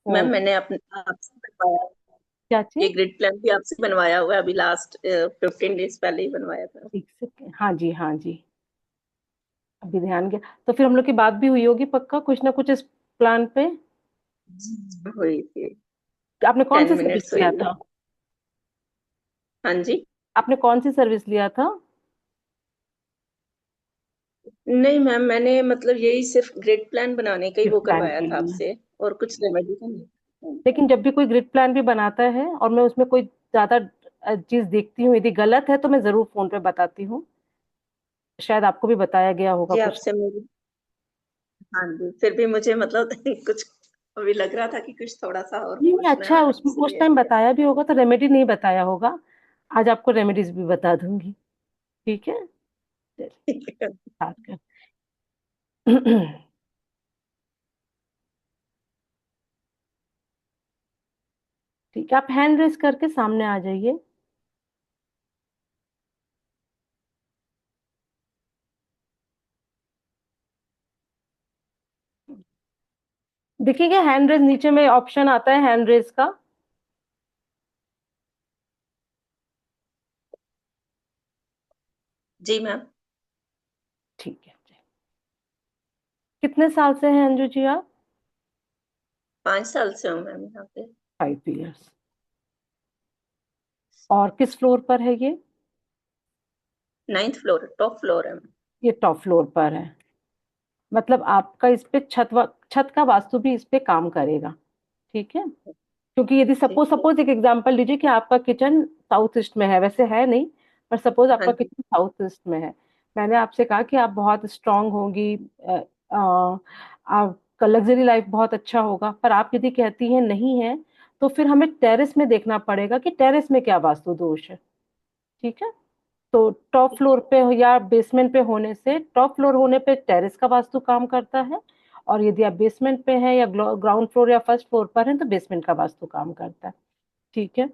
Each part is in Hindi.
Ma'am phone. मैंने अपने आपसे बनवाया। क्या ये चीज? ग्रिड प्लान भी आपसे बनवाया हुआ है, अभी लास्ट 15 डेज पहले ही बनवाया था। एक सेकेंड, हाँ जी हाँ जी, अभी ध्यान गया। तो फिर हम लोग की बात भी हुई होगी पक्का कुछ ना कुछ इस प्लान पे। जी हुई थी। आपने कौन सी टेन सर्विस मिनट्स लिया हुई है। था? हाँ जी। आपने कौन सी सर्विस लिया था? नहीं मैम, मैंने मतलब यही सिर्फ ग्रिड प्लान बनाने का ही ग्रिड वो प्लान करवाया के था लिए। आपसे, और कुछ रेमेडी का नहीं। लेकिन जब भी कोई ग्रिड प्लान भी बनाता है और मैं उसमें कोई ज्यादा चीज देखती हूँ, यदि गलत है तो मैं जरूर फोन पे बताती हूँ। शायद आपको भी बताया गया होगा जी कुछ। आपसे मेरी, हाँ जी, फिर भी मुझे मतलब कुछ अभी लग रहा था कि कुछ थोड़ा सा और नहीं नहीं, पूछना अच्छा है, उस इसलिए। टाइम बताया भी होगा तो रेमेडी नहीं बताया होगा। आज आपको रेमेडीज भी बता दूंगी। ठीक है, चलिए, स्टार्ट कर। ठीक है, आप हैंड रेस करके सामने आ जाइए। देखिएगा हैंड रेस, नीचे में ऑप्शन आता है हैंड रेस का। जी मैम। ठीक है, कितने साल से हैं अंजू जी आप? 5 साल से हूँ मैम यहाँ पे। 5 इयर्स। और किस फ्लोर पर है ये? 9th फ्लोर, टॉप फ्लोर है मैम। ये टॉप फ्लोर पर है। मतलब आपका इस पे छत का वास्तु भी इस पे काम करेगा। ठीक है, क्योंकि यदि ठीक सपोज है। सपोज एक एग्जांपल लीजिए कि आपका किचन साउथ ईस्ट में है, वैसे है नहीं, पर सपोज हाँ आपका जी। किचन साउथ ईस्ट में है। मैंने आपसे कहा कि आप बहुत स्ट्रांग होंगी, आपका लग्जरी लाइफ बहुत अच्छा होगा, पर आप यदि कहती हैं नहीं है, तो फिर हमें टेरेस में देखना पड़ेगा कि टेरेस में क्या वास्तु दोष है। ठीक है, तो टॉप फ्लोर पे या बेसमेंट पे होने से, टॉप फ्लोर होने पे टेरेस का वास्तु काम करता है, और यदि आप बेसमेंट पे हैं या ग्राउंड फ्लोर या फर्स्ट फ्लोर पर हैं तो बेसमेंट का वास्तु काम करता है। ठीक है,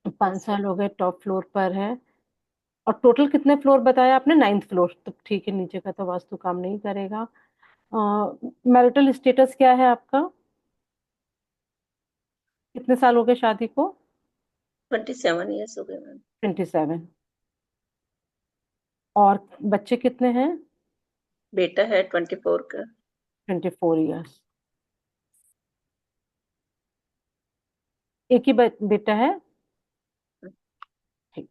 5 साल हो गए टॉप फ्लोर पर है। और टोटल कितने फ्लोर बताया आपने? 9th फ्लोर, तो ठीक है, नीचे का तो वास्तु काम नहीं करेगा। मैरिटल स्टेटस क्या है आपका? कितने साल हो गए शादी को? 27 ईयर्स हो गए मैम। 27। और बच्चे कितने हैं? बेटा है 24 का। 24 इयर्स। एक ही बेटा है? ठीक।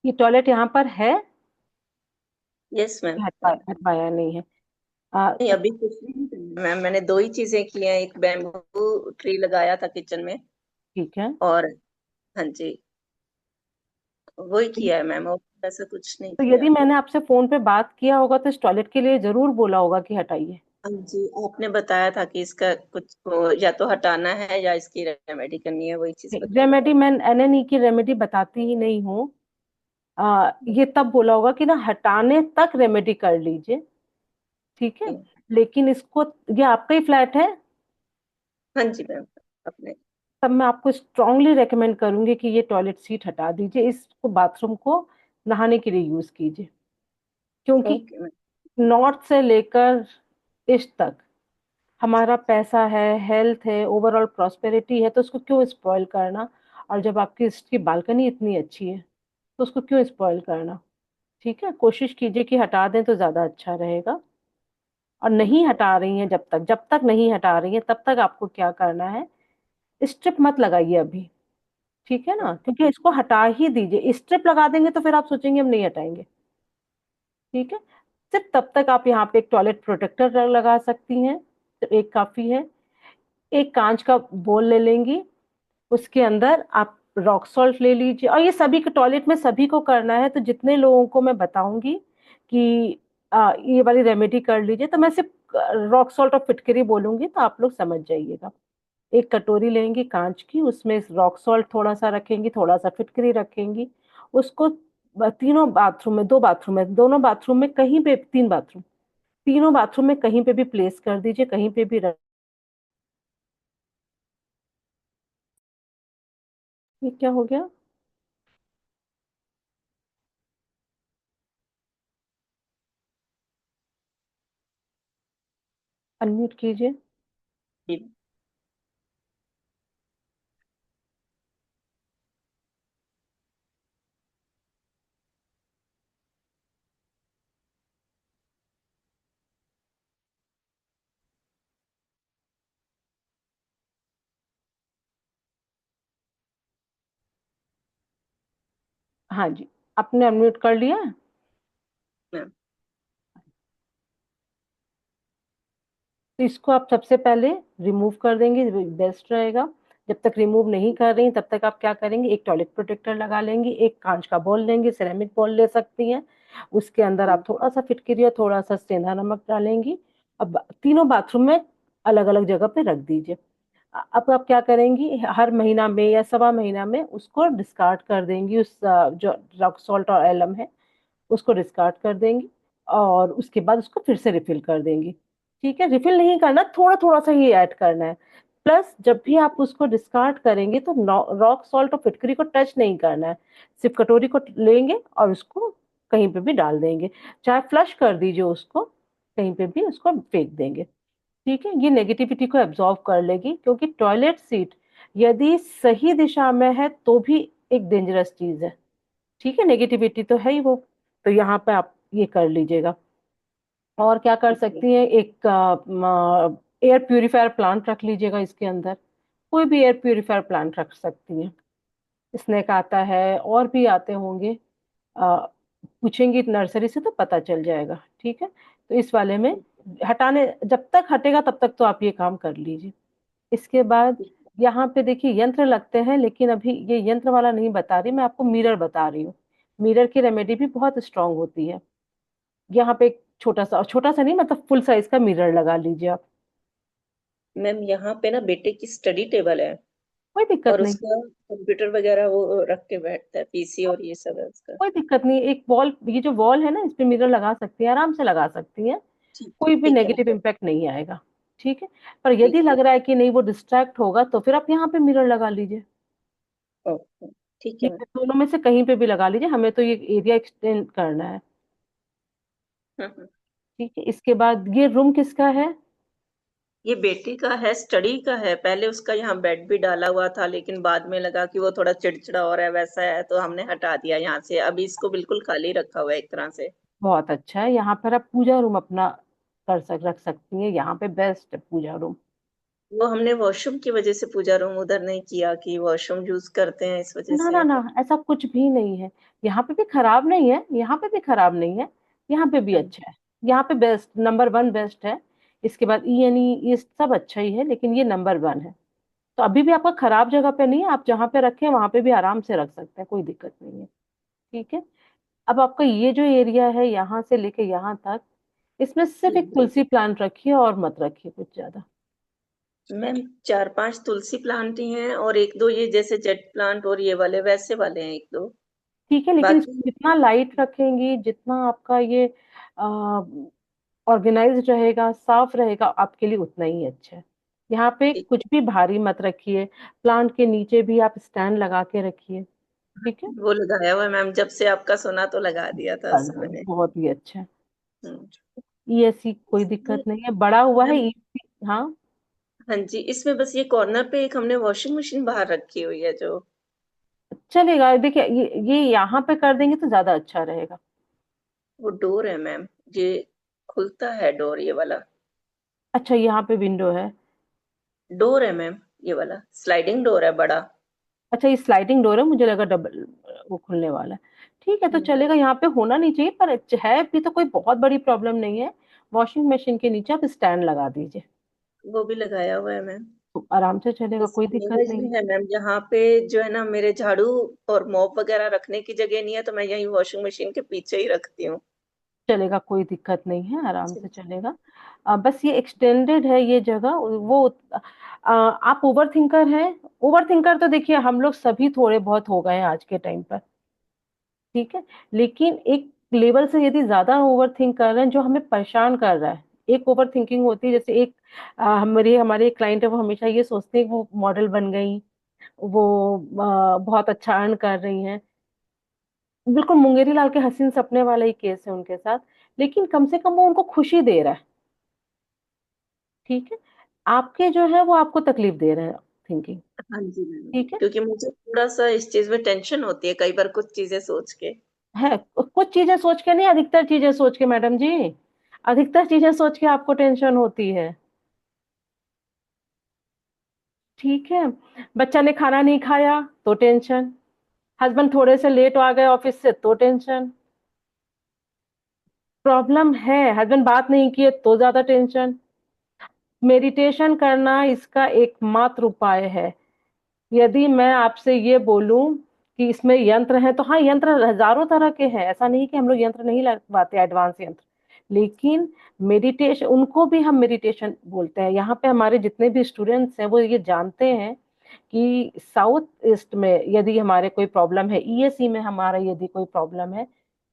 ये टॉयलेट यहाँ पर है? Yes ma'am. हटवाया नहीं है? नहीं, अभी कुछ नहीं किया मैम, मैंने दो ही चीजें की हैं, एक बैम्बू ट्री लगाया था किचन में, ठीक है। और हाँ जी, वही किया है मैम, और ऐसा कुछ नहीं तो किया यदि अभी। मैंने आपसे फोन पे बात किया होगा तो इस टॉयलेट के लिए जरूर बोला होगा कि हटाइए। हाँ जी, आपने बताया था कि इसका कुछ या तो हटाना है या इसकी रेमेडी करनी है, वही चीज बताई रेमेडी थी। मैं एनएनई की रेमेडी बताती ही नहीं हूँ। ये तब बोला होगा कि ना हटाने तक रेमेडी कर लीजिए। ठीक है, लेकिन इसको, ये आपका ही फ्लैट है, हाँ जी मैम। अपने। तब मैं आपको स्ट्रांगली रेकमेंड करूंगी कि ये टॉयलेट सीट हटा दीजिए, इसको बाथरूम को नहाने के लिए यूज कीजिए। क्योंकि ओके मैम। नॉर्थ से लेकर ईस्ट तक हमारा पैसा है, हेल्थ है, ओवरऑल प्रॉस्पेरिटी है, तो उसको क्यों स्पॉइल करना? और जब आपकी इसकी बालकनी इतनी अच्छी है तो उसको क्यों स्पॉइल करना? ठीक है, कोशिश कीजिए कि हटा दें तो ज्यादा अच्छा रहेगा। और नहीं हटा रही हैं, जब तक नहीं हटा रही हैं तब तक आपको क्या करना है, स्ट्रिप मत लगाइए अभी। ठीक है ना, क्योंकि इसको हटा ही दीजिए, स्ट्रिप लगा देंगे तो फिर आप सोचेंगे हम नहीं हटाएंगे। ठीक है, सिर्फ तब तक आप यहाँ पे एक टॉयलेट प्रोटेक्टर लगा सकती हैं, तो एक काफी है। एक कांच का बोल ले लेंगी, उसके अंदर आप रॉक सॉल्ट ले लीजिए, और ये सभी के टॉयलेट में सभी को करना है, तो जितने लोगों को मैं बताऊंगी कि ये वाली रेमेडी कर लीजिए, तो मैं सिर्फ रॉक सॉल्ट और फिटकरी बोलूंगी तो आप लोग समझ जाइएगा। एक कटोरी लेंगी कांच की, उसमें रॉक सॉल्ट थोड़ा सा रखेंगी, थोड़ा सा फिटकरी रखेंगी, उसको तीनों बाथरूम में, 2 बाथरूम में, दोनों बाथरूम में, कहीं पे 3 बाथरूम, तीनों बाथरूम में कहीं पे भी प्लेस कर दीजिए, कहीं पे भी रख। ये क्या हो गया? अनम्यूट कीजिए। जी। हाँ जी, आपने अनम्यूट कर लिया। मैम। तो इसको आप सबसे पहले रिमूव कर देंगे, बेस्ट रहेगा। जब तक रिमूव नहीं कर रही तब तक आप क्या करेंगे, एक टॉयलेट प्रोटेक्टर लगा लेंगे, एक कांच का बॉल लेंगे, सिरेमिक बॉल ले सकती हैं। उसके अंदर आप जी। थोड़ा सा फिटकरी और थोड़ा सा सेंधा नमक डालेंगी। अब तीनों बाथरूम में अलग अलग जगह पे रख दीजिए। अब आप क्या करेंगी, हर महीना में या सवा महीना में उसको डिस्कार्ड कर देंगी, उस जो रॉक सॉल्ट और एलम है उसको डिस्कार्ड कर देंगी। और उसके बाद उसको फिर से रिफिल कर देंगी। ठीक है, रिफिल नहीं करना, थोड़ा थोड़ा सा ही ऐड करना है। प्लस जब भी आप उसको डिस्कार्ड करेंगे तो रॉक सॉल्ट और फिटकरी को टच नहीं करना है। सिर्फ कटोरी को लेंगे और उसको कहीं पे भी डाल देंगे, चाहे फ्लश कर दीजिए उसको, कहीं पे भी उसको फेंक देंगे। ठीक है, ये नेगेटिविटी को एब्जॉर्व कर लेगी, क्योंकि टॉयलेट सीट यदि सही दिशा में है तो भी एक डेंजरस चीज है। ठीक है, नेगेटिविटी तो है ही वो। तो यहाँ पे आप ये कर लीजिएगा। और क्या कर ठीक है। सकती हैं, एक एयर प्यूरिफायर प्लांट रख लीजिएगा इसके अंदर। कोई भी एयर प्यूरिफायर प्लांट रख सकती हैं। स्नेक आता है और भी आते होंगे, अ, पूछेंगी नर्सरी से तो पता चल जाएगा। ठीक है, तो इस वाले में हटाने, जब तक हटेगा तब तक तो आप ये काम कर लीजिए। इसके बाद ठीक यहाँ पे देखिए यंत्र लगते हैं, लेकिन अभी ये यंत्र वाला नहीं बता रही, मैं आपको मिरर बता रही हूँ। मिरर की रेमेडी भी बहुत स्ट्रांग होती है। यहाँ पे एक छोटा सा नहीं, मतलब फुल साइज का मिरर लगा लीजिए आप। है। मैम यहाँ पे ना बेटे की स्टडी टेबल है, कोई दिक्कत और नहीं। उसका कंप्यूटर वगैरह वो रख के बैठता है, पीसी और ये सब है उसका। कोई दिक्कत नहीं, एक वॉल, ये जो वॉल है ना, इस पे मिरर लगा सकती है, आराम से लगा सकती है। ठीक कोई भी ठीक है नेगेटिव मैम। इम्पैक्ट नहीं आएगा। ठीक है, पर यदि ठीक है। लग रहा है कि नहीं वो डिस्ट्रैक्ट होगा तो फिर आप यहाँ पे मिरर लगा लीजिए। ओके। ठीक है ठीक मैम। है, दोनों में से कहीं पे भी लगा लीजिए, हमें तो ये एरिया एक्सटेंड करना है। हम्म। ठीक है, इसके बाद ये रूम किसका है? ये बेटी का है, स्टडी का है। पहले उसका यहाँ बेड भी डाला हुआ था, लेकिन बाद में लगा कि वो थोड़ा चिड़चिड़ा हो रहा है, वैसा है, तो हमने हटा दिया यहाँ से। अभी इसको बिल्कुल खाली रखा हुआ है एक तरह से। बहुत अच्छा है, यहाँ पर आप पूजा रूम अपना रख सकती हैं, यहाँ पे बेस्ट है पूजा रूम। वो हमने वॉशरूम की वजह से पूजा रूम उधर नहीं किया, कि वॉशरूम यूज करते हैं इस वजह ना ना से। ना, ऐसा कुछ भी नहीं है। यहाँ पे भी खराब नहीं है, यहाँ पे भी खराब नहीं है, यहाँ पे भी हम्म। अच्छा है। यहाँ पे बेस्ट, नंबर वन बेस्ट है। इसके बाद ई एन ई, ये सब अच्छा ही है, लेकिन ये नंबर वन है। तो अभी भी आपका खराब जगह पे नहीं है, आप जहाँ पे रखें वहां पे भी आराम से रख सकते हैं, कोई दिक्कत नहीं है। ठीक है, अब आपका ये जो एरिया है यहाँ से लेके यहाँ तक, इसमें सिर्फ एक तुलसी प्लांट रखिए और मत रखिए कुछ ज्यादा। मैम 4-5 तुलसी प्लांट ही हैं, और एक दो ये जैसे जेट प्लांट और ये वाले वैसे वाले हैं एक दो। ठीक है, लेकिन बाकी इसको जितना लाइट रखेंगी, जितना आपका ये ऑर्गेनाइज रहेगा, साफ रहेगा, आपके लिए उतना ही अच्छा है। यहाँ पे ठीक कुछ भी भारी मत रखिए। प्लांट के नीचे भी आप स्टैंड लगा के रखिए। ठीक है, वो लगाया हुआ है मैम, जब से आपका सुना तो लगा दिया था उस समय ने। बहुत ही अच्छा है। हम्म। ये ऐसी कोई दिक्कत नहीं है, बड़ा हुआ है मैम। हाँ, हाँ जी, इसमें बस ये कॉर्नर पे एक हमने वॉशिंग मशीन बाहर रखी हुई है जो। चलेगा। देखिए ये यहाँ पे कर देंगे तो ज्यादा अच्छा रहेगा। वो डोर है मैम, ये खुलता है डोर ये वाला। अच्छा, यहाँ पे विंडो है। डोर है मैम, ये वाला स्लाइडिंग डोर है बड़ा। अच्छा, ये स्लाइडिंग डोर है, मुझे लगा डबल वो खुलने वाला है। ठीक है, तो हम्म। चलेगा, यहाँ पे होना नहीं चाहिए, पर है भी तो कोई बहुत बड़ी प्रॉब्लम नहीं है। वॉशिंग मशीन के नीचे आप स्टैंड लगा दीजिए, वो भी लगाया हुआ है मैम। तो आराम से चलेगा, बस कोई दिक्कत नीरज नहीं में है। है मैम, जहाँ पे जो है ना मेरे झाड़ू और मॉप वगैरह रखने की जगह नहीं है, तो मैं यही वॉशिंग मशीन के पीछे ही रखती हूँ। चलेगा, कोई दिक्कत नहीं है, आराम से चलेगा। बस ये एक्सटेंडेड है ये जगह, वो आप ओवर थिंकर हैं। ओवर थिंकर तो देखिए हम लोग सभी थोड़े बहुत हो गए हैं आज के टाइम पर। ठीक है, लेकिन एक लेवल से यदि ज्यादा ओवर थिंक कर रहे हैं जो हमें परेशान कर रहा है। एक ओवर थिंकिंग होती है, जैसे एक हमारी हमारे क्लाइंट है, वो हमेशा ये सोचते हैं कि वो मॉडल बन गई, वो बहुत अच्छा अर्न कर रही हैं। बिल्कुल मुंगेरी लाल के हसीन सपने वाला ही केस है उनके साथ, लेकिन कम से कम वो उनको खुशी दे रहा है। ठीक है, आपके जो है वो आपको तकलीफ दे रहे हैं थिंकिंग। हाँ जी मैम। ठीक है। क्योंकि मुझे थोड़ा सा इस चीज में टेंशन होती है कई बार कुछ चीजें सोच के। है कुछ चीजें सोच के नहीं, अधिकतर चीजें सोच के मैडम जी, अधिकतर चीजें सोच के आपको टेंशन होती है। ठीक है, बच्चा ने खाना नहीं खाया तो टेंशन, हस्बैंड थोड़े से लेट आ गए ऑफिस से तो टेंशन, प्रॉब्लम है हस्बैंड बात नहीं किए तो ज्यादा टेंशन। मेडिटेशन करना इसका एकमात्र उपाय है। यदि मैं आपसे ये बोलूं कि इसमें यंत्र हैं, तो हाँ यंत्र हजारों तरह के हैं, ऐसा नहीं कि हम लोग यंत्र नहीं लगवाते, एडवांस यंत्र। लेकिन मेडिटेशन, उनको भी हम मेडिटेशन बोलते हैं। यहाँ पे हमारे जितने भी स्टूडेंट्स हैं वो ये जानते हैं कि साउथ ईस्ट में यदि हमारे कोई प्रॉब्लम है, ईएसई में हमारा यदि कोई प्रॉब्लम है,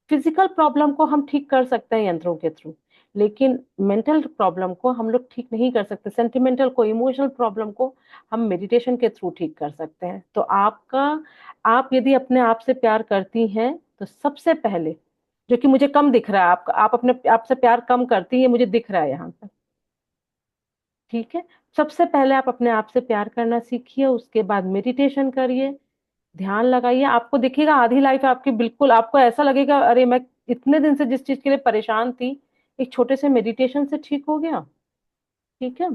फिजिकल प्रॉब्लम को हम ठीक कर सकते हैं यंत्रों के थ्रू, लेकिन मेंटल प्रॉब्लम को हम लोग ठीक नहीं कर सकते, सेंटिमेंटल को, इमोशनल प्रॉब्लम को हम मेडिटेशन के थ्रू ठीक कर सकते हैं। तो आपका, आप यदि अपने आप से प्यार करती हैं तो सबसे पहले, जो कि मुझे कम दिख रहा है, आप अपने आप से प्यार कम करती हैं मुझे दिख रहा है यहाँ पर। ठीक है, सबसे पहले आप अपने आप से प्यार करना सीखिए, उसके बाद मेडिटेशन करिए, ध्यान लगाइए, आपको दिखेगा आधी लाइफ आपकी, बिल्कुल आपको ऐसा लगेगा अरे मैं इतने दिन से जिस चीज के लिए परेशान थी, एक छोटे से मेडिटेशन से ठीक हो गया। ठीक है।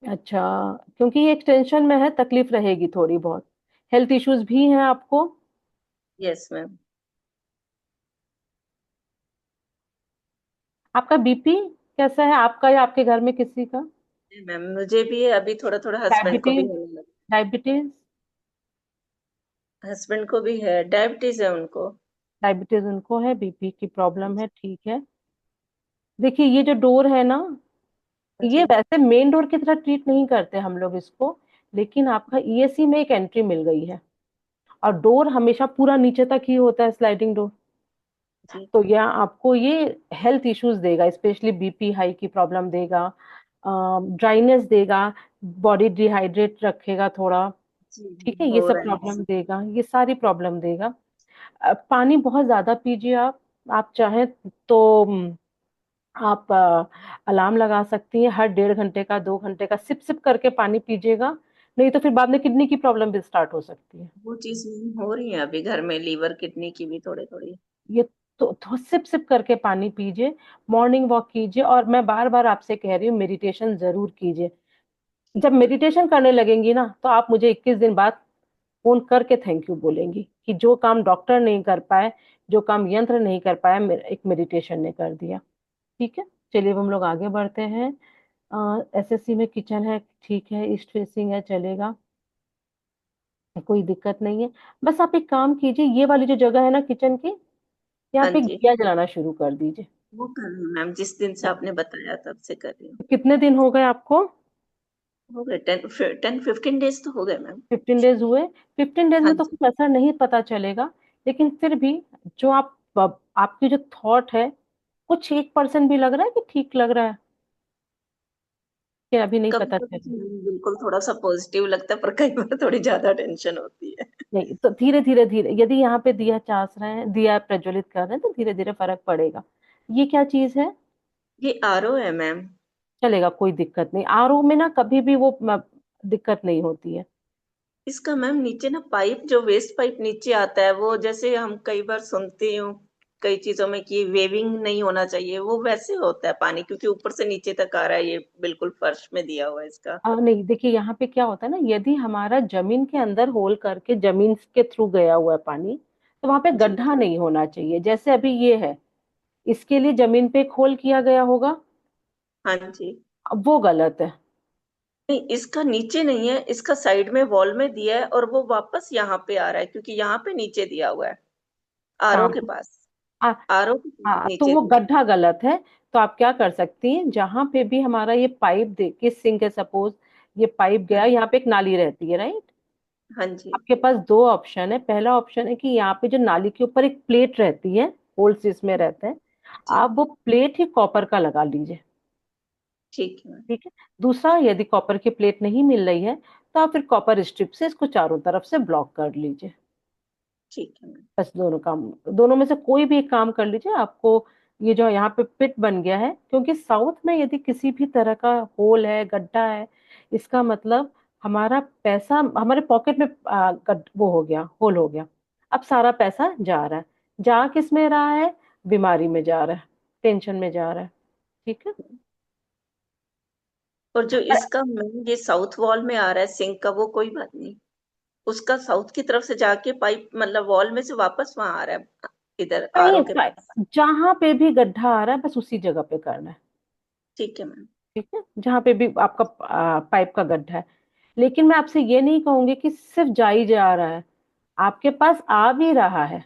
अच्छा, क्योंकि ये एक्सटेंशन में है, तकलीफ रहेगी थोड़ी बहुत, हेल्थ इश्यूज भी हैं आपको। Yes ma'am. आपका बीपी कैसा है, आपका या आपके घर में किसी का? मैम मुझे भी अभी थोड़ा थोड़ा हस्बैंड को भी डायबिटीज, होने लगा। डायबिटीज, हस्बैंड को भी है, डायबिटीज है उनको। डायबिटीज उनको है, बीपी की प्रॉब्लम है। ठीक है, देखिए ये जो डोर है ना, हाँ ये जी। वैसे मेन डोर की तरह ट्रीट नहीं करते हम लोग इसको, लेकिन आपका ईएससी में एक एंट्री मिल गई है, और डोर हमेशा पूरा नीचे तक ही होता है, स्लाइडिंग डोर। जी। तो यह आपको ये हेल्थ इश्यूज देगा, स्पेशली बीपी हाई की प्रॉब्लम देगा, ड्राइनेस देगा, बॉडी डिहाइड्रेट रखेगा थोड़ा। जी ठीक है, ये हो सब रहा है प्रॉब्लम ऐसा। देगा, ये सारी प्रॉब्लम देगा। पानी बहुत ज्यादा पीजिए आप चाहें तो आप अलार्म लगा सकती हैं, हर 1.5 घंटे का, 2 घंटे का सिप सिप करके पानी पीजिएगा, नहीं तो फिर बाद में किडनी की प्रॉब्लम भी स्टार्ट हो सकती है। वो चीज हो रही है अभी घर में, लीवर किडनी की भी थोड़ी थोड़ी। ये तो सिप सिप करके पानी पीजिए, मॉर्निंग वॉक कीजिए, और मैं बार बार आपसे कह रही हूँ मेडिटेशन जरूर कीजिए। ठीक जब है। मेडिटेशन करने लगेंगी ना तो आप मुझे 21 दिन बाद फोन करके थैंक यू बोलेंगी कि जो काम डॉक्टर नहीं कर पाए, जो काम यंत्र नहीं कर पाया, एक मेडिटेशन ने कर दिया। ठीक है, चलिए अब हम लोग आगे बढ़ते हैं। एसएससी में किचन है, ठीक है, ईस्ट फेसिंग है, चलेगा, कोई दिक्कत नहीं है। बस आप एक काम कीजिए, ये वाली जो जगह है ना किचन की, यहाँ हाँ पे एक जी। दिया जलाना शुरू कर दीजिए। वो कर रही हूँ मैम, जिस दिन से आपने बताया तब से कर रही हूँ। कितने दिन हो गए आपको? हो गए 10-15 डेज तो हो गए मैम। 15 डेज हुए? 15 डेज हाँ में तो जी। कुछ असर नहीं पता चलेगा, लेकिन फिर भी जो आपकी जो थॉट है, कुछ 1% भी लग रहा है कि ठीक लग रहा है, कि अभी नहीं कभी पता कभी चलेगा? बिल्कुल थोड़ा सा पॉजिटिव लगता है, पर कई बार थोड़ी ज्यादा टेंशन होती है। नहीं तो धीरे धीरे धीरे, यदि यहाँ पे दिया चास रहे हैं, दिया प्रज्वलित कर रहे हैं, तो धीरे धीरे फर्क पड़ेगा। ये क्या चीज है? ये आरओ है मैम। चलेगा, कोई दिक्कत नहीं, आरओ में ना कभी भी वो दिक्कत नहीं होती है। इसका मैम नीचे ना पाइप, जो वेस्ट पाइप नीचे आता है, वो जैसे हम कई बार सुनते हूँ कई चीजों में कि वेविंग नहीं होना चाहिए, वो वैसे होता है पानी, क्योंकि ऊपर से नीचे तक आ रहा है, ये बिल्कुल फर्श में दिया हुआ है इसका। नहीं देखिए, यहाँ पे क्या होता है ना, यदि हमारा जमीन के अंदर होल करके जमीन के थ्रू गया हुआ है पानी, तो वहां पे जी। गड्ढा नहीं होना चाहिए, जैसे अभी ये है, इसके लिए जमीन पे एक होल किया गया होगा, हाँ जी। अब वो गलत है। नहीं, इसका नीचे नहीं है, इसका साइड में वॉल में दिया है, और वो वापस यहाँ पे आ रहा है क्योंकि यहाँ पे नीचे दिया हुआ है, आरओ हाँ के पास। आ, आरओ के पास हाँ तो नीचे वो दिया गड्ढा गलत है। तो आप क्या कर सकती हैं, जहां पे भी हमारा ये पाइप दे के सिंक है सपोज, ये पाइप है। गया, यहाँ पे एक नाली रहती है, राइट? हाँ जी। आपके पास दो ऑप्शन है, पहला ऑप्शन है कि यहाँ पे जो नाली के ऊपर एक प्लेट रहती है, होल्स जिसमें रहते हैं, जी। आप वो प्लेट ही कॉपर का लगा लीजिए। ठीक है मैम। ठीक है। दूसरा, यदि कॉपर की प्लेट नहीं मिल रही है तो आप फिर कॉपर स्ट्रिप से इसको चारों तरफ से ब्लॉक कर लीजिए। ठीक है मैम। बस दोनों काम, दोनों में से कोई भी एक काम कर लीजिए, आपको ये जो यहाँ पे पिट बन गया है, क्योंकि साउथ में यदि किसी भी तरह का होल है, गड्ढा है, इसका मतलब हमारा पैसा हमारे पॉकेट में वो हो गया, होल हो गया। अब सारा पैसा जा रहा है। जा किस में रहा है? बीमारी में जा रहा है, टेंशन में जा रहा है। ठीक है। और जो इसका मेन ये साउथ वॉल में आ रहा है सिंक का, वो कोई बात नहीं, उसका साउथ की तरफ से जाके पाइप मतलब वॉल में से वापस वहां आ रहा है, इधर कहीं आरओ के पास। जहां पे भी गड्ढा आ रहा है बस उसी जगह पे करना है। ठीक है मैम। ठीक है, जहां पे भी आपका पाइप का गड्ढा है। लेकिन मैं आपसे ये नहीं कहूंगी कि सिर्फ जा ही जा रहा है, आपके पास आ भी रहा है।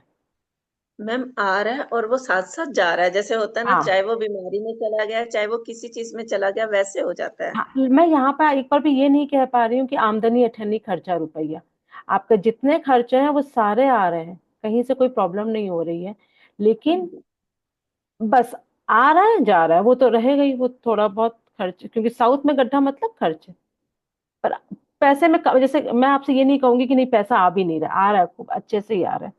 मैम आ रहा है और वो साथ साथ जा रहा है, जैसे होता है ना, हाँ। चाहे वो बीमारी में चला गया चाहे वो किसी चीज में चला गया, वैसे हो जाता है। हाँ, मैं यहाँ पर एक बार भी ये नहीं कह पा रही हूँ कि आमदनी अठन्नी खर्चा रुपया। आपके जितने खर्चे हैं वो सारे आ रहे हैं, कहीं से कोई प्रॉब्लम नहीं हो रही है। हाँ लेकिन जी। बस आ रहा है जा रहा है, वो तो रहेगा ही, वो थोड़ा बहुत खर्च, क्योंकि साउथ में गड्ढा मतलब खर्च है। पर पैसे में जैसे मैं आपसे ये नहीं कहूंगी कि नहीं पैसा आ भी नहीं रहा, आ रहा है, खूब अच्छे से ही आ रहा है।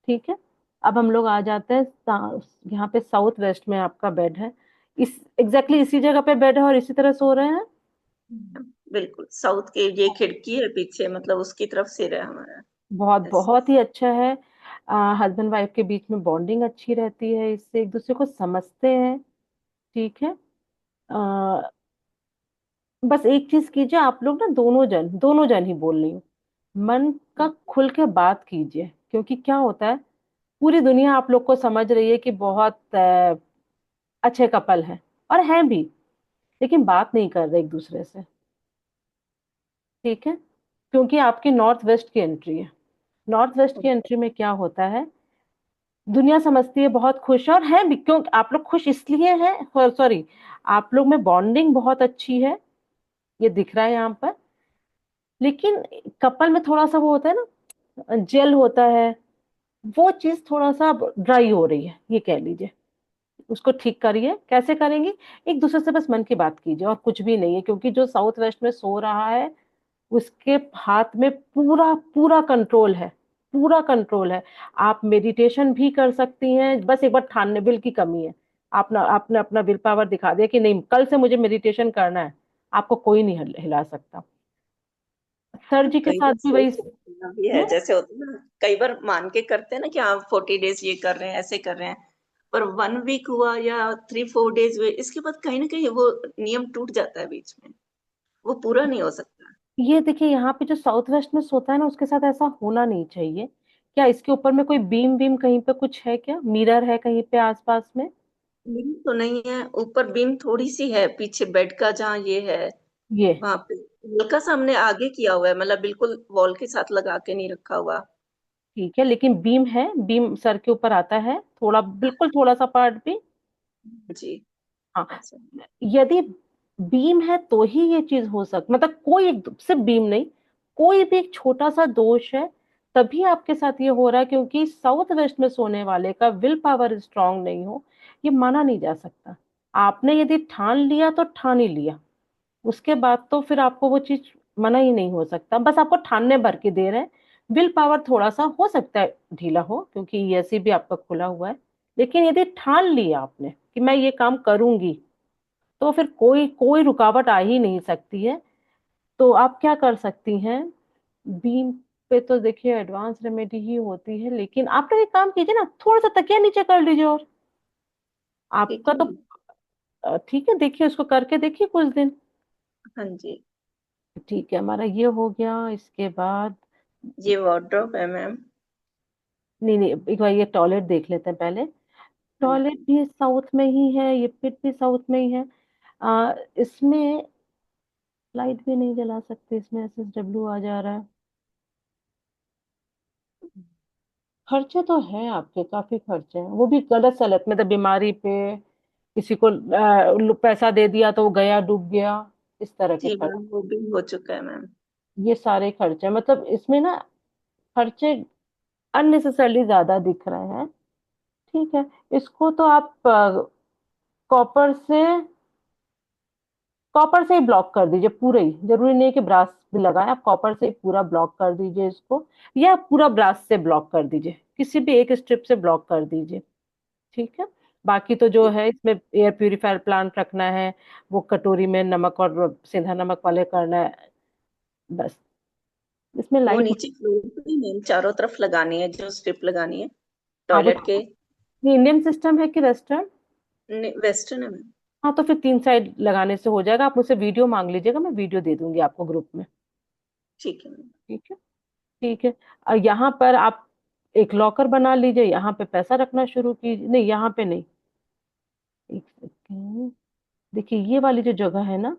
ठीक है। अब हम लोग आ जाते हैं यहाँ पे साउथ वेस्ट में आपका बेड है। इस एग्जैक्टली इसी जगह पे बेड है और इसी तरह सो रहे हैं। बिल्कुल साउथ के ये खिड़की है पीछे, मतलब उसकी तरफ सिर है हमारा। बहुत ऐसे। बहुत ही अच्छा है। हस्बैंड वाइफ के बीच में बॉन्डिंग अच्छी रहती है, इससे एक दूसरे को समझते हैं। ठीक है। आ, बस एक चीज कीजिए, आप लोग ना दोनों जन ही बोल रही हूँ, मन का खुल के बात कीजिए। क्योंकि क्या होता है, पूरी दुनिया आप लोग को समझ रही है कि बहुत अच्छे कपल हैं, और हैं भी, लेकिन बात नहीं कर रहे एक दूसरे से। ठीक है। क्योंकि आपकी नॉर्थ वेस्ट की एंट्री है। नॉर्थ वेस्ट की एंट्री में क्या होता है, दुनिया समझती है बहुत खुश है, और है भी, क्यों आप लोग खुश इसलिए हैं, सॉरी, आप लोग में बॉन्डिंग बहुत अच्छी है, ये दिख रहा है यहाँ पर। लेकिन कपल में थोड़ा सा वो होता है ना, जेल होता है, वो चीज थोड़ा सा ड्राई हो रही है, ये कह लीजिए। उसको ठीक करिए, कैसे करेंगे? एक दूसरे से बस मन की बात कीजिए, और कुछ भी नहीं है। क्योंकि जो साउथ वेस्ट में सो रहा है उसके हाथ में पूरा पूरा कंट्रोल है, पूरा कंट्रोल है। आप मेडिटेशन भी कर सकती हैं, बस एक बार ठानने, विल की कमी है। आपने अपना विल पावर दिखा दिया कि नहीं, कल से मुझे मेडिटेशन करना है, आपको कोई नहीं हिला सकता। सर जी के कई साथ बार भी वही। सोच रखना भी है, हम्म, जैसे होता है ना, कई बार मान के करते हैं ना कि हाँ 40 डेज ये कर रहे हैं, ऐसे कर रहे हैं, पर 1 वीक हुआ या 3-4 डेज हुए, इसके बाद कहीं ना कहीं वो नियम टूट जाता है बीच में, वो पूरा नहीं हो सकता। ये देखिए, यहाँ पे जो साउथ वेस्ट में सोता है ना, उसके साथ ऐसा होना नहीं चाहिए। क्या इसके ऊपर में कोई बीम बीम कहीं पे कुछ है क्या, मिरर है कहीं पे आसपास में? बीम तो नहीं है, ऊपर बीम थोड़ी सी है पीछे बेड का जहाँ ये है, ये वहां पे हल्का सा हमने आगे किया हुआ है, मतलब बिल्कुल वॉल के साथ लगा के नहीं रखा हुआ। ठीक है, लेकिन बीम है, बीम सर के ऊपर आता है थोड़ा, बिल्कुल थोड़ा सा पार्ट भी। जी। हाँ। ऐसा। यदि बीम है तो ही ये चीज हो मतलब कोई एक सिर्फ बीम नहीं, कोई भी एक छोटा सा दोष है, तभी आपके साथ ये हो रहा है। क्योंकि साउथ वेस्ट में सोने वाले का विल पावर स्ट्रांग नहीं हो, ये माना नहीं जा सकता। आपने यदि ठान लिया तो ठान ही लिया, उसके बाद तो फिर आपको वो चीज मना ही नहीं हो सकता। बस आपको ठानने भर के दे रहे हैं। विल पावर थोड़ा सा हो सकता है ढीला हो, क्योंकि ये भी आपका खुला हुआ है। लेकिन यदि ठान लिया आपने कि मैं ये काम करूंगी, तो फिर कोई कोई रुकावट आ ही नहीं सकती है। तो आप क्या कर सकती हैं, बीम पे तो देखिए एडवांस रेमेडी ही होती है, लेकिन आप लोग एक काम कीजिए ना, थोड़ा सा तकिया नीचे कर लीजिए, और ठीक आपका है तो मैम। ठीक है, देखिए उसको करके देखिए कुछ दिन। हाँ जी। ठीक है, हमारा ये हो गया। इसके बाद ये वार्डरोब है मैम। नहीं नहीं, एक बार ये टॉयलेट देख लेते हैं पहले। हाँ टॉयलेट जी। भी साउथ में ही है, ये पिट भी साउथ में ही है। इसमें लाइट भी नहीं जला सकते, इसमें SSW आ जा रहा है। खर्चे तो हैं आपके, काफी खर्चे हैं, वो भी गलत सलत, मतलब बीमारी पे, किसी को पैसा दे दिया तो वो गया डूब गया, इस तरह के जी खर्च। मैम, वो भी हो चुका है मैम। ये सारे खर्चे, मतलब इसमें ना खर्चे अननेसेसरली ज्यादा दिख रहे हैं। ठीक है, इसको तो आप कॉपर से कॉपर से ही ब्लॉक कर दीजिए पूरे ही, जरूरी नहीं कि ब्रास भी लगाएं, आप कॉपर से ही पूरा ब्लॉक कर दीजिए इसको, या पूरा ब्रास से ब्लॉक कर दीजिए, किसी भी एक स्ट्रिप से ब्लॉक कर दीजिए। ठीक है। बाकी तो जो है इसमें एयर प्यूरिफायर प्लांट रखना है, वो कटोरी में नमक और सेंधा नमक वाले करना है, बस। इसमें वो लाइट। नीचे फ्लोर पे ही मैम चारों तरफ लगानी है, जो स्ट्रिप लगानी है हाँ वो टॉयलेट के। इंडियन सिस्टम है कि वेस्टर्न? वेस्टर्न है मैम। हाँ तो फिर 3 साइड लगाने से हो जाएगा, आप मुझसे वीडियो मांग लीजिएगा, मैं वीडियो दे दूंगी आपको ग्रुप में। ठीक है मैम। ठीक है। ठीक है। और यहाँ पर आप एक लॉकर बना लीजिए, यहाँ पे पैसा रखना शुरू कीजिए, नहीं यहाँ पे नहीं, एक सेकेंड, देखिए ये वाली जो जगह है ना,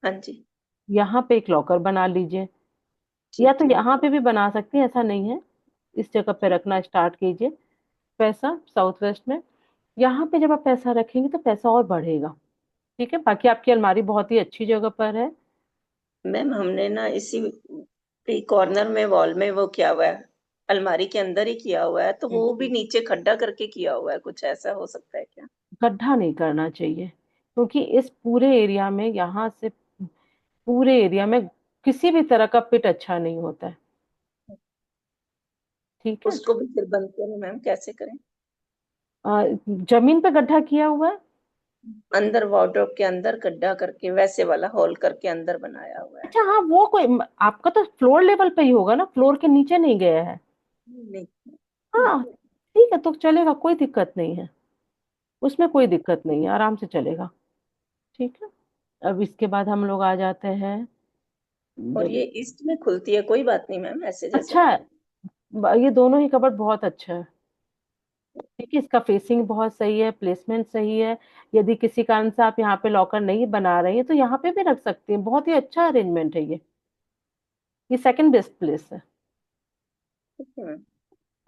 हाँ जी। यहाँ पे एक लॉकर बना लीजिए, या ठीक तो है। यहाँ पे भी बना सकती हैं, ऐसा नहीं है, इस जगह पे ठीक। रखना स्टार्ट कीजिए पैसा, साउथ वेस्ट में। यहाँ पे जब आप पैसा रखेंगे तो पैसा और बढ़ेगा। ठीक है, बाकी आपकी अलमारी बहुत ही अच्छी जगह पर है। मैम हमने ना इसी कॉर्नर में वॉल में वो किया हुआ है, अलमारी के अंदर ही किया हुआ है, तो वो भी नीचे खड्डा करके किया हुआ है, कुछ ऐसा हो सकता है क्या? गड्ढा नहीं करना चाहिए, क्योंकि इस पूरे एरिया में, यहाँ से पूरे एरिया में किसी भी तरह का पिट अच्छा नहीं होता है। ठीक है। उसको भी फिर बंद करें मैम, कैसे करें? जमीन पे गड्ढा किया हुआ है? अंदर वार्डरोब के अंदर गड्ढा करके वैसे वाला होल करके अंदर बनाया हुआ है। अच्छा हाँ, वो कोई आपका तो फ्लोर लेवल पे ही होगा ना, फ्लोर के नीचे नहीं गया है? नहीं। हाँ ठीक है, तो चलेगा, कोई दिक्कत नहीं है, उसमें कोई दिक्कत नहीं है, आराम से चलेगा। ठीक है। अब इसके बाद हम लोग आ जाते हैं और जब। ये ईस्ट में खुलती है, कोई बात नहीं मैम, ऐसे जैसे अच्छा है, बनाए। ये दोनों ही कबर्ड बहुत अच्छा है। ठीक है, इसका फेसिंग बहुत सही है, प्लेसमेंट सही है। यदि किसी कारण से आप यहाँ पे लॉकर नहीं बना रही हैं तो यहाँ पे भी रख सकती हैं, बहुत ही अच्छा अरेंजमेंट है ये सेकंड बेस्ट प्लेस है। ठीक है मैम।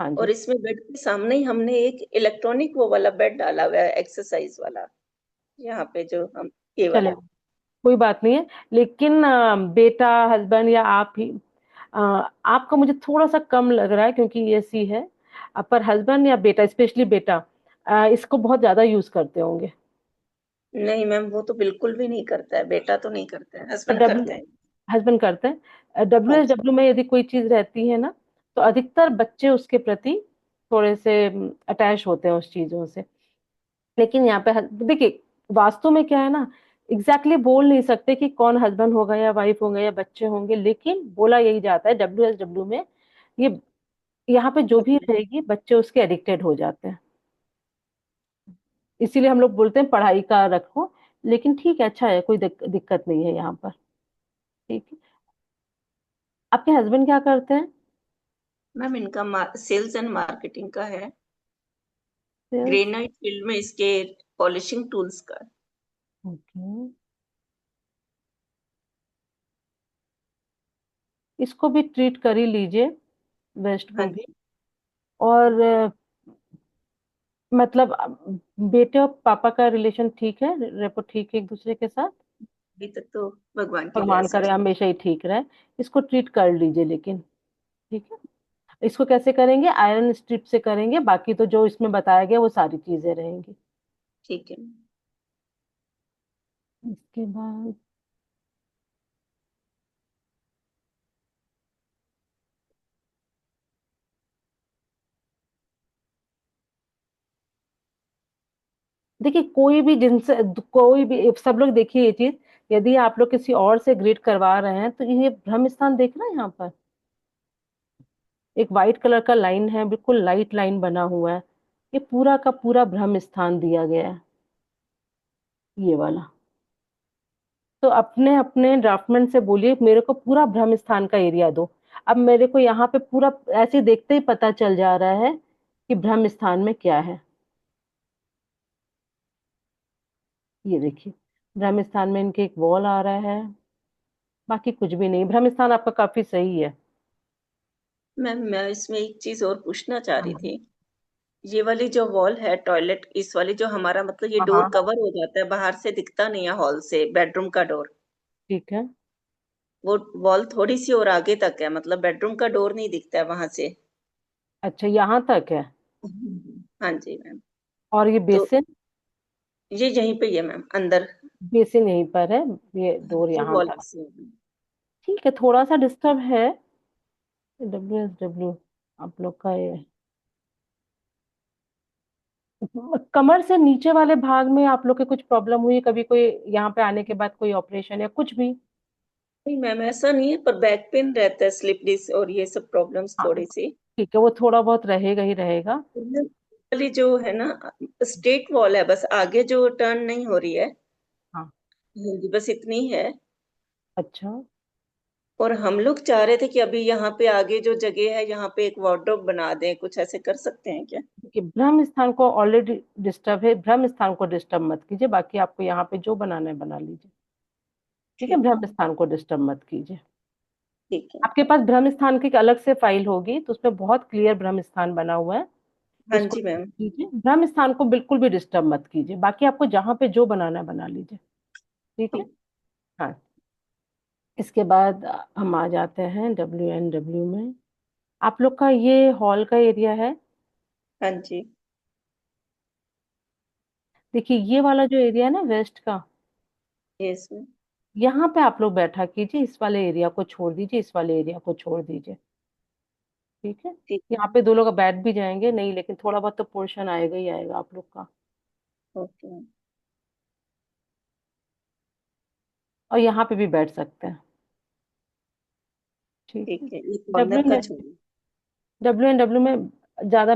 हाँ और जी। इसमें बेड के सामने ही हमने एक इलेक्ट्रॉनिक वो वाला बेड डाला हुआ है, एक्सरसाइज वाला, यहाँ पे जो हम ये चले, वाला। कोई बात नहीं है, लेकिन बेटा, हस्बैंड या आप ही, अ, आपका मुझे थोड़ा सा कम लग रहा है क्योंकि ये सी है, पर हस्बैंड या बेटा, स्पेशली बेटा, इसको बहुत ज्यादा यूज करते होंगे। नहीं मैम, वो तो बिल्कुल भी नहीं करता है, बेटा तो नहीं करता है, हस्बैंड करते डब्ल्यू हैं। हस्बैंड करते हैं, डब्ल्यू हाँ एस जी। डब्ल्यू में यदि कोई चीज रहती है ना, तो अधिकतर बच्चे उसके प्रति थोड़े से अटैच होते हैं उस चीजों से। लेकिन यहाँ पे देखिए, वास्तु में क्या है ना, एग्जैक्टली बोल नहीं सकते कि कौन हस्बैंड होगा या वाइफ होंगे या बच्चे होंगे, लेकिन बोला यही जाता है WSW में, ये यहाँ पे जो भी रहेगी बच्चे उसके एडिक्टेड हो जाते हैं, इसीलिए हम लोग बोलते हैं पढ़ाई का रखो। लेकिन ठीक है, अच्छा है, कोई दिक्कत नहीं है यहाँ पर। ठीक है। आपके हस्बैंड क्या करते हैं? मैम इनका सेल्स एंड मार्केटिंग का है, सेल्स। ग्रेनाइट फील्ड में इसके पॉलिशिंग टूल्स का। ओके, इसको भी ट्रीट कर ही लीजिए, वेस्ट हाँ को भी। जी। और मतलब बेटे और पापा का रिलेशन ठीक है, रेपो ठीक है एक दूसरे के साथ? अभी तक तो भगवान की दया भगवान से करे ठीक। हमेशा ही ठीक रहे। इसको ट्रीट कर लीजिए लेकिन। ठीक है। इसको कैसे करेंगे? आयरन स्ट्रिप से करेंगे, बाकी तो जो इसमें बताया गया वो सारी चीजें रहेंगी। ठीक है। इसके बाद देखिए, कोई भी जिनसे, कोई भी, सब लोग देखिए ये चीज, यदि आप लोग किसी और से ग्रीड करवा रहे हैं तो ये ब्रह्म स्थान देख रहे हैं यहाँ पर, एक वाइट कलर का लाइन है, बिल्कुल लाइट लाइन बना हुआ है, ये पूरा का पूरा ब्रह्म स्थान दिया गया है, ये वाला। तो अपने अपने ड्राफ्टमैन से बोलिए मेरे को पूरा ब्रह्म स्थान का एरिया दो। अब मेरे को यहाँ पे पूरा ऐसे देखते ही पता चल जा रहा है कि ब्रह्म स्थान में क्या है। ये देखिए, ब्रह्म स्थान में इनके एक वॉल आ रहा है, बाकी कुछ भी नहीं, ब्रह्म स्थान आपका काफी सही है। मैम मैं इसमें एक चीज और पूछना चाह हाँ रही जी। थी। ये वाली जो वॉल है टॉयलेट, इस वाली जो हमारा मतलब ये हाँ डोर हाँ, कवर हो जाता है, बाहर से दिखता नहीं है हॉल से, बेडरूम का डोर। ठीक है। वो वॉल थोड़ी सी और आगे तक है, मतलब बेडरूम का डोर नहीं दिखता है वहां से। अच्छा, यहाँ तक है? हाँ जी मैम। और ये तो बेसिन? ये यहीं पे ही है मैम, अंदर। बेसिन यहीं पर है, ये हाँ डोर जी, यहाँ वॉल तक। से है। ठीक है, थोड़ा सा डिस्टर्ब है। WSW आप लोग का ये कमर से नीचे वाले भाग में आप लोग के कुछ प्रॉब्लम हुई कभी, कोई यहाँ पे आने के बाद कोई ऑपरेशन या कुछ भी? नहीं मैम, ऐसा नहीं है, पर बैक पेन रहता है, स्लिप डिस्क और ये सब प्रॉब्लम्स हाँ, थोड़ी सी। ठीक है, वो थोड़ा बहुत रहेगा ही रहेगा। वाली जो है ना, स्ट्रेट वॉल है, बस आगे जो टर्न नहीं हो रही है। हाँ। हाँ जी, बस इतनी है। अच्छा। और हम लोग चाह रहे थे कि अभी यहाँ पे आगे जो जगह है, यहाँ पे एक वार्डरोब बना दें, कुछ ऐसे कर सकते हैं क्या? देखिए, ब्रह्म स्थान को ऑलरेडी डिस्टर्ब है, ब्रह्म स्थान को डिस्टर्ब मत कीजिए, बाकी आपको यहाँ पे जो बनाना है बना लीजिए। ठीक है, ठीक है। ब्रह्म स्थान को डिस्टर्ब मत कीजिए। ठीक है। आपके पास ब्रह्म स्थान की एक अलग से फाइल होगी, तो उसमें बहुत क्लियर ब्रह्म स्थान बना हुआ है, हाँ उसको जी मैम। कीजिए। ब्रह्म स्थान को बिल्कुल भी डिस्टर्ब मत कीजिए, बाकी आपको जहाँ पे जो बनाना है बना लीजिए। ठीक है। ठीक। हाँ। इसके बाद हम आ जाते हैं WNW में। आप लोग का ये हॉल का एरिया है। हाँ जी। देखिए, ये वाला जो एरिया है ना वेस्ट का, यस मैम। यहाँ पे आप लोग बैठा कीजिए, इस वाले एरिया को छोड़ दीजिए, इस वाले एरिया को छोड़ दीजिए। ठीक है। ठीक है। यहाँ पे दो लोग बैठ भी जाएंगे नहीं, लेकिन थोड़ा बहुत तो पोर्शन आएगा ही आएगा आप लोग का। Okay ma'am. और यहाँ पे भी बैठ सकते हैं। ठीक है। ठीक है, ये डब्ल्यू कॉर्नर का एन छोड़िए। WNW में ज्यादा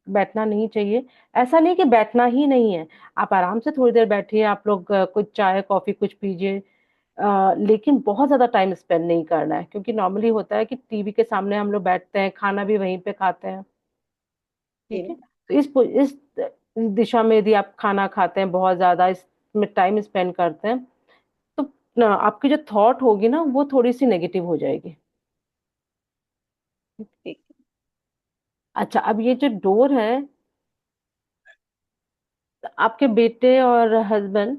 बैठना नहीं चाहिए। ऐसा नहीं कि बैठना ही नहीं है, आप आराम से थोड़ी देर बैठिए, आप लोग कुछ चाय कॉफी कुछ पीजिए, लेकिन बहुत ज्यादा टाइम स्पेंड नहीं करना है, क्योंकि नॉर्मली होता है कि टीवी के सामने हम लोग बैठते हैं, खाना भी वहीं पे खाते हैं। जी ठीक है, मैम। तो इस दिशा में यदि आप खाना खाते हैं, बहुत ज्यादा इसमें टाइम स्पेंड करते हैं, तो आपकी जो थॉट होगी ना वो थोड़ी सी नेगेटिव हो जाएगी। ठीक अच्छा, अब ये जो डोर है, आपके बेटे और हस्बैंड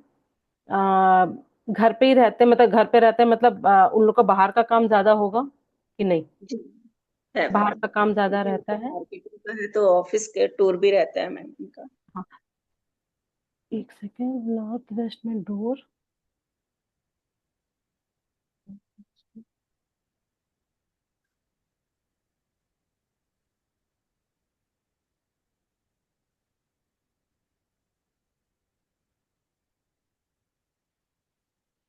घर पे ही रहते हैं, मतलब घर पे रहते हैं, मतलब उन लोग का बाहर का काम ज्यादा होगा कि नहीं? है। जी है बाहर मैम। का काम ज्यादा क्योंकि रहता उनका है। मार्केटिंग का है, तो ऑफिस के टूर भी रहता है मैम उनका। हाँ, एक सेकेंड, नॉर्थ वेस्ट में डोर।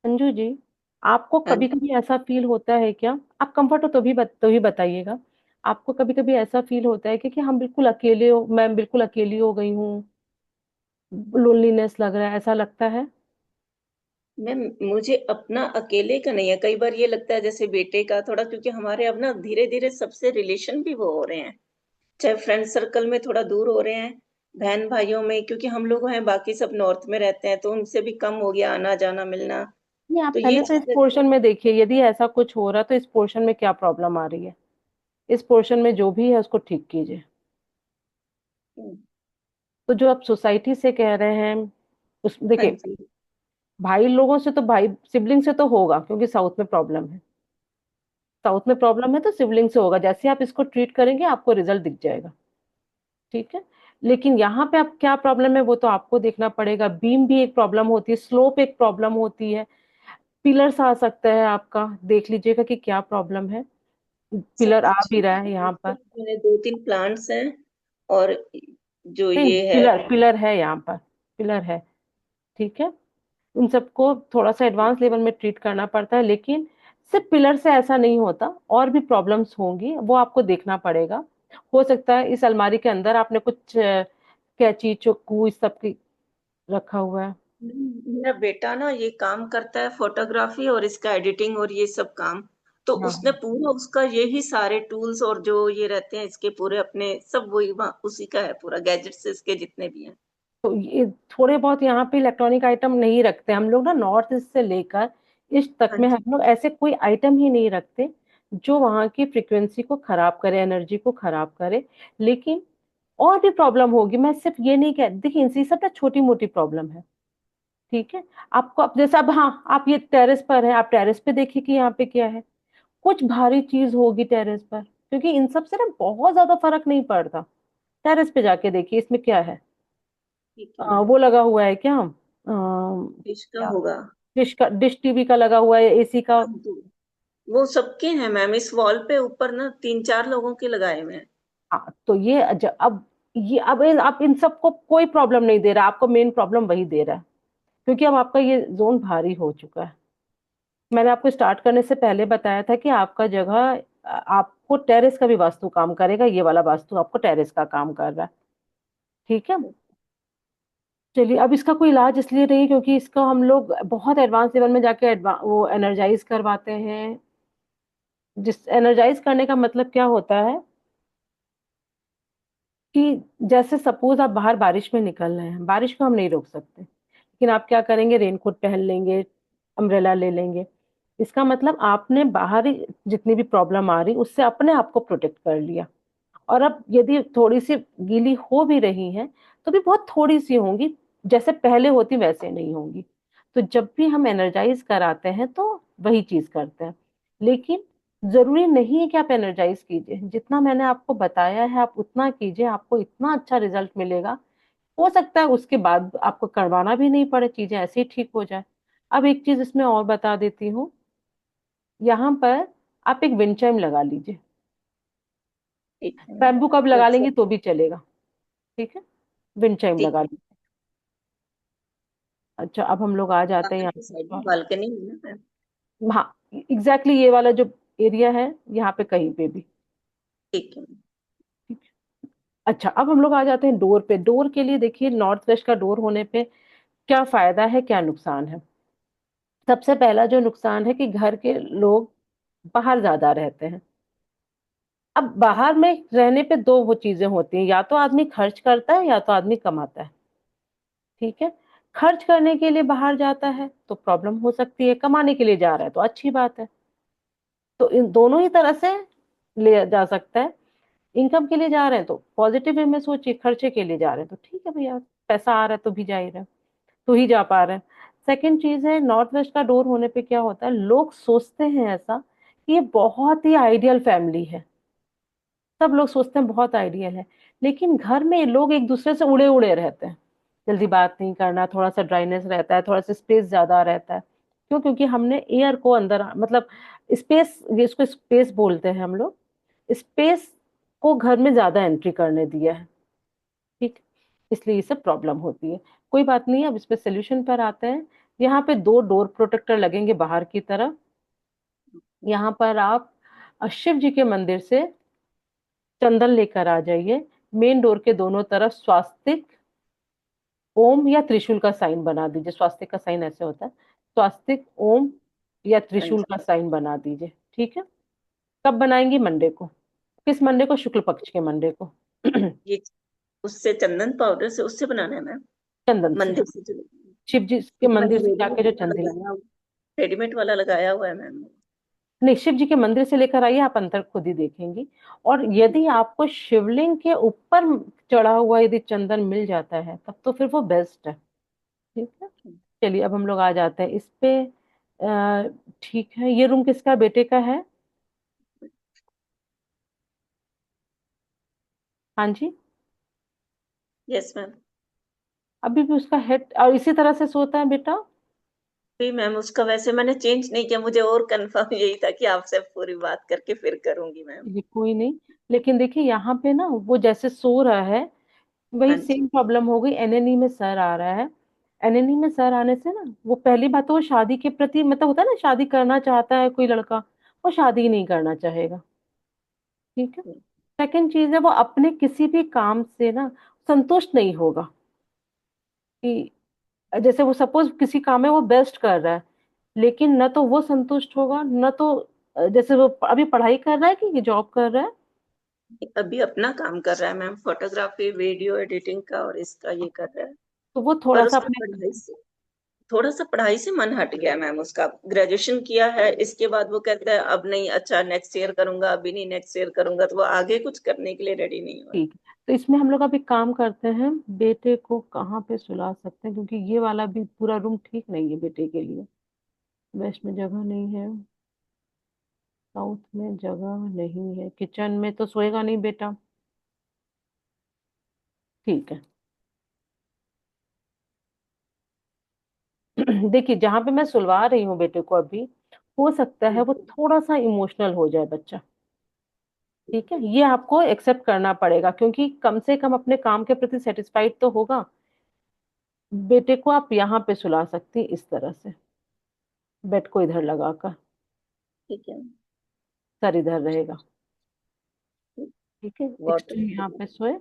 अंजू जी, आपको हाँ कभी जी। कभी ऐसा फील होता है क्या? आप कंफर्ट हो तो भी बताइएगा। आपको कभी कभी ऐसा फील होता है कि हम बिल्कुल अकेले हो, मैं बिल्कुल अकेली हो गई हूँ, लोनलीनेस लग रहा है, ऐसा लगता है? मैम, मुझे अपना अकेले का नहीं है, कई बार ये लगता है जैसे बेटे का थोड़ा, क्योंकि हमारे अब ना धीरे धीरे सबसे रिलेशन भी वो हो रहे हैं, चाहे फ्रेंड सर्कल में थोड़ा दूर हो रहे हैं, बहन भाइयों में, क्योंकि हम लोग हैं बाकी सब नॉर्थ में रहते हैं, तो उनसे भी कम हो गया आना जाना मिलना। नहीं, आप तो ये पहले तो इस चीजें। पोर्शन में देखिए, यदि ऐसा कुछ हो रहा है तो इस पोर्शन में क्या प्रॉब्लम आ रही है, इस पोर्शन में जो भी है उसको ठीक कीजिए। तो जो आप सोसाइटी से कह रहे हैं, उस हाँ देखिए, जी। भाई लोगों से तो, भाई सिबलिंग से तो होगा, क्योंकि साउथ में प्रॉब्लम है, साउथ में प्रॉब्लम है तो सिबलिंग से होगा, जैसे आप इसको ट्रीट करेंगे आपको रिजल्ट दिख जाएगा। ठीक है। लेकिन यहाँ पे आप क्या प्रॉब्लम है वो तो आपको देखना पड़ेगा, बीम भी एक प्रॉब्लम होती है, स्लोप एक प्रॉब्लम होती है, पिलर्स आ सकता है आपका, देख लीजिएगा कि क्या प्रॉब्लम है। सब पिलर आ कुछ भी है। रहा है यहाँ पर। मैंने दो तीन प्लांट्स हैं, और जो नहीं, ये है। पिलर पिलर है यहाँ पर, पिलर है। ठीक है। उन सबको थोड़ा सा एडवांस लेवल में ट्रीट करना पड़ता है, लेकिन सिर्फ पिलर से ऐसा नहीं होता, और भी प्रॉब्लम्स होंगी, वो आपको देखना पड़ेगा। हो सकता है इस अलमारी के अंदर आपने कुछ कैंची चाकू इस सब की रखा हुआ है। मेरा बेटा ना ये काम करता है, फोटोग्राफी और इसका एडिटिंग और ये सब काम, तो हाँ, उसने पूरा उसका यही सारे टूल्स और जो ये रहते हैं इसके पूरे अपने सब वही उसी का है, पूरा गैजेट्स इसके जितने भी हैं। तो ये थोड़े बहुत यहाँ पे इलेक्ट्रॉनिक आइटम नहीं रखते हम लोग ना, नॉर्थ ईस्ट से लेकर ईस्ट तक हाँ में जी। हम लोग ऐसे कोई आइटम ही नहीं रखते जो वहाँ की फ्रिक्वेंसी को खराब करे, एनर्जी को खराब करे। लेकिन और भी प्रॉब्लम होगी, मैं सिर्फ ये नहीं कह, देखिए इनसे सब ना छोटी मोटी प्रॉब्लम है। ठीक है। आपको अब जैसे, अब हाँ, आप ये टेरेस पर है, आप टेरेस पे देखिए कि यहाँ पे क्या है, कुछ भारी चीज होगी टेरेस पर, क्योंकि इन सब से ना बहुत ज्यादा फर्क नहीं पड़ता। टेरेस पे जाके देखिए इसमें क्या है। ठीक है मैम। वो लगा हुआ है क्या, डिश का क्या, होगा। डिश टीवी का लगा हुआ है, एसी का। हाँ, तो वो सबके हैं मैम, इस वॉल पे ऊपर ना 3-4 लोगों के लगाए हुए हैं। हाँ तो अब ये अब इन सबको कोई प्रॉब्लम नहीं दे रहा, आपको मेन प्रॉब्लम वही दे रहा है, क्योंकि अब आपका ये जोन भारी हो चुका है। मैंने आपको स्टार्ट करने से पहले बताया था कि आपका जगह, आपको टेरेस का भी वास्तु काम करेगा, ये वाला वास्तु आपको टेरेस का काम कर रहा है। ठीक है। चलिए, अब इसका कोई इलाज इसलिए नहीं क्योंकि इसका हम लोग बहुत एडवांस लेवल में जाके वो एनर्जाइज करवाते हैं। जिस एनर्जाइज करने का मतलब क्या होता है कि जैसे सपोज आप बाहर बारिश में निकल रहे हैं, बारिश को हम नहीं रोक सकते, लेकिन आप क्या करेंगे, रेनकोट पहन लेंगे, अम्ब्रेला ले लेंगे। इसका मतलब आपने बाहरी जितनी भी प्रॉब्लम आ रही उससे अपने आप को प्रोटेक्ट कर लिया। और अब यदि थोड़ी सी गीली हो भी रही हैं तो भी बहुत थोड़ी सी होंगी, जैसे पहले होती वैसे नहीं होंगी। तो जब भी हम एनर्जाइज कराते हैं तो वही चीज करते हैं, लेकिन जरूरी नहीं है कि आप एनर्जाइज कीजिए। जितना मैंने आपको बताया है आप उतना कीजिए, आपको इतना अच्छा रिजल्ट मिलेगा। हो सकता है उसके बाद आपको करवाना भी नहीं पड़े, चीजें ऐसे ही ठीक हो जाए। अब एक चीज इसमें और बता देती हूँ, यहाँ पर आप एक विंड चाइम लगा लीजिए। ठीक है मैम। बैम्बू कब वो लगा लेंगी सब तो भी चलेगा। ठीक है, विंड चाइम ठीक लगा है। लीजिए। अच्छा, अब हम लोग आ जाते हैं बाहर यहाँ की साइड में पर। बालकनी है ना मैम। हाँ, एग्जैक्टली ये वाला जो एरिया है, यहाँ पे कहीं पे भी। ठीक है मैम। ठीक है। अच्छा, अब हम लोग आ जाते हैं डोर पे। डोर के लिए देखिए, नॉर्थ वेस्ट का डोर होने पे क्या फायदा है क्या नुकसान है। सबसे पहला जो नुकसान है कि घर के लोग बाहर ज्यादा रहते हैं। अब बाहर में रहने पे दो वो चीजें होती हैं, या तो आदमी खर्च करता है या तो आदमी कमाता है। ठीक है। खर्च करने के लिए बाहर जाता है तो प्रॉब्लम हो सकती है, कमाने के लिए जा रहा है तो अच्छी बात है। तो इन दोनों ही तरह से लिया जा सकता है। इनकम के लिए जा रहे हैं तो पॉजिटिव वे में सोचिए, खर्चे के लिए जा रहे हैं तो ठीक है भैया, पैसा आ रहा है तो भी जा ही रहे हैं, तो ही जा पा रहे हैं। सेकंड चीज है, नॉर्थ वेस्ट का डोर होने पे क्या होता है, लोग सोचते हैं ऐसा कि ये बहुत ही आइडियल फैमिली है। सब लोग सोचते हैं बहुत आइडियल है, लेकिन घर में लोग एक दूसरे से उड़े उड़े रहते हैं। जल्दी बात नहीं करना, थोड़ा सा ड्राइनेस रहता है, थोड़ा सा स्पेस ज्यादा रहता है। क्यों? क्योंकि हमने एयर को अंदर, मतलब स्पेस, जिसको स्पेस बोलते हैं हम लोग, स्पेस को घर में ज्यादा एंट्री करने दिया है। ठीक, इसलिए ये सब प्रॉब्लम होती है। कोई बात नहीं, अब इस पे सोल्यूशन पर आते हैं। यहाँ पे दो डोर प्रोटेक्टर लगेंगे बाहर की तरफ। यहाँ पर आप शिव जी के मंदिर से चंदन लेकर आ जाइए। मेन डोर के दोनों तरफ स्वास्तिक, ओम या त्रिशूल का साइन बना दीजिए। स्वास्तिक का साइन ऐसे होता है, स्वास्तिक, ओम या हाँ त्रिशूल जी। का साइन बना दीजिए। ठीक है। कब बनाएंगी? मंडे को। किस मंडे को? शुक्ल पक्ष के मंडे को। ये उससे चंदन पाउडर से उससे बनाना है मैम? चंदन से, मंदिर हाँ। से जो शिव जी के मैंने मंदिर से रेडीमेड जाके जो वाला चंदन, लगाया, रेडीमेड वाला लगाया हुआ है मैम। नहीं, शिव जी के मंदिर से लेकर आइए, आप अंतर खुद ही देखेंगी। और यदि आपको शिवलिंग के ऊपर चढ़ा हुआ यदि चंदन मिल जाता है तब तो फिर वो बेस्ट है। ठीक है। चलिए, अब हम लोग आ जाते हैं इस पे। ठीक है, ये रूम किसका, बेटे का है? हाँ जी। Yes ma'am. अभी भी उसका हेड और इसी तरह से सोता है बेटा? भी मैम उसका वैसे मैंने चेंज नहीं किया, मुझे और कंफर्म यही था कि आपसे पूरी बात करके फिर करूंगी मैम। ये कोई नहीं, लेकिन देखिए यहाँ पे ना वो जैसे सो रहा है, वही हाँ जी। सेम प्रॉब्लम हो गई, एनेनी में सर आ रहा है। एनेनी में सर आने से ना, वो पहली बात तो वो शादी के प्रति, मतलब होता है ना, शादी करना चाहता है कोई लड़का, वो शादी नहीं करना चाहेगा। ठीक है। सेकंड चीज है, वो अपने किसी भी काम से ना संतुष्ट नहीं होगा। कि जैसे वो सपोज किसी काम में वो बेस्ट कर रहा है, लेकिन न तो वो संतुष्ट होगा, न तो जैसे वो अभी पढ़ाई कर रहा है कि जॉब कर रहा है। अभी अपना काम कर रहा है मैम, फोटोग्राफी वीडियो एडिटिंग का, और इसका ये कर रहा है। तो वो थोड़ा पर सा उसका अपने, पढ़ाई से थोड़ा सा पढ़ाई से मन हट गया मैम उसका। ग्रेजुएशन किया है, इसके बाद वो कहता है अब नहीं, अच्छा नेक्स्ट ईयर करूंगा, अभी नहीं नेक्स्ट ईयर करूंगा, तो वो आगे कुछ करने के लिए रेडी नहीं हुआ। ठीक है, तो इसमें हम लोग अब एक काम करते हैं, बेटे को कहाँ पे सुला सकते हैं, क्योंकि ये वाला भी पूरा रूम ठीक नहीं है बेटे के लिए। वेस्ट में जगह नहीं है, साउथ में जगह नहीं है, किचन में तो सोएगा नहीं बेटा। ठीक है। देखिए, जहां पे मैं सुलवा रही हूँ बेटे को अभी, हो सकता है वो थोड़ा सा इमोशनल हो जाए बच्चा। ठीक है, ये आपको एक्सेप्ट करना पड़ेगा, क्योंकि कम से कम अपने काम के प्रति सेटिस्फाइड तो होगा। बेटे को आप यहाँ पे सुला सकती हैं इस तरह से, बेड को इधर लगाकर, ठीक है। सर इधर रहेगा। ठीक है, वाटर। एक्सट्रीम यहाँ पे सोए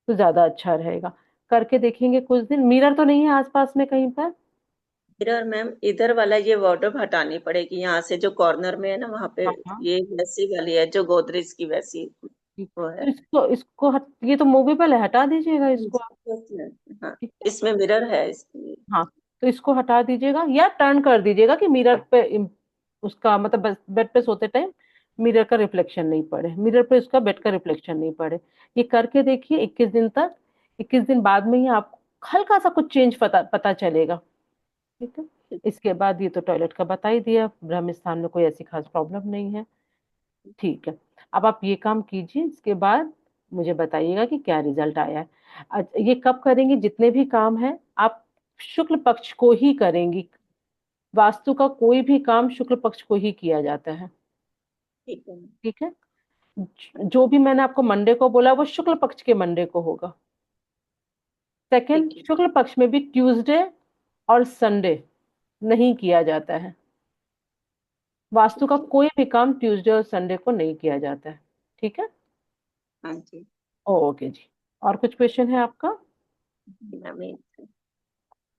तो ज्यादा अच्छा रहेगा। करके देखेंगे कुछ दिन। मिरर तो नहीं है आसपास में कहीं पर? मिरर मैम इधर वाला ये वार्डरोब हटानी पड़ेगी, यहाँ से जो कॉर्नर में है ना वहां पे। हाँ हाँ। ये वैसी वाली है जो गोदरेज की वैसी ठीक। वो तो है। इसको ये तो मूवेबल है, हटा दीजिएगा इसको आप। हाँ, ठीक है। इसमें मिरर है इसकी। हाँ, तो इसको हटा दीजिएगा या टर्न कर दीजिएगा कि मिरर पे उसका मतलब बेड पे सोते टाइम मिरर का रिफ्लेक्शन नहीं पड़े, मिरर पे उसका बेड का रिफ्लेक्शन नहीं पड़े। ये करके देखिए 21 दिन तक। 21 दिन बाद में ही आपको हल्का सा कुछ चेंज पता पता चलेगा। ठीक है। इसके बाद ये तो टॉयलेट का बता ही दिया, ब्रह्म स्थान में कोई ऐसी खास प्रॉब्लम नहीं है। ठीक है। अब आप ये काम कीजिए, इसके बाद मुझे बताइएगा कि क्या रिजल्ट आया है। ये कब करेंगी? जितने भी काम है आप शुक्ल पक्ष को ही करेंगी। वास्तु का कोई भी काम शुक्ल पक्ष को ही किया जाता है। ठीक है। ठीक है। जो भी मैंने आपको मंडे को बोला वो शुक्ल पक्ष के मंडे को होगा। सेकंड, ठीक है। शुक्ल पक्ष में भी ट्यूसडे और संडे नहीं किया जाता है। वास्तु का ठीक है। कोई भी काम ट्यूसडे और संडे को नहीं किया जाता है। ठीक है। हाँ जी। ओके जी। और कुछ क्वेश्चन है आपका? मैम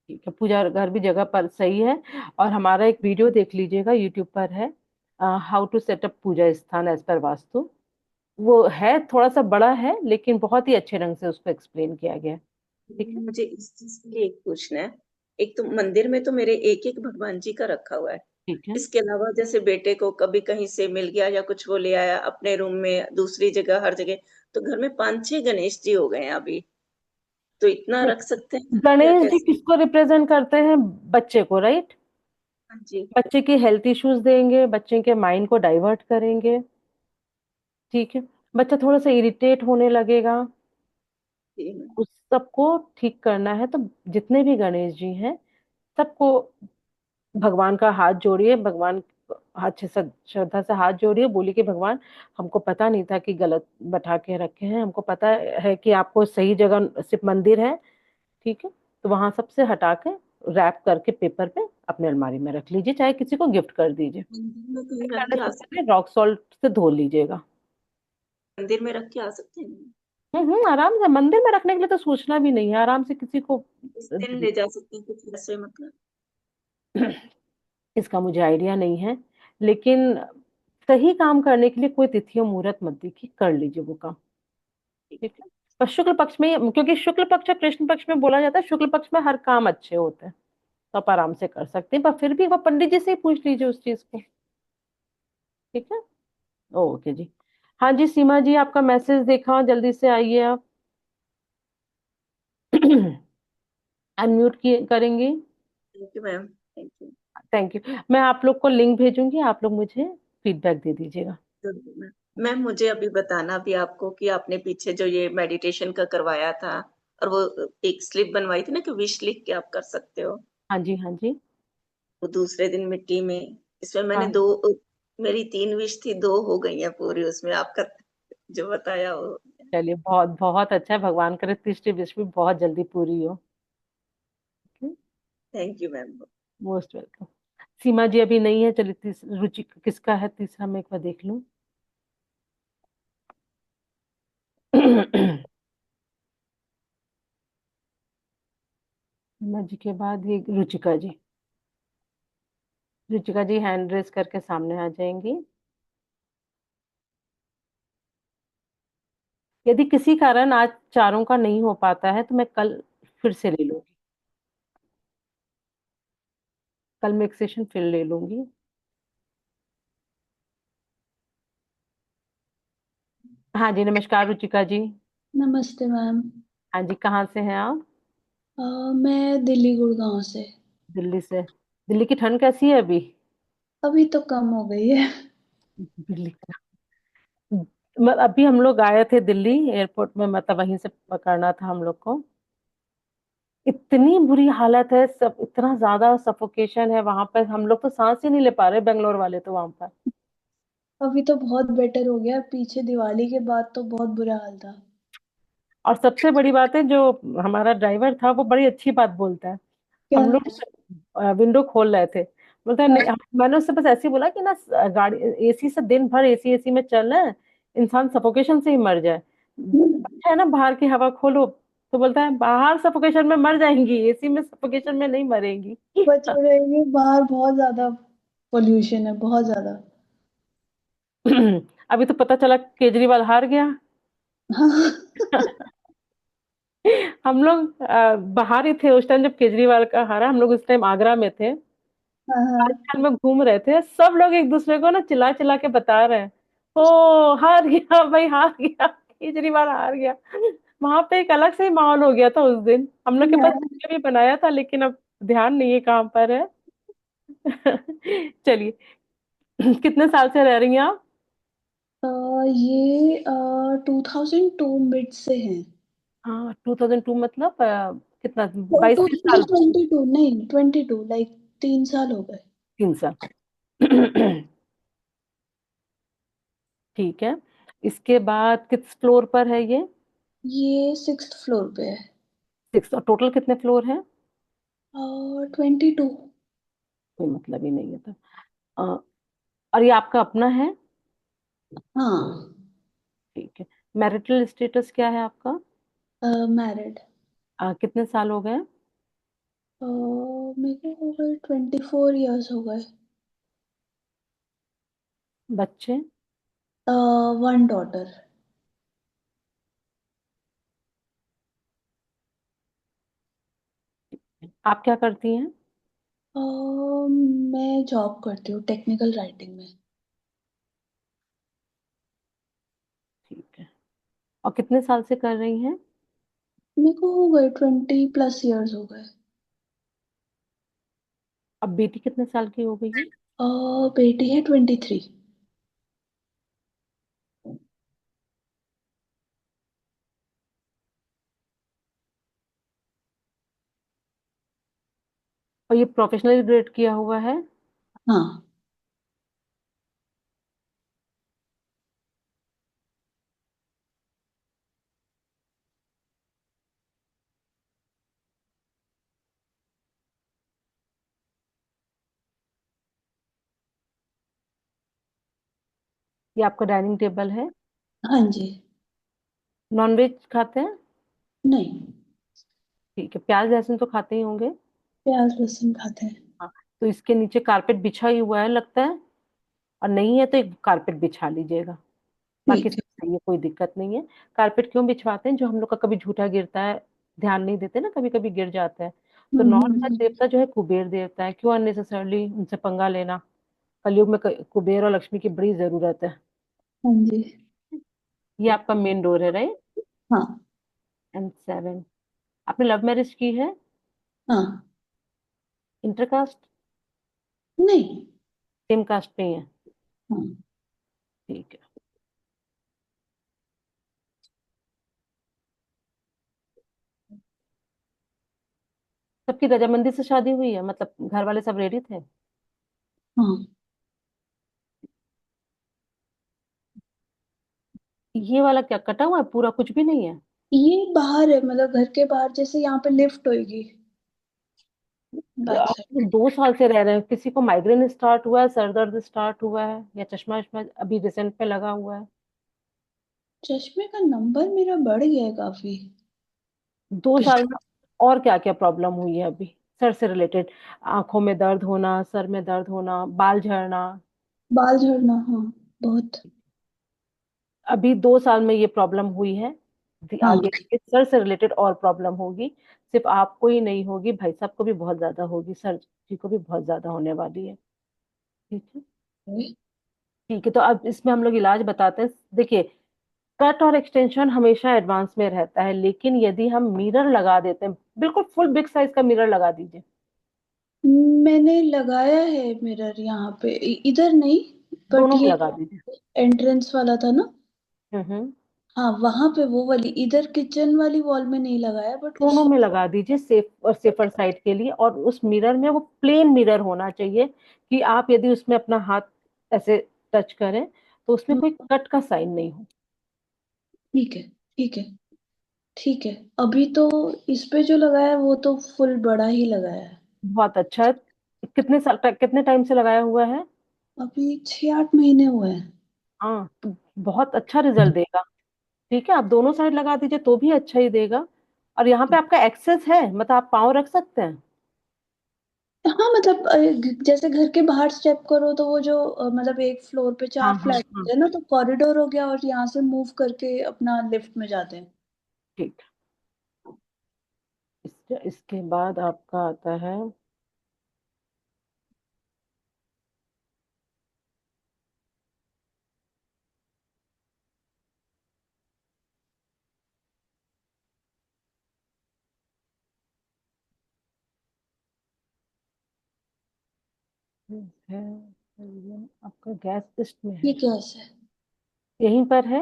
ठीक है, पूजा घर भी जगह पर सही है। और हमारा एक वीडियो देख लीजिएगा, यूट्यूब पर है, हाउ टू सेटअप पूजा स्थान एज पर वास्तु। वो है थोड़ा सा बड़ा है, लेकिन बहुत ही अच्छे ढंग से उसको एक्सप्लेन किया गया है। ठीक है। मुझे इस चीज के लिए एक पूछना है। एक तो मंदिर में तो मेरे एक एक भगवान जी का रखा हुआ है। ठीक है। इसके अलावा जैसे बेटे को कभी कहीं से मिल गया या कुछ वो ले आया अपने रूम में, दूसरी जगह, हर जगह, तो घर में 5-6 गणेश जी हो गए हैं अभी। तो इतना रख सकते हैं या गणेश जी कैसे? किसको रिप्रेजेंट करते हैं? बच्चे को, राइट? हाँ जी। बच्चे के हेल्थ इश्यूज देंगे, बच्चे के माइंड को डाइवर्ट करेंगे। ठीक है। बच्चा थोड़ा सा इरिटेट होने लगेगा। जी मैम। उस सबको ठीक करना है तो जितने भी गणेश जी हैं सबको भगवान का हाथ जोड़िए, भगवान अच्छे से श्रद्धा से हाथ जोड़िए, बोलिए कि भगवान, हमको पता नहीं था कि गलत बैठा के रखे हैं, हमको पता है कि आपको सही जगह सिर्फ मंदिर है। ठीक है। तो वहां सबसे हटा के रैप करके पेपर पे अपने अलमारी में रख लीजिए, चाहे किसी को गिफ्ट कर दीजिए। मंदिर में कहीं रख करने के से आ सकते? पहले रॉक सॉल्ट से धो लीजिएगा। मंदिर में रख के आ सकते हैं? आराम से मंदिर में रखने के लिए तो सोचना भी नहीं है, आराम से किसी को इस दे दिन दीजिए। ले जा सकते हैं कुछ ऐसे मतलब? इसका मुझे आइडिया नहीं है, लेकिन सही काम करने के लिए कोई तिथि और मुहूर्त मत देखिए, कर लीजिए वो काम। ठीक है। पर शुक्ल पक्ष में, क्योंकि शुक्ल पक्ष और कृष्ण पक्ष में बोला जाता है, शुक्ल पक्ष में हर काम अच्छे होते हैं, तो आप आराम से कर सकते हैं, पर फिर भी वो पंडित जी से ही पूछ लीजिए उस चीज को। ठीक है। ओके जी। हाँ जी, सीमा जी आपका मैसेज देखा, जल्दी से आइए आप। अनम्यूट किए करेंगी? Thank you ma'am. Thank you. Thank you. मैं आप लोग को लिंक भेजूंगी, आप लोग मुझे फीडबैक दे दीजिएगा। जरूर मैम। मैम मुझे अभी बताना भी आपको कि आपने पीछे जो ये मेडिटेशन का करवाया था, और वो एक स्लिप बनवाई थी ना कि विश लिख के आप कर सकते हो, हाँ जी, हाँ जी। वो दूसरे दिन मिट्टी में, इसमें मैंने हाँ, दो, मेरी 3 विश थी, 2 हो गई हैं पूरी उसमें, आपका जो बताया वो। चलिए, बहुत बहुत अच्छा है, भगवान करे तीसरी विश भी बहुत जल्दी पूरी हो। Thank you ma'am. Most welcome. Seema ji अभी नहीं है, चलिए रुचि किसका है तीसरा, मैं एक बार देख लूं। सीमा जी के बाद ये रुचिका जी। रुचिका जी हैंड रेस करके सामने आ जाएंगी। यदि किसी कारण आज चारों का नहीं हो पाता है तो मैं कल फिर से ले लूंगी। कल मैं एक सेशन फिर ले लूंगी। हाँ जी, नमस्कार रुचिका जी। नमस्ते मैम। हाँ जी, कहाँ से हैं आप? मैं दिल्ली गुड़गांव से। दिल्ली से। दिल्ली की ठंड कैसी है अभी? अभी तो कम हो गई है। दिल्ली का अभी हम लोग आए थे दिल्ली एयरपोर्ट में, मतलब वहीं से पकड़ना था हम लोग को। इतनी बुरी हालत है, सब इतना ज्यादा सफोकेशन है वहां पर, हम लोग तो सांस ही नहीं ले पा रहे, बेंगलोर वाले तो वहां पर। अभी तो बहुत बेटर हो गया, पीछे दिवाली के बाद तो बहुत बुरा हाल था। और सबसे बड़ी बात है, जो हमारा ड्राइवर था वो बड़ी अच्छी बात बोलता है। क्या? हम लोग विंडो खोल रहे थे, बोलता है नहीं, हाँ। मैंने उससे बस ऐसे ही बोला कि ना, गाड़ी एसी से दिन भर एसी एसी में चल रहा है, इंसान सफोकेशन से ही मर जाए, अच्छा है ना बाहर की हवा खोलो। तो बोलता है बाहर सफोकेशन में मर जाएंगी, एसी में सफोकेशन में नहीं मरेंगी। बचे रहेंगे, बाहर बहुत ज्यादा पोल्यूशन है, बहुत ज्यादा। अभी तो पता चला केजरीवाल हार गया। हाँ। हम लोग बाहर ही थे उस टाइम जब केजरीवाल का हारा, हम लोग उस टाइम आगरा में थे, हाँ हाँ। राजस्थान में घूम रहे थे, सब लोग एक दूसरे को ना चिल्ला चिल्ला के बता रहे हैं, ओ हार गया भाई, हार गया, केजरीवाल हार गया। वहां पे एक अलग से ही माहौल हो गया था उस दिन, हम लोग के पास मैं वीडियो भी बनाया था, लेकिन अब ध्यान नहीं है कहाँ पर है। चलिए, कितने साल से रह रही हैं आप? ये 2002 मिड से है। हाँ, 2002 मतलब कितना, टू 22 साल? 22 नहीं, 22 लाइक 3 साल हो गए। 3 साल। ठीक है, इसके बाद किस फ्लोर पर है ये? ये 6th फ्लोर पे है। 6, और टोटल कितने फ्लोर हैं? 22। कोई मतलब ही नहीं है तो। अ, और ये आपका अपना है? हाँ। ठीक है। मैरिटल स्टेटस क्या है आपका? मैरिड। कितने साल हो गए? मेरे को हो गए 24 इयर्स हो गए। बच्चे? 1 डॉटर। आप क्या करती हैं? मैं जॉब करती हूँ टेक्निकल राइटिंग में। ठीक है। और कितने साल से कर रही हैं? मेरे को हो गए 20+ इयर्स हो गए। अब बेटी कितने साल की हो गई है? बेटी है 23। और ये प्रोफेशनल ग्रेड किया हुआ है? हाँ। ये आपका डाइनिंग टेबल है? हाँ जी। नॉनवेज खाते हैं? नहीं। ठीक है, प्याज लहसुन तो खाते ही होंगे। प्याज लहसुन खाते हैं। हाँ, तो इसके नीचे कारपेट बिछा ही हुआ है लगता है, और नहीं है तो एक कारपेट बिछा लीजिएगा, बाकी ठीक सब सही है, कोई दिक्कत नहीं है। कारपेट क्यों बिछवाते हैं, जो हम लोग का कभी झूठा गिरता है, ध्यान नहीं देते ना, कभी कभी गिर जाता है। है। तो नॉन वेज देवता जो है कुबेर देवता है, क्यों अननेसेसरली उनसे पंगा लेना। कलयुग में कुबेर और लक्ष्मी की बड़ी जरूरत है। हाँ जी। ये आपका मेन डोर है, राइट? हाँ। M7। आपने लव मैरिज की है? हाँ। इंटरकास्ट? नहीं। सेम कास्ट में ही है? हाँ। ठीक है। सबकी रजामंदी से शादी हुई है, मतलब घर वाले सब रेडी थे? हाँ। ये वाला क्या कटा हुआ है पूरा, कुछ भी नहीं है? ये बाहर है, मतलब घर के बाहर, जैसे यहाँ पे लिफ्ट होएगी बैक आप साइड। 2 साल से रह रहे हैं, किसी को माइग्रेन स्टार्ट हुआ है, सर दर्द स्टार्ट हुआ है, या चश्मा वश्मा अभी रिसेंट में लगा हुआ है? चश्मे का नंबर मेरा बढ़ गया है काफी। 2 साल में और क्या क्या प्रॉब्लम हुई है अभी, सर से रिलेटेड? आंखों में दर्द होना, सर में दर्द होना, बाल झड़ना? बाल झड़ना, हाँ, बहुत। अभी 2 साल में ये प्रॉब्लम हुई है, हाँ। आगे सर से रिलेटेड और प्रॉब्लम होगी। सिर्फ आपको ही नहीं होगी, भाई साहब को भी बहुत ज्यादा होगी, सर जी को भी बहुत ज्यादा होने वाली है। ठीक है। ठीक है, तो अब इसमें हम लोग इलाज बताते हैं। देखिए, कट और एक्सटेंशन हमेशा एडवांस में रहता है, लेकिन यदि हम मिरर लगा देते हैं, बिल्कुल फुल बिग साइज का मिरर लगा दीजिए। मैंने लगाया है मिरर यहाँ पे, इधर नहीं, बट दोनों में ये लगा दीजिए। एंट्रेंस वाला था ना। हम्म। हाँ वहां पे वो वाली, इधर किचन वाली वॉल में नहीं लगाया बट दोनों उस। में लगा दीजिए, सेफ और सेफर साइड के लिए। और उस मिरर में वो प्लेन मिरर होना चाहिए, कि आप यदि उसमें अपना हाथ ऐसे टच करें तो उसमें कोई कट का साइन नहीं हो। ठीक है ठीक है ठीक है। अभी तो इस पे जो लगाया है वो तो फुल बड़ा ही लगाया है। बहुत अच्छा है। कितने साल तक, कितने टाइम से लगाया हुआ है? अभी 6-8 महीने हुए हैं। हाँ, तो बहुत अच्छा रिजल्ट देगा। ठीक है, आप दोनों साइड लगा दीजिए तो भी अच्छा ही देगा। और यहाँ पे आपका एक्सेस है, मतलब आप पाँव रख सकते हैं। हाँ मतलब जैसे घर के बाहर स्टेप करो तो वो जो मतलब एक फ्लोर पे हाँ 4 फ्लैट हाँ। है ना, तो कॉरिडोर हो गया और यहाँ से मूव करके अपना लिफ्ट में जाते हैं। ठीक। इसके बाद आपका आता है, है ये आपका गैस लिस्ट में ये है, कैसे है? यहीं पर है।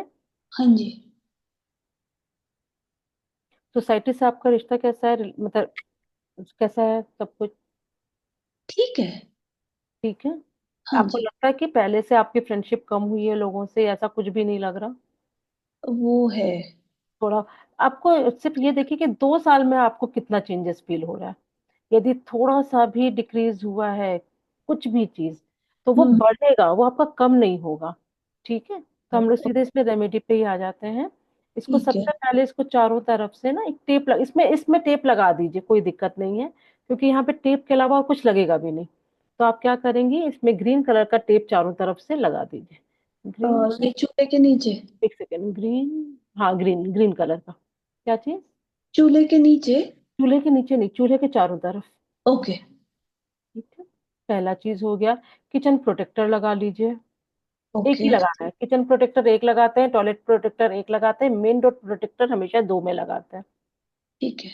हाँ जी। सोसाइटी से आपका रिश्ता कैसा है, मतलब कैसा है सब कुछ? ठीक है। ठीक है। हाँ आपको जी। लगता है कि पहले से आपकी फ्रेंडशिप कम हुई है लोगों से? ऐसा कुछ भी नहीं लग रहा? वो है। थोड़ा आपको सिर्फ ये देखिए कि 2 साल में आपको कितना चेंजेस फील हो रहा है। यदि थोड़ा सा भी डिक्रीज हुआ है कुछ भी चीज, तो वो हम्म। बढ़ेगा, वो आपका कम नहीं होगा। ठीक है, तो हम लोग सीधे इसमें रेमेडी पे ही आ जाते हैं। इसको ठीक है। सबसे पहले इसको चारों तरफ से ना एक टेप इसमें इसमें टेप लगा दीजिए, कोई दिक्कत नहीं है, क्योंकि यहाँ पे टेप के अलावा और कुछ लगेगा भी नहीं। तो आप क्या करेंगे, इसमें ग्रीन कलर का टेप चारों तरफ से लगा दीजिए। ग्रीन, ये चूल्हे के नीचे। एक सेकेंड, ग्रीन, हाँ ग्रीन, ग्रीन कलर का। क्या चीज? चूल्हे के नीचे। चूल्हे के नीचे नहीं, चूल्हे के चारों तरफ। ओके। ठीक है, पहला चीज हो गया। किचन प्रोटेक्टर लगा लीजिए। एक ही ओके। लगाना है, किचन प्रोटेक्टर एक लगाते हैं, टॉयलेट प्रोटेक्टर एक लगाते हैं, मेन डोर प्रोटेक्टर हमेशा दो में लगाते हैं। ठीक है।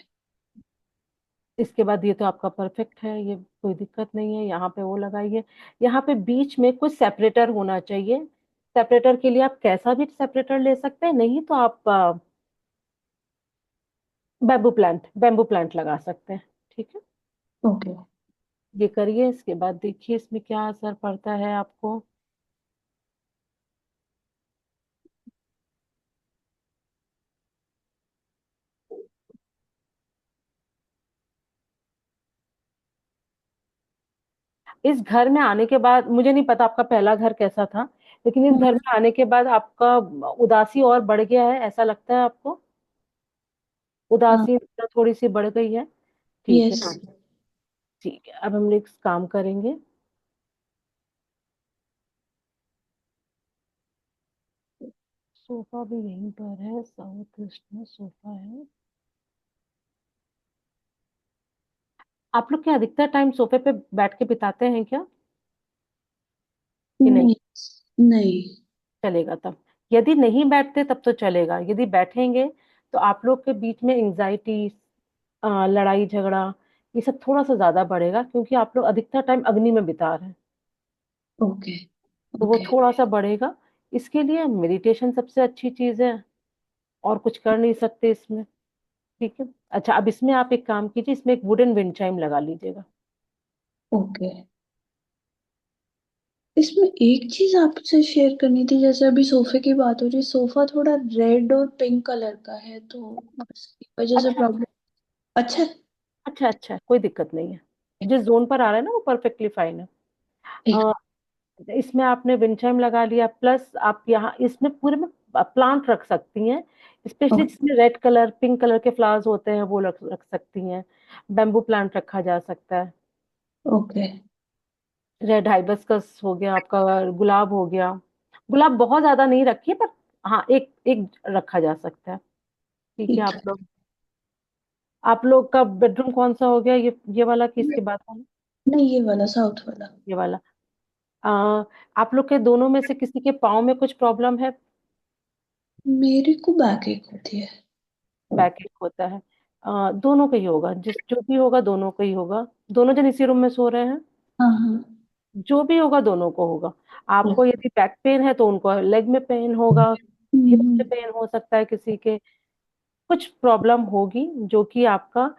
इसके बाद ये तो आपका परफेक्ट है, ये कोई दिक्कत नहीं है। यहाँ पे वो लगाइए। यहाँ पे बीच में कुछ सेपरेटर होना चाहिए। सेपरेटर के लिए आप कैसा भी सेपरेटर ले सकते हैं, नहीं तो आप बैम्बू प्लांट लगा सकते हैं। ठीक है, ओके। ये करिए। इसके बाद देखिए इसमें क्या असर पड़ता है आपको। इस घर में आने के बाद, मुझे नहीं पता आपका पहला घर कैसा था, लेकिन इस घर में आने के बाद आपका उदासी और बढ़ गया है, ऐसा लगता है आपको? हाँ। उदासी थोड़ी सी बढ़ गई है। ठीक है। यस। ठीक है, अब हम लोग काम करेंगे। सोफा भी यहीं पर है, साउथ ईस्ट में सोफा है। आप लोग क्या अधिकतर टाइम सोफे पे बैठ के बिताते हैं क्या, कि नहीं? नहीं नहीं। चलेगा तब। यदि नहीं बैठते तब तो चलेगा, यदि बैठेंगे तो आप लोग के बीच में एंजाइटी, लड़ाई झगड़ा, ये सब थोड़ा सा ज्यादा बढ़ेगा, क्योंकि आप लोग अधिकतर टाइम अग्नि में बिता रहे हैं। ओके। तो वो ओके। थोड़ा सा बढ़ेगा। इसके लिए मेडिटेशन सबसे अच्छी चीज है, और कुछ कर नहीं सकते इसमें। ठीक है। अच्छा, अब इसमें आप एक काम कीजिए, इसमें एक वुडन विंड चाइम लगा लीजिएगा। ओके। इसमें एक चीज आपसे शेयर करनी थी, जैसे अभी सोफे की बात हो रही, सोफा थोड़ा रेड और पिंक कलर का है तो उसकी वजह से अच्छा प्रॉब्लम। अच्छा है। अच्छा अच्छा, कोई दिक्कत नहीं है। जिस जोन पर आ रहा है ना वो परफेक्टली फाइन है। एक। अ, इसमें आपने विंड चाइम लगा लिया, प्लस आप यहाँ इसमें पूरे में प्लांट रख सकती हैं, स्पेशली जिसमें रेड कलर पिंक कलर के फ्लावर्स होते हैं वो रख रख सकती हैं। बैम्बू प्लांट रखा जा सकता है। ओके। रेड हाइबिस्कस हो गया आपका, गुलाब हो गया। गुलाब बहुत ज्यादा नहीं रखिए, पर हाँ एक एक रखा जा सकता है। ठीक है। ठीक है। आप लोग का बेडरूम कौन सा हो गया, ये वाला कि इसके बाद वाला? नहीं ये वाला साउथ वाला। ये वाला। आ, आप लोग के दोनों में से किसी के पाँव में कुछ प्रॉब्लम है? मेरे को बैक एक होती है। बैक एक होता है? दोनों का ही होगा, जिस जो भी होगा दोनों का ही होगा। दोनों जन इसी रूम में सो रहे हैं? हाँ हाँ। जो भी होगा दोनों को होगा। ओ, आपको यदि बैक पेन है तो उनको लेग में पेन होगा। हिप हम्म। में पेन हो सकता है किसी के, कुछ प्रॉब्लम होगी जो कि आपका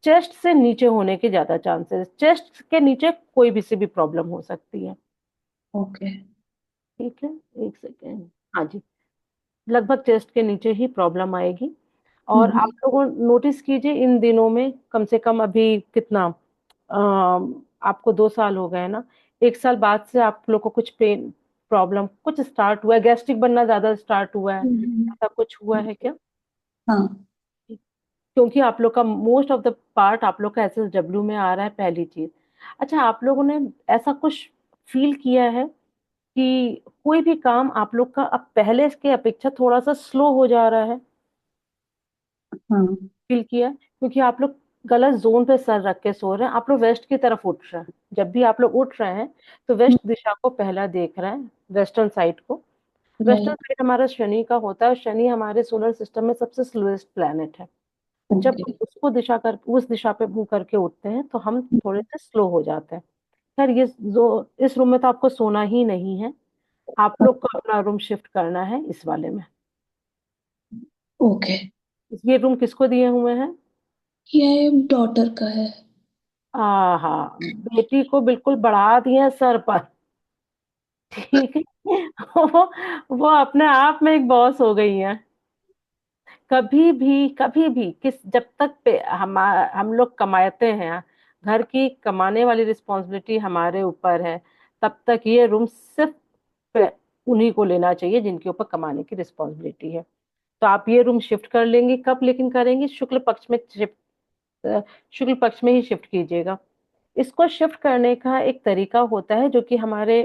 चेस्ट से नीचे होने के ज्यादा चांसेस, चेस्ट के नीचे कोई भी सी भी प्रॉब्लम हो सकती है। ओके। ठीक है, एक सेकेंड। हाँ जी, लगभग चेस्ट के नीचे ही प्रॉब्लम आएगी। और आप हम्म। लोगों नोटिस कीजिए इन दिनों में, कम से कम अभी कितना, आपको 2 साल हो गए ना, 1 साल बाद से आप लोग को कुछ पेन प्रॉब्लम कुछ स्टार्ट हुआ है, गैस्ट्रिक बनना ज्यादा स्टार्ट हुआ है, ऐसा कुछ हुआ है क्या? हाँ। क्योंकि आप लोग का मोस्ट ऑफ द पार्ट आप लोग का SSW में आ रहा है, पहली चीज। अच्छा, आप लोगों ने ऐसा कुछ फील किया है कि कोई भी काम आप लोग का अब पहले के अपेक्षा थोड़ा सा स्लो हो जा रहा है? हाँ। फील किया है? क्योंकि आप लोग गलत जोन पे सर रख के सो रहे हैं, आप लोग वेस्ट की तरफ उठ रहे हैं। जब भी आप लोग उठ रहे हैं तो वेस्ट दिशा को पहला देख रहे हैं, वेस्टर्न साइड को। Western right. साइड हमारा शनि का होता है, शनि हमारे सोलर सिस्टम में सबसे स्लोएस्ट प्लैनेट है। जब ओके। हम उसको दिशा कर उस दिशा पे मुंह करके उठते हैं तो हम थोड़े से स्लो हो जाते हैं। खैर, ये जो इस रूम में तो आपको सोना ही नहीं है, आप लोग को अपना रूम शिफ्ट करना है इस वाले में। ओके। ये रूम किसको दिए हुए हैं? ये डॉटर का है। हाँ, बेटी को बिल्कुल बढ़ा दिए हैं सर पर। ठीक है। वो अपने आप में एक बॉस हो गई है। कभी भी किस जब तक पे हम लोग कमाते हैं, घर की कमाने वाली रिस्पॉन्सिबिलिटी हमारे ऊपर है, तब तक ये रूम सिर्फ उन्हीं को लेना चाहिए जिनके ऊपर कमाने की रिस्पॉन्सिबिलिटी है। तो आप ये रूम शिफ्ट कर लेंगे, कब लेकिन करेंगे? शुक्ल पक्ष में शिफ्ट, शुक्ल पक्ष में ही शिफ्ट कीजिएगा। इसको शिफ्ट करने का एक तरीका होता है जो कि हमारे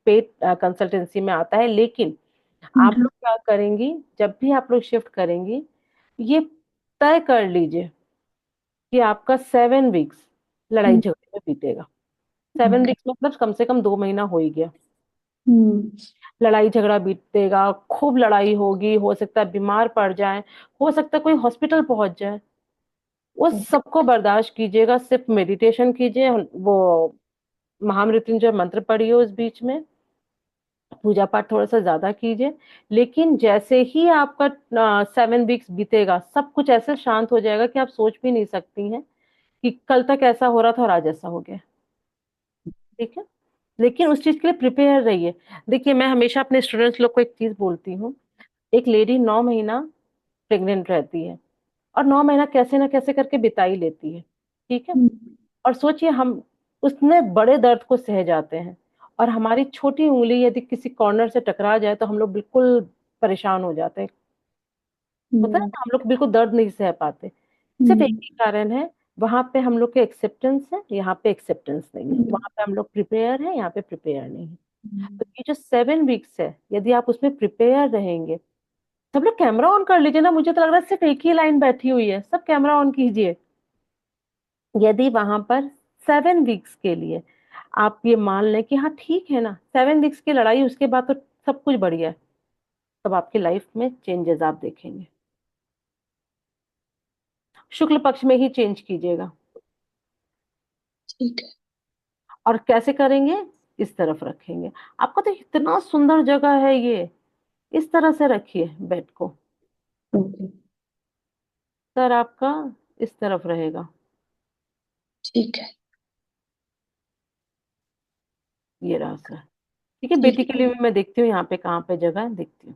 पेड कंसल्टेंसी में आता है, लेकिन आप हम्म। लोग क्या करेंगी, जब भी आप लोग शिफ्ट करेंगी, ये तय कर लीजिए कि आपका 7 वीक्स लड़ाई हम्म। झगड़े में बीतेगा। 7 वीक्स मतलब कम से कम 2 महीना हो ही गया। हम्म। लड़ाई झगड़ा बीतेगा, खूब लड़ाई होगी, हो सकता है बीमार पड़ जाए, हो सकता है कोई हॉस्पिटल पहुंच जाए। उस ओके। सबको बर्दाश्त कीजिएगा, सिर्फ मेडिटेशन कीजिए, वो महामृत्युंजय मंत्र पढ़िए उस बीच में, पूजा पाठ थोड़ा सा ज्यादा कीजिए। लेकिन जैसे ही आपका 7 वीक्स बीतेगा, सब कुछ ऐसे शांत हो जाएगा कि आप सोच भी नहीं सकती हैं कि कल तक ऐसा हो रहा था और आज ऐसा हो गया। ठीक है, लेकिन उस चीज के लिए प्रिपेयर रहिए। देखिए, मैं हमेशा अपने स्टूडेंट्स लोग को एक चीज बोलती हूँ, एक लेडी 9 महीना प्रेग्नेंट रहती है और 9 महीना कैसे ना कैसे करके बिता ही लेती है। ठीक है, हम्म। और सोचिए हम उतने बड़े दर्द को सह जाते हैं, और हमारी छोटी उंगली यदि किसी कॉर्नर से टकरा जाए तो हम लोग बिल्कुल परेशान हो जाते हैं। होता है हम्म। ना, हम लोग बिल्कुल दर्द नहीं सह पाते। सिर्फ एक हम्म। ही कारण है, वहां पे हम लोग के एक्सेप्टेंस है, यहाँ पे एक्सेप्टेंस नहीं है। हम्म। वहां पे हम लोग प्रिपेयर है, यहाँ पे प्रिपेयर नहीं है। हम्म। तो ये जो 7 वीक्स है, यदि आप उसमें प्रिपेयर रहेंगे, सब लोग कैमरा ऑन कर लीजिए ना, मुझे तो लग रहा है सिर्फ एक ही लाइन बैठी हुई है, सब कैमरा ऑन कीजिए। यदि वहां पर 7 वीक्स के लिए आप ये मान लें कि हाँ ठीक है ना, 7 वीक्स की लड़ाई, उसके बाद तो सब कुछ बढ़िया है, तब आपकी लाइफ में चेंजेस आप देखेंगे। शुक्ल पक्ष में ही चेंज कीजिएगा। ठीक है। और कैसे करेंगे? इस तरफ रखेंगे। आपका तो इतना सुंदर जगह है ये, इस तरह से रखिए बेड को। ओके। सर आपका इस तरफ रहेगा। ठीक है। ये रहा सर। ठीक है, बेटी ठीक के है। लिए भी मैं देखती हूँ यहाँ पे कहाँ पे जगह है, देखती हूँ।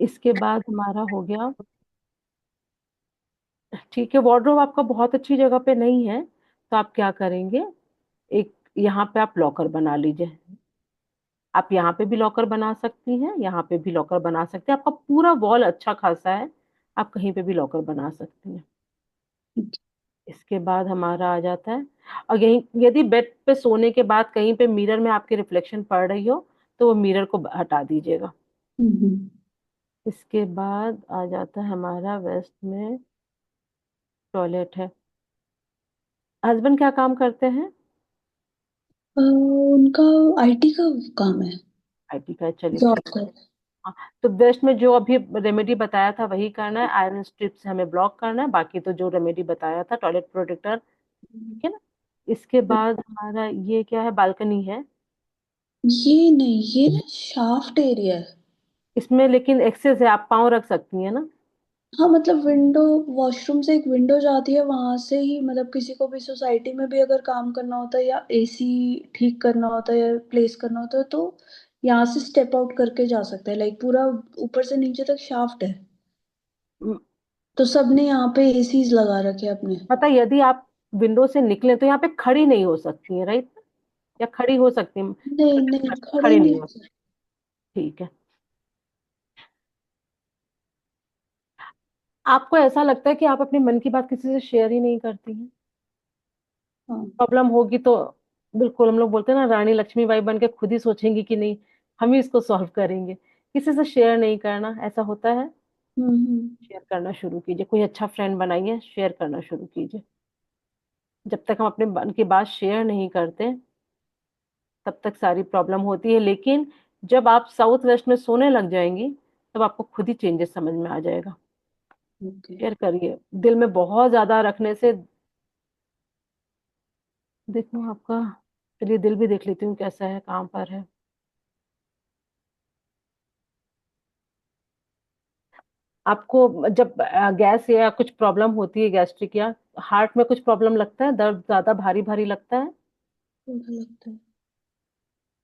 इसके बाद हमारा हो गया। ठीक है, वार्डरोब आपका बहुत अच्छी जगह पे नहीं है, तो आप क्या करेंगे, एक यहाँ पे आप लॉकर बना लीजिए। आप यहाँ पे भी लॉकर बना सकती हैं, यहाँ पे भी लॉकर बना सकते हैं, आपका पूरा वॉल अच्छा खासा है, आप कहीं पे भी लॉकर बना सकती हैं। इसके बाद हमारा आ जाता है, और यही यदि बेड पे सोने के बाद कहीं पे मिरर में आपकी रिफ्लेक्शन पड़ रही हो, तो वो मिरर को हटा दीजिएगा। हम्म। इसके बाद आ जाता है हमारा वेस्ट में टॉयलेट है। हस्बैंड क्या काम करते हैं? उनका आईटी का काम है। IT का है, चलिए जॉब फिर। का। हाँ, तो वेस्ट में जो अभी रेमेडी बताया था वही करना है, आयरन स्ट्रिप से हमें ब्लॉक करना है, बाकी तो जो रेमेडी बताया था, टॉयलेट प्रोटेक्टर। ठीक है ना? इसके बाद हमारा ये क्या है, बालकनी है। ये नहीं, ये ना शाफ्ट एरिया है। इसमें लेकिन एक्सेस है, आप पाँव रख सकती हैं ना। हाँ मतलब विंडो, वॉशरूम से एक विंडो जाती है, वहां से ही मतलब किसी को भी सोसाइटी में भी अगर काम करना होता है या एसी ठीक करना होता है या प्लेस करना होता है, तो यहाँ से स्टेप आउट करके जा सकता है। लाइक पूरा ऊपर से नीचे तक शाफ्ट है, म- तो सबने यहाँ पे एसीज लगा रखे हैं अपने। पता है, यदि आप विंडो से निकले तो यहाँ पे खड़ी नहीं हो सकती है, राइट? या खड़ी हो सकती है? नहीं नहीं, खड़े खड़ी नहीं नहीं हो हो, सकते। ठीक है। आपको ऐसा लगता है कि आप अपने मन की बात किसी से शेयर ही नहीं करती हैं? हाँ। प्रॉब्लम होगी तो बिल्कुल, हम लोग बोलते हैं ना, रानी लक्ष्मीबाई बन के खुद ही सोचेंगी कि नहीं, हम ही इसको सॉल्व करेंगे। किसी से शेयर नहीं करना, ऐसा होता है? हम्म। शेयर करना शुरू कीजिए, कोई अच्छा फ्रेंड बनाइए, शेयर करना शुरू कीजिए। जब तक हम अपने मन की बात शेयर नहीं करते, तब तक सारी प्रॉब्लम होती है। लेकिन जब आप साउथ वेस्ट में सोने लग जाएंगी, तब आपको खुद ही चेंजेस समझ में आ जाएगा। ओके। शेयर करिए, दिल में बहुत ज्यादा रखने से। देखो आपका, चलिए दिल भी देख लेती हूँ कैसा है, कहाँ पर है। आपको जब गैस या कुछ प्रॉब्लम होती है, गैस्ट्रिक या हार्ट में कुछ प्रॉब्लम लगता है, दर्द ज्यादा भारी भारी लगता थोड़ा लगता है।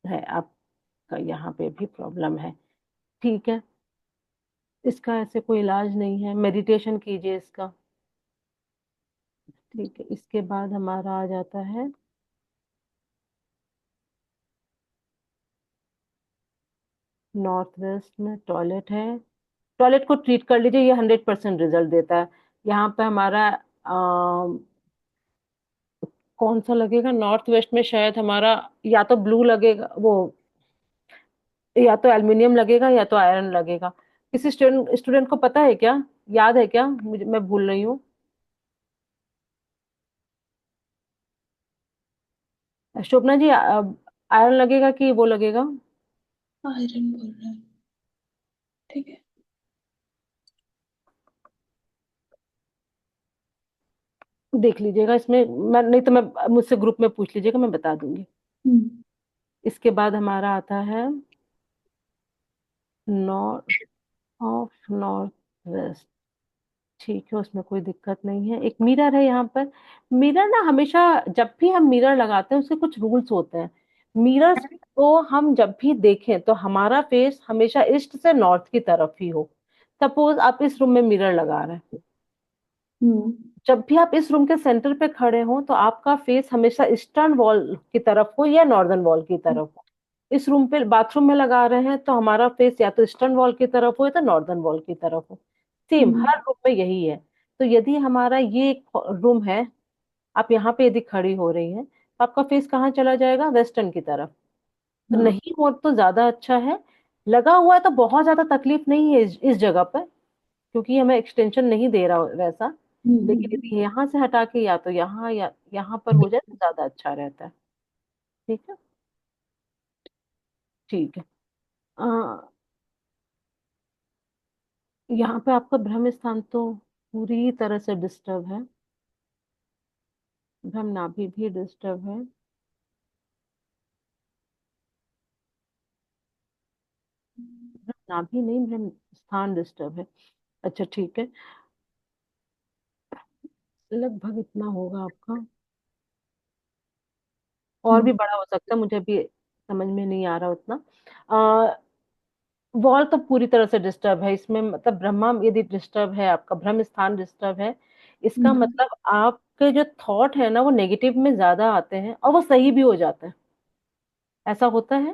है आपका यहाँ पे भी प्रॉब्लम है, ठीक है। इसका ऐसे कोई इलाज नहीं है, मेडिटेशन कीजिए इसका, ठीक है। इसके बाद हमारा आ जाता है नॉर्थ वेस्ट में टॉयलेट है। टॉयलेट को ट्रीट कर लीजिए, ये 100% रिजल्ट देता है। यहाँ पे हमारा कौन सा लगेगा, नॉर्थ वेस्ट में शायद हमारा या तो ब्लू लगेगा, वो या तो एल्युमिनियम लगेगा या तो आयरन लगेगा। किसी स्टूडेंट स्टूडेंट को पता है क्या, याद है क्या? मुझे, मैं भूल रही हूँ। शोभना जी, आयरन लगेगा कि वो लगेगा? आयरन बोल रहा है। ठीक है। देख लीजिएगा इसमें, मैं नहीं तो मैं, मुझसे ग्रुप में पूछ लीजिएगा, मैं बता दूंगी। हम्म। इसके बाद हमारा आता है नॉर्थ ऑफ नॉर्थ वेस्ट, ठीक है, उसमें कोई दिक्कत नहीं है। एक मिरर है यहाँ पर। मिरर ना, हमेशा जब भी हम मिरर लगाते हैं उसके कुछ रूल्स होते हैं। मिरर्स को हम जब भी देखें तो हमारा फेस हमेशा ईस्ट से नॉर्थ की तरफ ही हो। सपोज आप इस रूम में मिरर लगा रहे हैं, हम्म। जब भी आप इस रूम के सेंटर पे खड़े हो तो आपका फेस हमेशा ईस्टर्न वॉल की तरफ हो या नॉर्दर्न वॉल की तरफ हो। इस रूम पे बाथरूम में लगा रहे हैं तो हमारा फेस या तो ईस्टर्न वॉल की तरफ हो या तो नॉर्दर्न वॉल की तरफ हो। सेम हम्म। हर रूम में यही है। तो यदि हमारा ये रूम है, आप यहाँ पे यदि खड़ी हो रही हैं, तो आपका फेस कहाँ चला जाएगा, वेस्टर्न की तरफ। तो हाँ। नहीं हो तो ज्यादा अच्छा है। लगा हुआ है तो बहुत ज्यादा तकलीफ नहीं है इस जगह पर, क्योंकि हमें एक्सटेंशन नहीं दे रहा वैसा। लेकिन हम्म। यदि यहाँ से हटा के या तो यहाँ या यहाँ पर हो जाए तो ज्यादा अच्छा रहता है, ठीक है। ठीक है। आ, यहाँ पे आपका ब्रह्म स्थान तो पूरी तरह से डिस्टर्ब है, ब्रह्म नाभि भी डिस्टर्ब है। ब्रह्म नाभि नहीं, ब्रह्म स्थान डिस्टर्ब है। अच्छा ठीक है, लगभग इतना होगा आपका, और भी हम्म। बड़ा हो सकता है, मुझे अभी समझ में नहीं आ रहा उतना। वॉल तो पूरी तरह से डिस्टर्ब है इसमें, मतलब ब्रह्मा यदि डिस्टर्ब है, आपका ब्रह्म स्थान डिस्टर्ब है, इसका हम्म। मतलब आपके जो थॉट है ना, वो नेगेटिव में ज्यादा आते हैं और वो सही भी हो जाते हैं। ऐसा होता है,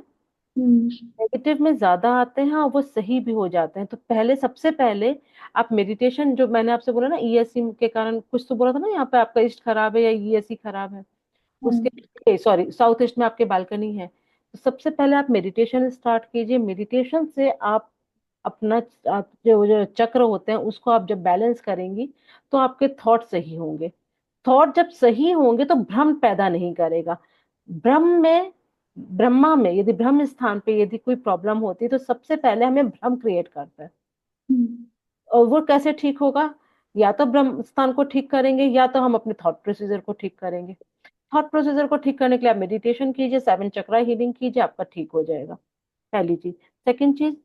हम्म। नेगेटिव में ज्यादा आते हैं और वो सही भी हो जाते हैं। तो पहले, सबसे पहले आप मेडिटेशन, जो मैंने आपसे बोला ना, ईएससी के कारण कुछ तो बोला था ना, यहाँ पे आपका ईस्ट खराब है या ईएससी खराब है, उसके सॉरी साउथ ईस्ट में आपके बालकनी है। तो सबसे पहले आप मेडिटेशन स्टार्ट कीजिए। मेडिटेशन से आप अपना, आप जो जो चक्र होते हैं उसको आप जब बैलेंस करेंगी, तो आपके थॉट सही होंगे। थॉट जब सही होंगे तो भ्रम पैदा नहीं करेगा। ब्रह्म में, ब्रह्मा में यदि ब्रह्म स्थान पे यदि कोई प्रॉब्लम होती है तो सबसे पहले हमें भ्रम क्रिएट करता है। हम्म। और वो कैसे ठीक होगा, या तो ब्रह्म स्थान को ठीक करेंगे या तो हम अपने थॉट प्रोसीजर को ठीक करेंगे। थॉट प्रोसीजर को ठीक करने के लिए आप मेडिटेशन कीजिए, 7 चक्रा हीलिंग कीजिए, आपका ठीक हो जाएगा, पहली चीज। सेकंड चीज,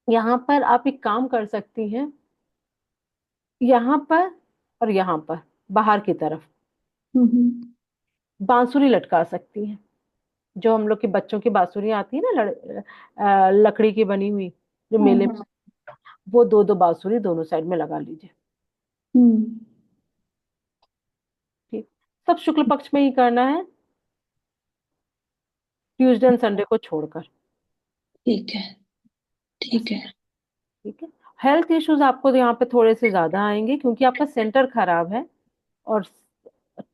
यहाँ पर आप एक काम कर सकती हैं, यहाँ पर और यहाँ पर बाहर की तरफ हम्म। बांसुरी लटका सकती हैं। जो हम लोग के बच्चों की बांसुरी आती है ना, लकड़ी की बनी हुई, जो मेले में, हाँ। वो दो दो बांसुरी दोनों साइड में लगा लीजिए। हम्म। ठीक। सब शुक्ल पक्ष में ही करना है, ट्यूसडे एंड संडे को छोड़कर। ठीक है। बस। ठीक है। ठीक है। हेल्थ इश्यूज आपको तो यहाँ पे थोड़े से ज्यादा आएंगे क्योंकि आपका सेंटर खराब है। और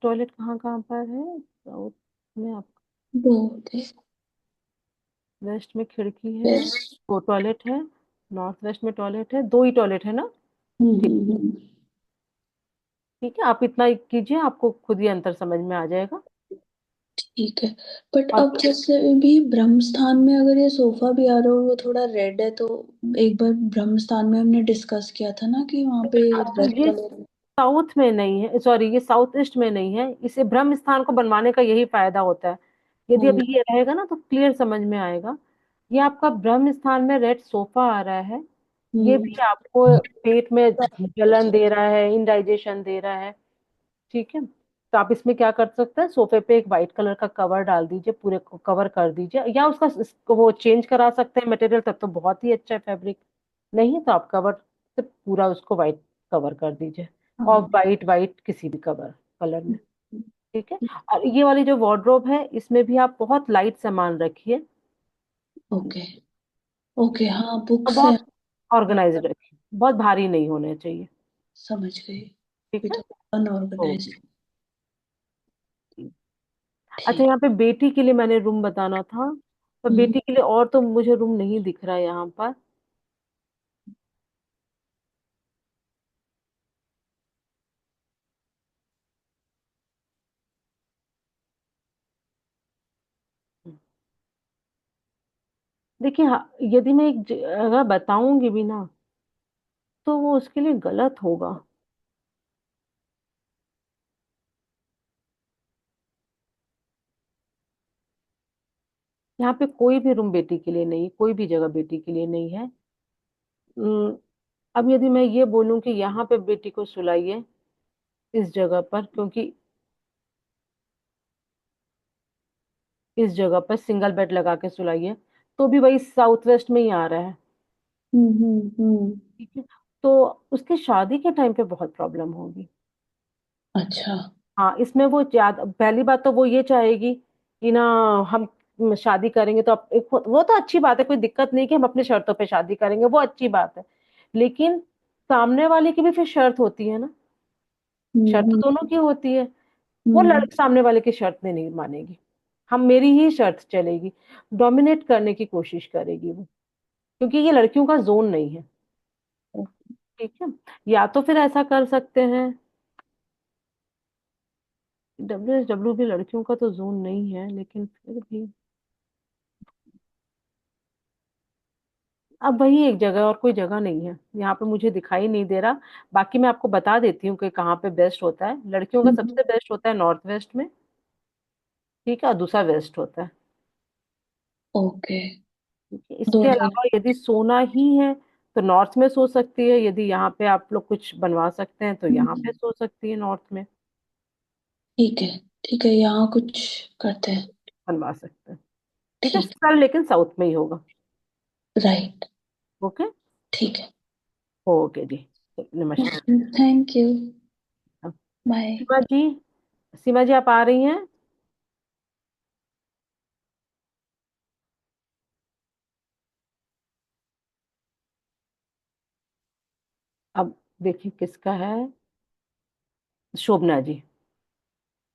टॉयलेट कहाँ कहाँ पर है? साउथ में आप, दो थे। वेस्ट में खिड़की है, फिर। दो टॉयलेट है, नॉर्थ वेस्ट में टॉयलेट है, दो ही टॉयलेट है ना? ठीक। हम्म। ठीक है, आप इतना ही कीजिए, आपको खुद ही अंतर समझ में आ जाएगा। ठीक है। बट और अब जैसे भी ब्रह्म स्थान में अगर ये सोफा भी आ रहा है और वो थोड़ा रेड है, तो एक बार ब्रह्म स्थान में हमने डिस्कस किया था ना कि वहां पे रेड ये कलर। साउथ में नहीं है, सॉरी, ये साउथ ईस्ट में नहीं है। इसे ब्रह्म स्थान को बनवाने का यही फायदा होता है। यदि हम्म। अभी ये रहेगा ना तो क्लियर समझ में आएगा। ये आपका ब्रह्म स्थान में रेड सोफा आ रहा है, ये हम्म। भी आपको पेट में जलन दे रहा है, इंडाइजेशन दे रहा है। ठीक है, तो आप इसमें क्या कर सकते हैं, सोफे पे एक व्हाइट कलर का कवर डाल दीजिए, पूरे को कवर कर दीजिए, या उसका इसको वो चेंज करा सकते हैं मटेरियल, तब तो बहुत ही अच्छा है फैब्रिक। नहीं तो आप कवर से पूरा उसको व्हाइट कवर कर दीजिए, हाँ। ऑफ वाइट, वाइट किसी भी कवर कलर में। ठीक है। और ये वाली जो वार्डरोब है, इसमें भी आप बहुत लाइट सामान रखिए ओके। ओके, हाँ, और बुक्स है। बहुत ऑर्गेनाइज्ड रखिए, बहुत भारी नहीं होने चाहिए। समझ गई। ठीक भी है। तो अनऑर्गेनाइज्ड। ओके। अच्छा, ठीक। यहाँ पे बेटी के लिए मैंने रूम बताना था, पर हम्म। बेटी के लिए और तो मुझे रूम नहीं दिख रहा है यहाँ पर। देखिए, हाँ, यदि मैं एक जगह बताऊंगी भी ना, तो वो उसके लिए गलत होगा। यहाँ पे कोई भी रूम बेटी के लिए नहीं, कोई भी जगह बेटी के लिए नहीं है। अम, अब यदि मैं ये बोलूं कि यहाँ पे बेटी को सुलाइए इस जगह पर, क्योंकि इस जगह पर सिंगल बेड लगा के सुलाइए, तो भी वही साउथ वेस्ट में ही आ रहा है। हम्म। ठीक है। तो उसके शादी के टाइम पे बहुत प्रॉब्लम होगी। अच्छा। हाँ, इसमें वो ज्यादा, पहली बात तो वो ये चाहेगी कि ना, हम शादी करेंगे तो वो तो अच्छी बात है, कोई दिक्कत नहीं कि हम अपने शर्तों पे शादी करेंगे, वो अच्छी बात है। लेकिन सामने वाले की भी फिर शर्त होती है ना, शर्त तो हम्म। दोनों की होती है। वो हम्म। लड़के सामने वाले की शर्त नहीं मानेगी, हम मेरी ही शर्त चलेगी, डोमिनेट करने की कोशिश करेगी वो, क्योंकि ये लड़कियों का जोन नहीं है। ठीक है। या तो फिर ऐसा कर सकते हैं, WSW भी लड़कियों का तो जोन नहीं है, लेकिन फिर भी अब वही एक जगह, और कोई जगह नहीं है यहाँ पे, मुझे दिखाई नहीं दे रहा। बाकी मैं आपको बता देती हूँ कि कहाँ पे बेस्ट होता है। लड़कियों का हम्म। सबसे बेस्ट होता है नॉर्थ वेस्ट में। ठीक है, और दूसरा वेस्ट होता है। ओके। ठीक है। दो इसके जगह। अलावा यदि सोना ही है तो नॉर्थ में सो सकती है, यदि यहाँ पे आप लोग कुछ बनवा सकते हैं तो यहाँ पे सो सकती है नॉर्थ में, ठीक है। ठीक है, यहाँ कुछ करते हैं। बनवा सकते हैं। ठीक है, ठीक। सर, लेकिन साउथ में ही होगा। राइट। ओके। ठीक है। ओके जी, नमस्कार। Thank you. बाय। सीमा जी, सीमा जी आप आ रही हैं? अब देखिए किसका है, शोभना जी।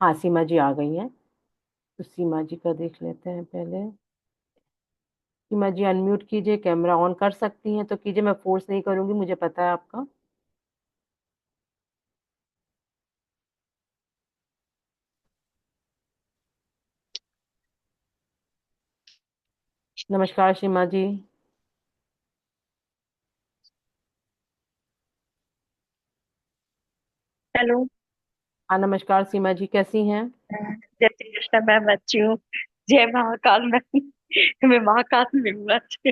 हाँ, सीमा जी आ गई हैं, तो सीमा जी का देख लेते हैं पहले। सीमा जी अनम्यूट कीजिए, कैमरा ऑन कर सकती हैं तो कीजिए, मैं फोर्स नहीं करूंगी, मुझे पता है आपका। नमस्कार सीमा जी। हेलो। हाँ, नमस्कार सीमा जी, कैसी हैं? जय श्री कृष्ण। मैं बच्ची हूँ। जय महाकाल। मैं महाकाल में हूँ अच्छे।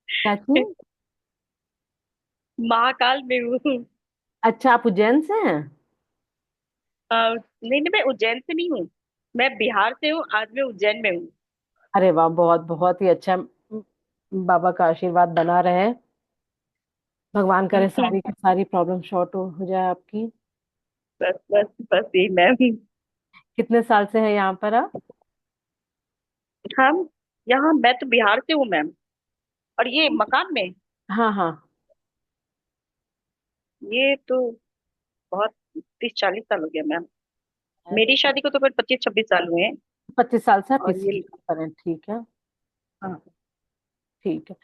चाची, महाकाल में हूँ। अच्छा, आप उज्जैन से हैं? नहीं नहीं, मैं उज्जैन से नहीं हूँ। मैं बिहार से हूँ, आज मैं उज्जैन में हूँ। अरे वाह, बहुत बहुत ही अच्छा। बाबा का आशीर्वाद बना रहे। भगवान करे सारी की सारी प्रॉब्लम शॉर्ट हो जाए आपकी। बस बस बस यही मैम। कितने साल से है यहाँ पर आप? हम यहाँ, मैं तो बिहार से हूँ मैम। और ये मकान में, हाँ हाँ। ये तो बहुत 30-40 साल हो गया मैम। मेरी शादी को तो फिर 25-26 साल हुए हैं। 25 साल से आप और इसी ये, यहाँ पर हैं, ठीक है। हाँ, ठीक है।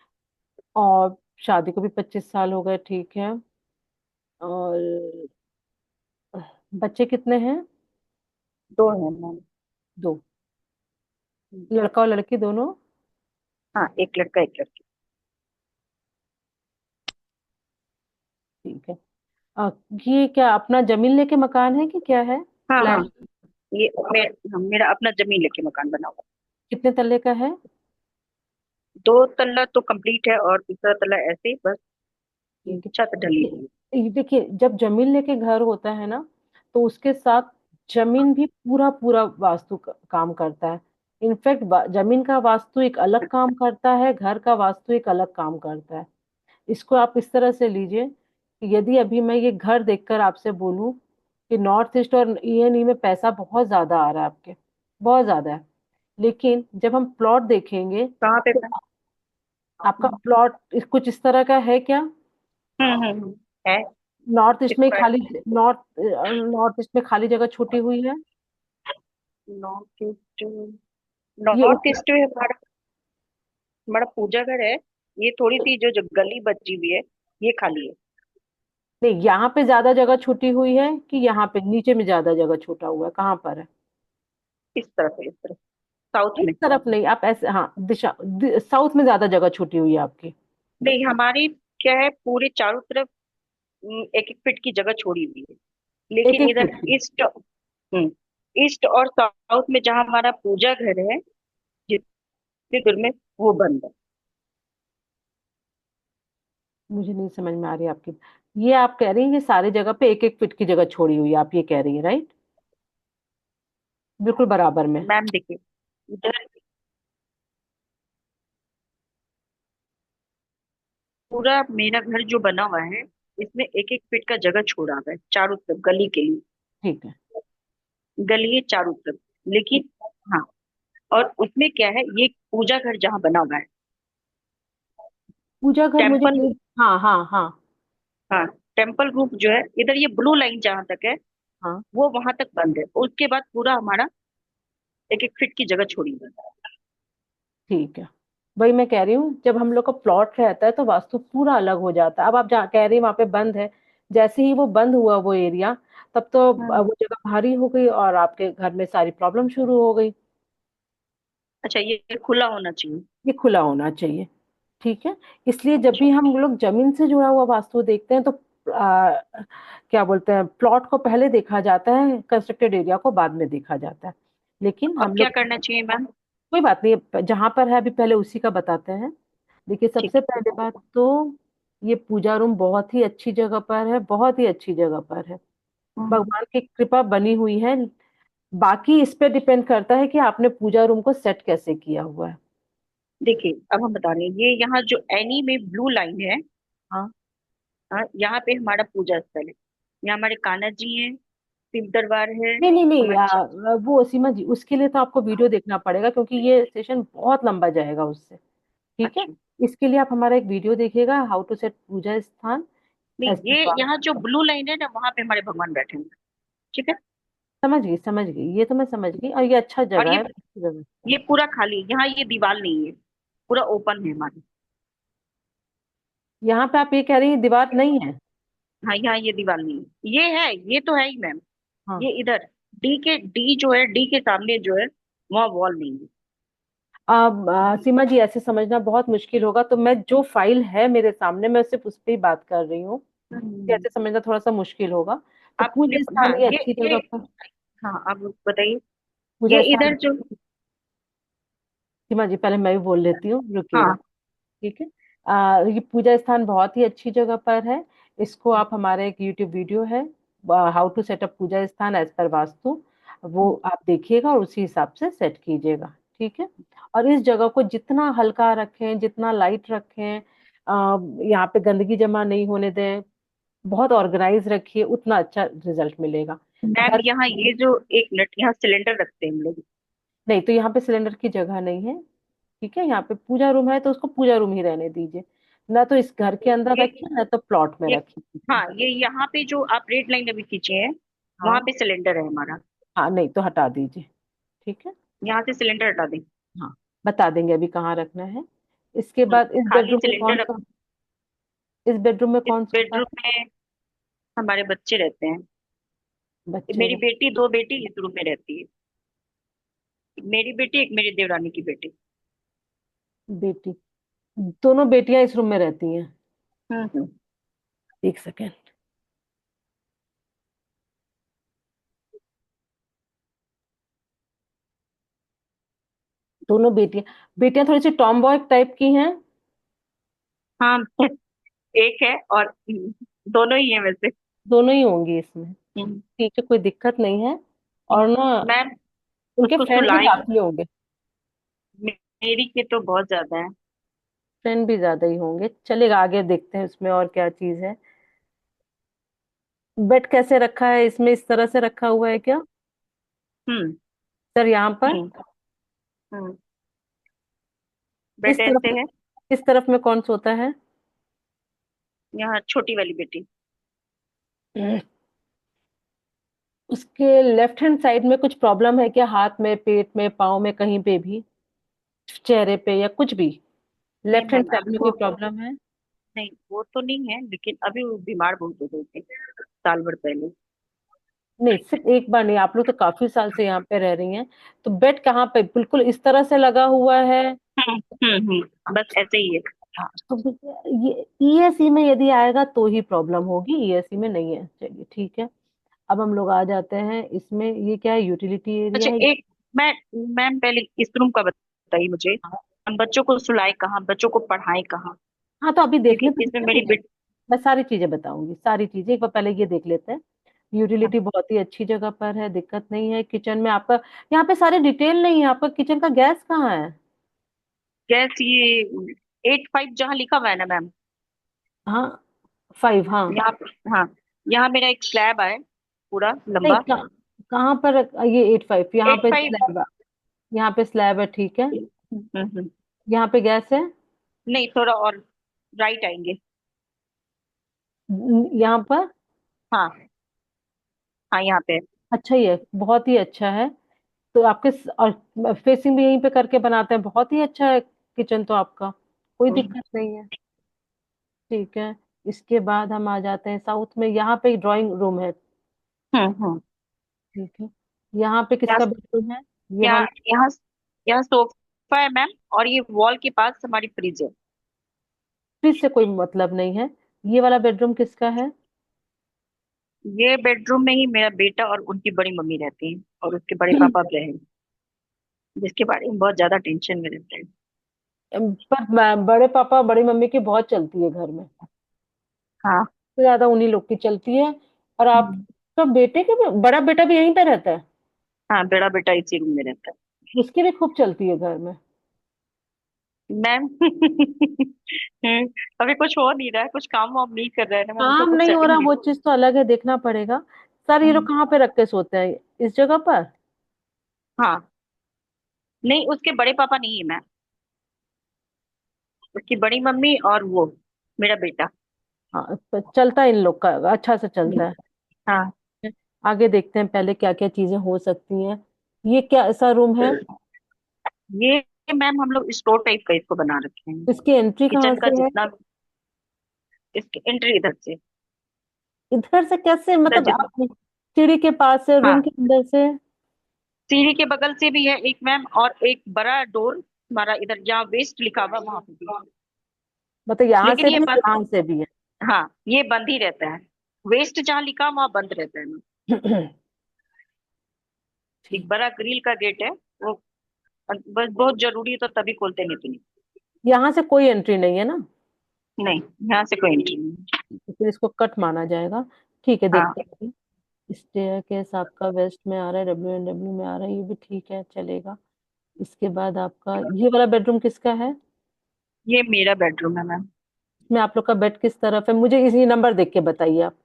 और शादी को भी 25 साल हो गए, ठीक है। और बच्चे कितने हैं? दो हैं मैम। दो? लड़का और लड़की दोनों? हाँ, एक लड़का एक लड़की। ठीक है। अ, ये क्या अपना जमीन लेके मकान है कि क्या है, हाँ हाँ, फ्लैट? ये मेरा अपना जमीन लेके मकान बना हुआ कितने तल्ले का है? है। 2 तल्ला तो कंप्लीट है, और तीसरा तल्ला ऐसे ही बस ठीक छत है। ढली हुई है। ये देखिए, जब जमीन लेके घर होता है ना, तो उसके साथ जमीन भी पूरा पूरा वास्तु काम करता है। इनफैक्ट जमीन का वास्तु एक अलग काम करता है, घर का वास्तु एक अलग काम करता है। इसको आप इस तरह से लीजिए कि यदि अभी मैं ये घर देखकर आपसे बोलूं कि नॉर्थ ईस्ट और ईएनई में पैसा बहुत ज्यादा आ रहा है आपके, बहुत ज्यादा है, लेकिन जब हम प्लॉट देखेंगे कहाँ पे तो मैम? आपका प्लॉट कुछ इस तरह का है क्या? है। नॉर्थ ईस्ट में स्क्वायर। खाली, नॉर्थ ईस्ट में खाली जगह छूटी हुई है? North east. ये नॉर्थ ईस्ट में हमारा हमारा पूजा घर है। ये थोड़ी सी जो जो गली बची हुई है, ये खाली है। नहीं, यहाँ पे ज्यादा जगह छूटी हुई है कि यहाँ पे नीचे में ज्यादा जगह छूटा हुआ है, कहाँ पर है? इस तरफ है, इस तरफ, साउथ इस में। तरफ नहीं, आप ऐसे, हाँ, दिशा साउथ में ज्यादा जगह छूटी हुई है आपकी। नहीं, हमारी क्या है, पूरे चारों तरफ 1-1 फीट की जगह छोड़ी हुई है। एक लेकिन एक इधर फीट की? ईस्ट और साउथ में जहाँ हमारा पूजा घर है, जितनी दूर में, वो बंद है। मुझे नहीं समझ में आ रही आपकी। ये आप कह रही हैं कि सारी जगह पे एक एक फीट की जगह छोड़ी हुई है, आप ये कह रही हैं, राइट? बिल्कुल बराबर में? मैम देखिए, इधर पूरा मेरा घर जो बना हुआ है, इसमें 1-1 फीट का जगह छोड़ा हुआ है चारों तरफ गली के लिए। ठीक है। गली है चारों तरफ। लेकिन, हाँ, और उसमें क्या है, ये पूजा घर जहाँ बना हुआ है, पूजा घर मुझे टेम्पल, नहीं। हाँ हाँ हाँ। हाँ, टेम्पल ग्रुप जो है, इधर ये ब्लू लाइन जहाँ तक है, हाँ, वो वहां तक बंद है। उसके बाद पूरा हमारा 1-1 फीट की जगह छोड़ी हुई है। ठीक है। वही मैं कह रही हूँ, जब हम लोग का प्लॉट रहता है तो वास्तु पूरा अलग हो जाता है। अब आप जहाँ कह रही हैं वहां पे बंद है, जैसे ही वो बंद हुआ वो एरिया, तब तो हाँ। वो जगह भारी हो गई और आपके घर में सारी प्रॉब्लम शुरू हो गई। अच्छा, ये खुला होना चाहिए। ये खुला होना चाहिए। ठीक है। इसलिए जब अच्छा। भी हम लोग जमीन से जुड़ा हुआ वास्तु देखते हैं तो क्या बोलते हैं, प्लॉट को पहले देखा जाता है, कंस्ट्रक्टेड एरिया को बाद में देखा जाता है। लेकिन अब हम क्या लोग, करना चाहिए मैम? कोई बात नहीं, जहां पर है अभी पहले उसी का बताते हैं। देखिए, ठीक सबसे पहले है। बात तो ये पूजा रूम बहुत ही अच्छी जगह पर है, बहुत ही अच्छी जगह पर है। हम्म, भगवान की कृपा बनी हुई है। बाकी इस पे डिपेंड करता है कि आपने पूजा रूम को सेट कैसे किया हुआ है। देखिए, अब हम बता रहे हैं, ये यहाँ जो एनी में ब्लू लाइन है, हाँ। हाँ, यहाँ पे हमारा पूजा स्थल है। यहाँ हमारे कान्हा जी हैं, शिव दरबार है। नहीं नहीं नहीं, हमारे वो सीमा जी, उसके लिए तो आपको वीडियो देखना पड़ेगा क्योंकि ये सेशन बहुत लंबा जाएगा उससे। ठीक है। अच्छा। इसके लिए आप हमारा एक वीडियो देखिएगा, हाउ टू सेट पूजा स्थान नहीं, एज ये पर। यहाँ जो ब्लू लाइन है ना, वहां पे हमारे भगवान बैठे हैं। ठीक है। समझ गई, समझ गई, ये तो मैं समझ गई, और ये अच्छा और जगह है, अच्छी जगह है। ये पूरा खाली है। यहाँ ये दीवार नहीं है, पूरा ओपन है हमारी। यहाँ पे आप ये कह रही हैं दीवार नहीं है? हाँ, यहाँ ये दीवार नहीं है, ये है, ये तो है ही मैम। हाँ। ये इधर डी जो है, डी के सामने जो है, वहाँ वॉल नहीं है। अब सीमा जी, ऐसे समझना बहुत मुश्किल होगा, तो मैं जो फाइल है मेरे सामने मैं सिर्फ उस पर ही बात कर रही हूँ। हम्म, कैसे समझना थोड़ा सा मुश्किल होगा। तो आपने, पूजा हाँ, स्थान ये अच्छी ये जगह पर, हाँ, आप बताइए। पूजा ये स्थान। इधर जो, सीमा जी, पहले मैं भी बोल लेती हूँ, रुकिएगा। हाँ, ठीक है। ये पूजा स्थान बहुत ही अच्छी जगह पर है। इसको आप, हमारे एक यूट्यूब वीडियो है, हाउ टू सेटअप पूजा स्थान एज पर वास्तु, वो आप देखिएगा और उसी हिसाब से सेट कीजिएगा, ठीक है। और इस जगह को जितना हल्का रखें, जितना लाइट रखें, यहाँ पे गंदगी जमा नहीं होने दें, बहुत ऑर्गेनाइज रखिए, उतना अच्छा रिजल्ट मिलेगा। मैम घर, यहाँ ये जो एक मिनट, यहाँ सिलेंडर रखते हैं हम लोग। नहीं तो यहाँ पे सिलेंडर की जगह नहीं है, ठीक है। यहाँ पे पूजा रूम है तो उसको पूजा रूम ही रहने दीजिए, ना तो इस घर के अंदर एक रखिए ना तो प्लॉट में एक रखिए। हाँ, ये यहाँ पे जो आप रेड लाइन अभी खींचे हैं, वहां हाँ पे सिलेंडर है हमारा। हाँ, नहीं तो हटा दीजिए, ठीक है। यहाँ से सिलेंडर हटा दें। हाँ, बता देंगे अभी कहाँ रखना है। इसके बाद इस खाली बेडरूम में कौन सिलेंडर सा, इस बेडरूम में इस कौन सोता बेडरूम है? में हमारे बच्चे रहते हैं। बच्चे मेरी रह, बेटी, दो बेटी इस रूम में रहती है। मेरी बेटी, एक मेरी देवरानी की बेटी। बेटी, दोनों बेटियां इस रूम में रहती हैं। हम्म। एक सेकेंड। दोनों बेटियां, बेटियां थोड़ी सी टॉम बॉय टाइप की हैं। हाँ, एक है और दोनों ही है वैसे। दोनों ही होंगी इसमें, हम्म। ठीक है, कोई दिक्कत नहीं है। और ना, मैम उनके उसको फ्रेंड भी सुलाएं। काफी होंगे। मेरी के तो बहुत ज्यादा है। फ्रेंड भी ज्यादा ही होंगे, चलेगा, आगे देखते हैं उसमें और क्या चीज है। बेड कैसे रखा है इसमें, इस तरह से रखा हुआ है क्या हम्म। सर, यहाँ पर? हम्म। हम्म। इस बेड ऐसे तरफ, है। इस तरफ में कौन सोता है? यहाँ छोटी वाली बेटी। उसके लेफ्ट हैंड साइड में कुछ प्रॉब्लम है क्या, हाथ में, पेट में, पाँव में, कहीं पे भी, चेहरे पे या कुछ भी? नहीं लेफ्ट हैंड मैम, साइड अभी में कोई वो प्रॉब्लम है? नहीं, वो तो नहीं है, लेकिन अभी वो बीमार बहुत हो गई थी साल भर पहले। नहीं, सिर्फ एक बार नहीं, आप लोग तो काफी साल से यहाँ पे रह रही हैं। तो बेड कहाँ पे, बिल्कुल इस तरह से लगा हुआ है? बस ऐसे ही है। हाँ, तो ये ईएसई में यदि आएगा तो ही प्रॉब्लम होगी, ईएसई में नहीं है, चलिए ठीक है। अब हम लोग आ जाते हैं इसमें, ये क्या है, यूटिलिटी एरिया अच्छा, है। एक मैं मैम पहले इस रूम का बताइए मुझे। हम बच्चों को सुलाए कहाँ, बच्चों को पढ़ाए कहाँ? हाँ तो अभी देखने क्योंकि तो इसमें दीजिए मेरी ना, मैं सारी चीजें बताऊंगी, सारी चीजें एक बार पहले ये देख लेते हैं। यूटिलिटी बहुत ही अच्छी जगह पर है, दिक्कत नहीं है। किचन में आपका, यहाँ पे सारे डिटेल नहीं है, आपका किचन का गैस कहाँ है? गैस ये 8-5 जहाँ लिखा हुआ है ना मैम, हाँ, 5, हाँ। यहाँ हाँ, यहाँ मेरा एक स्लैब है पूरा नहीं, लंबा। कहाँ पर ये 85, यहाँ एट पे फाइव स्लैब है, यहाँ पे स्लैब है, ठीक है। हम्म। यहाँ पे गैस है, नहीं, थोड़ा और राइट आएंगे। यहाँ पर। हाँ। हाँ, यहाँ पे है। अच्छा, ये बहुत ही अच्छा है। तो आपके और फेसिंग भी यहीं पे करके बनाते हैं, बहुत ही अच्छा है किचन तो आपका, कोई दिक्कत नहीं है, ठीक है। इसके बाद हम आ जाते हैं साउथ में, यहाँ पे ड्राइंग रूम है, हम्म। ठीक है। यहाँ पे यहाँ किसका बेडरूम है? ये यहाँ वाला? यहाँ यहाँ सोफा है मैम, और ये वॉल के पास हमारी फ्रिज है। फ्रिज से कोई मतलब नहीं है। ये वाला बेडरूम किसका है? ये बेडरूम में ही मेरा बेटा और उनकी बड़ी मम्मी रहती हैं, और उसके बड़े पापा भी हैं, जिसके बारे में बहुत ज्यादा टेंशन में रहते हैं। पर बड़े पापा बड़ी मम्मी की बहुत चलती है घर में, हाँ। तो ज्यादा उन्हीं लोग की चलती है। और हम्म। आपका बेटे के भी, बड़ा बेटा भी यहीं पे रहता है? हाँ, बड़ा बेटा इसी रूम में रहता है। उसकी भी खूब चलती है घर में। मैम अभी कुछ हो नहीं रहा है, कुछ काम वाम नहीं कर रहा है ना मैम, तो काम कुछ नहीं हो सेटिंग रहा, नहीं। वो चीज तो अलग है, देखना पड़ेगा। सर, ये लोग हम्म। कहाँ पे रख के सोते हैं, इस जगह पर? हाँ। नहीं, उसके बड़े पापा नहीं है मैम, उसकी बड़ी मम्मी और वो मेरा बेटा। हाँ, तो चलता है इन लोग का, अच्छा से चलता हाँ। है। आगे देखते हैं पहले क्या क्या चीजें हो सकती हैं। ये क्या ऐसा रूम है? ये मैम हम लोग स्टोर टाइप का इसको बना रखे हैं। इसकी एंट्री कहाँ किचन का से है? जितना, इसकी एंट्री इधर से। इधर से कैसे, इधर मतलब जितना। आप सीढ़ी के पास से, रूम हाँ, के अंदर से? सीढ़ी के बगल से भी है एक मैम, और एक बड़ा डोर हमारा इधर जहाँ वेस्ट लिखा हुआ वहां पे भी। मतलब यहाँ लेकिन से ये भी है, बंद, यहाँ से भी हाँ, ये बंद ही रहता है। वेस्ट जहाँ लिखा वहां बंद रहता है मैम। है। एक ठीक। बड़ा ग्रिल का गेट है, वो बस बहुत जरूरी है तो तभी खोलते, नहीं तो नहीं। यहाँ से कोई एंट्री नहीं है ना? नहीं, यहाँ से कोई एंट्री नहीं। तो फिर इसको कट माना जाएगा। ठीक है, हाँ, देखते हैं। स्टेयरकेस आपका वेस्ट में आ रहा है, WNW में आ रहा है, ये भी ठीक है, चलेगा। इसके बाद आपका ये वाला बेडरूम किसका है? ये मेरा बेडरूम है मैम। इसमें आप लोग का बेड किस तरफ है? मुझे इसी नंबर देख के बताइए आप।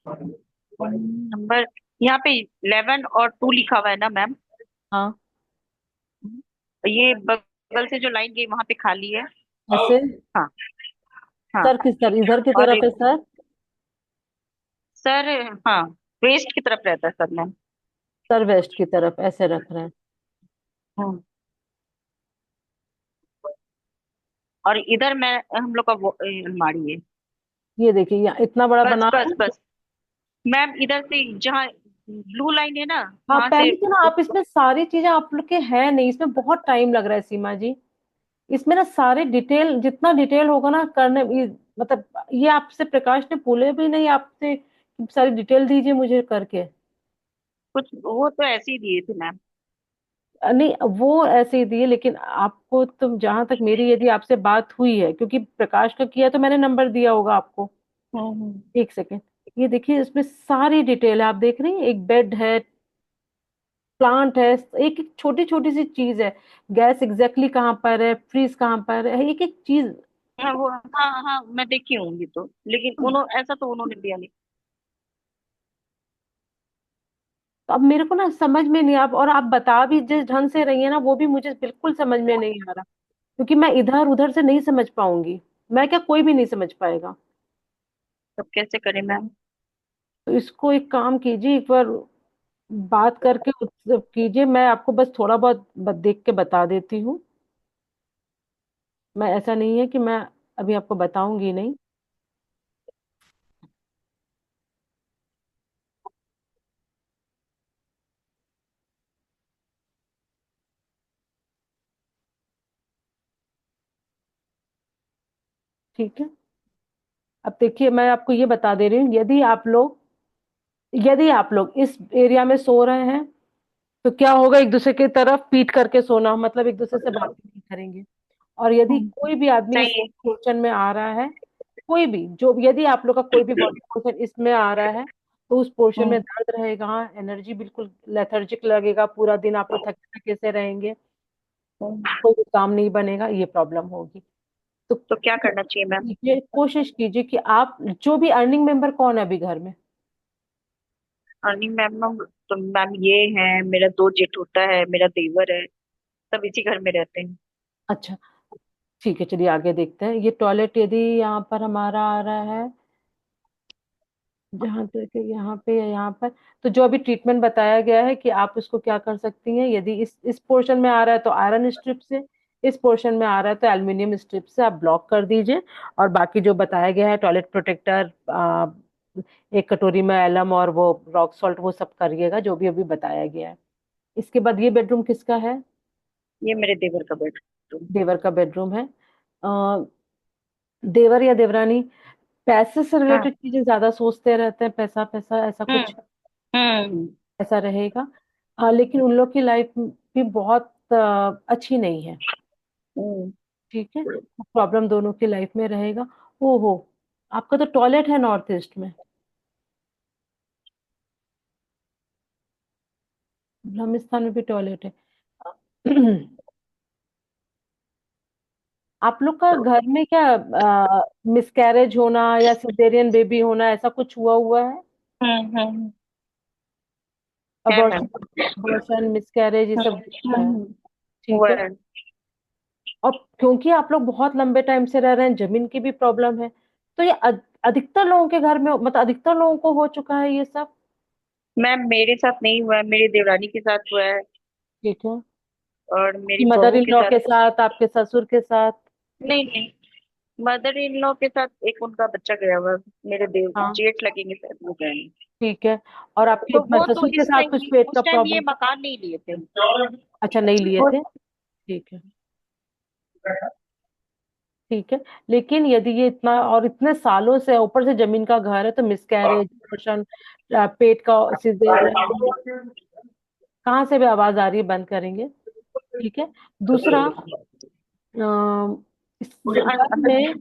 नंबर यहाँ पे 11 और 2 लिखा हुआ है ना मैम। हाँ, ये बगल से जो लाइन गई वहां पे खाली है। ऐसे। हाँ। हाँ। सर किस तरफ, इधर की और तरफ है एक सर? सर, हाँ, वेस्ट की तरफ रहता है सर मैम। सर वेस्ट की तरफ ऐसे रख रहे हैं। हम्म। और इधर मैं हम लोग का अलमारी है। ये देखिए, यहाँ इतना बड़ा बस बना बस है। बस मैम, इधर से जहाँ ब्लू लाइन है ना, हाँ, वहां से पहले तो ना आप इसमें सारी चीजें आप लोग के है नहीं, इसमें बहुत टाइम लग रहा है सीमा जी। इसमें ना सारे डिटेल, जितना डिटेल होगा ना करने मतलब ये आपसे प्रकाश ने बोले भी नहीं आपसे कि सारी डिटेल दीजिए मुझे करके। कुछ वो तो ऐसे ही दिए थे मैम। नहीं, वो ऐसे ही दिए, लेकिन आपको तो जहां तक मेरी यदि आपसे बात हुई है, क्योंकि प्रकाश का किया तो मैंने नंबर दिया होगा आपको। हम्म। एक सेकेंड। ये देखिए, इसमें सारी डिटेल है, आप देख रही हैं, एक बेड है, प्लांट है, एक एक छोटी छोटी सी चीज है। गैस एग्जैक्टली कहाँ पर है, फ्रीज कहाँ पर है, एक एक चीज। हाँ वो, हाँ हाँ, मैं देखी हूँ ये तो, लेकिन उन्होंने ऐसा तो उन्होंने दिया नहीं। तो अब मेरे को ना समझ में नहीं, आप और आप बता भी जिस ढंग से रही है ना, वो भी मुझे बिल्कुल समझ में नहीं आ रहा, क्योंकि मैं इधर उधर से नहीं समझ पाऊंगी। मैं क्या, कोई भी नहीं समझ पाएगा। तब कैसे करें मैम? तो इसको एक काम कीजिए, एक बार बात करके कीजिए। मैं आपको बस थोड़ा बहुत देख के बता देती हूँ। मैं, ऐसा नहीं है कि मैं अभी आपको बताऊंगी नहीं। ठीक है, अब देखिए, मैं आपको ये बता दे रही हूँ, यदि आप लोग इस एरिया में सो रहे हैं, तो क्या होगा, एक दूसरे की तरफ पीट करके सोना, मतलब एक दूसरे से बात नहीं करेंगे। और यदि हम्म, कोई भी आदमी इस सही है। पोर्शन में आ रहा है, कोई भी, जो यदि आप लोग का कोई भी बॉडी पोर्शन इसमें आ रहा है, तो उस पोर्शन में हम्म, दर्द रहेगा, एनर्जी बिल्कुल लेथर्जिक लगेगा, पूरा दिन आप लोग थके थके से रहेंगे, हम्म। कोई भी काम नहीं बनेगा, ये प्रॉब्लम होगी। तो तो क्या करना चाहिए मैम? कोशिश कीजिए कि आप, जो भी अर्निंग मेंबर कौन है अभी घर में? अर्निंग मैम, तो मैम ये है, मेरा 2 जेठोटा है, मेरा देवर है, सब इसी घर में रहते हैं। अच्छा, ठीक है, चलिए आगे देखते हैं। ये टॉयलेट यदि यहाँ पर हमारा आ रहा है, जहाँ तक यहाँ पे या यहाँ पर, तो जो अभी ट्रीटमेंट बताया गया है कि आप उसको क्या कर सकती हैं, यदि इस पोर्शन में आ रहा है तो आयरन स्ट्रिप से, इस पोर्शन में आ रहा है तो एल्युमिनियम स्ट्रिप से आप ब्लॉक कर दीजिए। और बाकी जो बताया गया है, टॉयलेट प्रोटेक्टर, एक कटोरी में एलम और वो रॉक सॉल्ट, वो सब करिएगा जो भी अभी बताया गया है। इसके बाद ये बेडरूम किसका है? ये मेरे देवर का बेडरूम। देवर का बेडरूम है। अ, देवर या देवरानी पैसे से हाँ। रिलेटेड चीजें ज्यादा सोचते रहते हैं, पैसा पैसा ऐसा हम्म। कुछ हम्म। ऐसा रहेगा। लेकिन उन लोग की लाइफ भी बहुत अच्छी नहीं है। हम्म। ठीक है, प्रॉब्लम दोनों की लाइफ में रहेगा। ओहो, आपका तो टॉयलेट है नॉर्थ ईस्ट में, ब्रह्मिस्थान में भी टॉयलेट है। आप लोग का घर में क्या मिसकैरेज होना या सिजेरियन बेबी होना, ऐसा कुछ हुआ हुआ है? हम्म। है मैम। अबॉर्शन, मिसकैरेज, ये सब है? हम्म। ठीक हुआ है। है। और क्योंकि आप लोग बहुत लंबे टाइम से रह रहे हैं, जमीन की भी प्रॉब्लम है, तो ये अधिकतर लोगों के घर में, मतलब अधिकतर लोगों को हो चुका है ये सब। मैम मेरे साथ नहीं हुआ है, मेरी देवरानी के साथ हुआ है, ठीक है, और आपकी मेरी मदर बहू इन के लॉ साथ। के साथ, आपके ससुर के साथ? नहीं नहीं, मदर इन लॉ के साथ एक उनका बच्चा गया हुआ है, मेरे देव हाँ, जेठ लगेंगे शायद, वो गए हैं। ठीक है। और आपके तो वो तो ससुर के इस साथ टाइम कुछ पेट का उस टाइम ये प्रॉब्लम? मकान नहीं लिए थे। अच्छा, नहीं लिए वो थे। ठीक है, ठीक है। लेकिन यदि ये इतना और इतने सालों से ऊपर से जमीन का घर है, तो मिसकैरेज, अबॉर्शन, पेट का सिजेरियन, कहाँ से भी आवाज आ रही है, बंद करेंगे। ठीक है। दूसरा, अ, इस घर में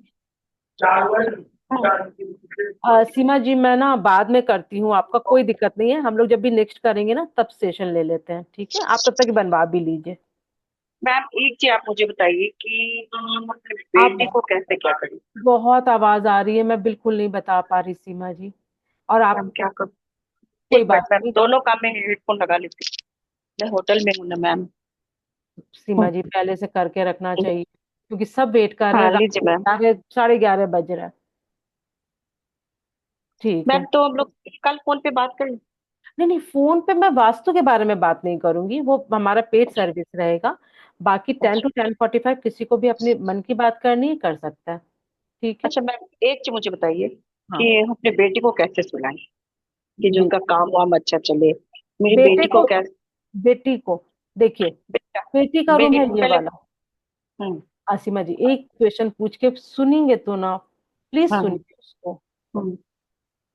सीमा जी, मैं ना बाद में करती हूँ, आपका कोई दिक्कत नहीं है। हम लोग जब भी नेक्स्ट करेंगे ना तब सेशन ले लेते हैं, ठीक है? आप तब तक बनवा भी लीजिए। मैम एक चीज आप मुझे बताइए कि हम अपने आप बेटी को कैसे क्या करें। बहुत आवाज आ रही है, मैं बिल्कुल नहीं बता पा रही सीमा जी। और आप मैम क्या कर, कोई एक मिनट बात मैम, नहीं दोनों काम में हेडफोन लगा लेती हूँ। मैं होटल में हूँ ना मैम। सीमा जी, पहले से करके रखना चाहिए, क्योंकि सब वेट कर रहे हाँ हैं। रात लीजिए के मैम। 11, 11:30 बज रहा है। ठीक मैम है। तो हम लोग कल फोन पे बात करें। नहीं नहीं, फोन पे मैं वास्तु के बारे में बात नहीं करूंगी, वो हमारा पेड सर्विस रहेगा। बाकी 10 to 10:45 किसी को भी अपने मन की बात करनी है कर सकता है। ठीक है। अच्छा मैम एक चीज मुझे बताइए हाँ। कि हम अपने बेटी को कैसे सुलाएं कि जो बे, उनका काम वाम अच्छा चले। मेरी बेटे बेटी को को कैसे। बेटी को देखिए, बेटा, बेटी का रूम बेटी है को ये पहले। वाला। हम्म। आसिमा जी, एक क्वेश्चन पूछ के सुनेंगे तो ना? प्लीज हाँ हाँ। सुनिए उसको। हम्म।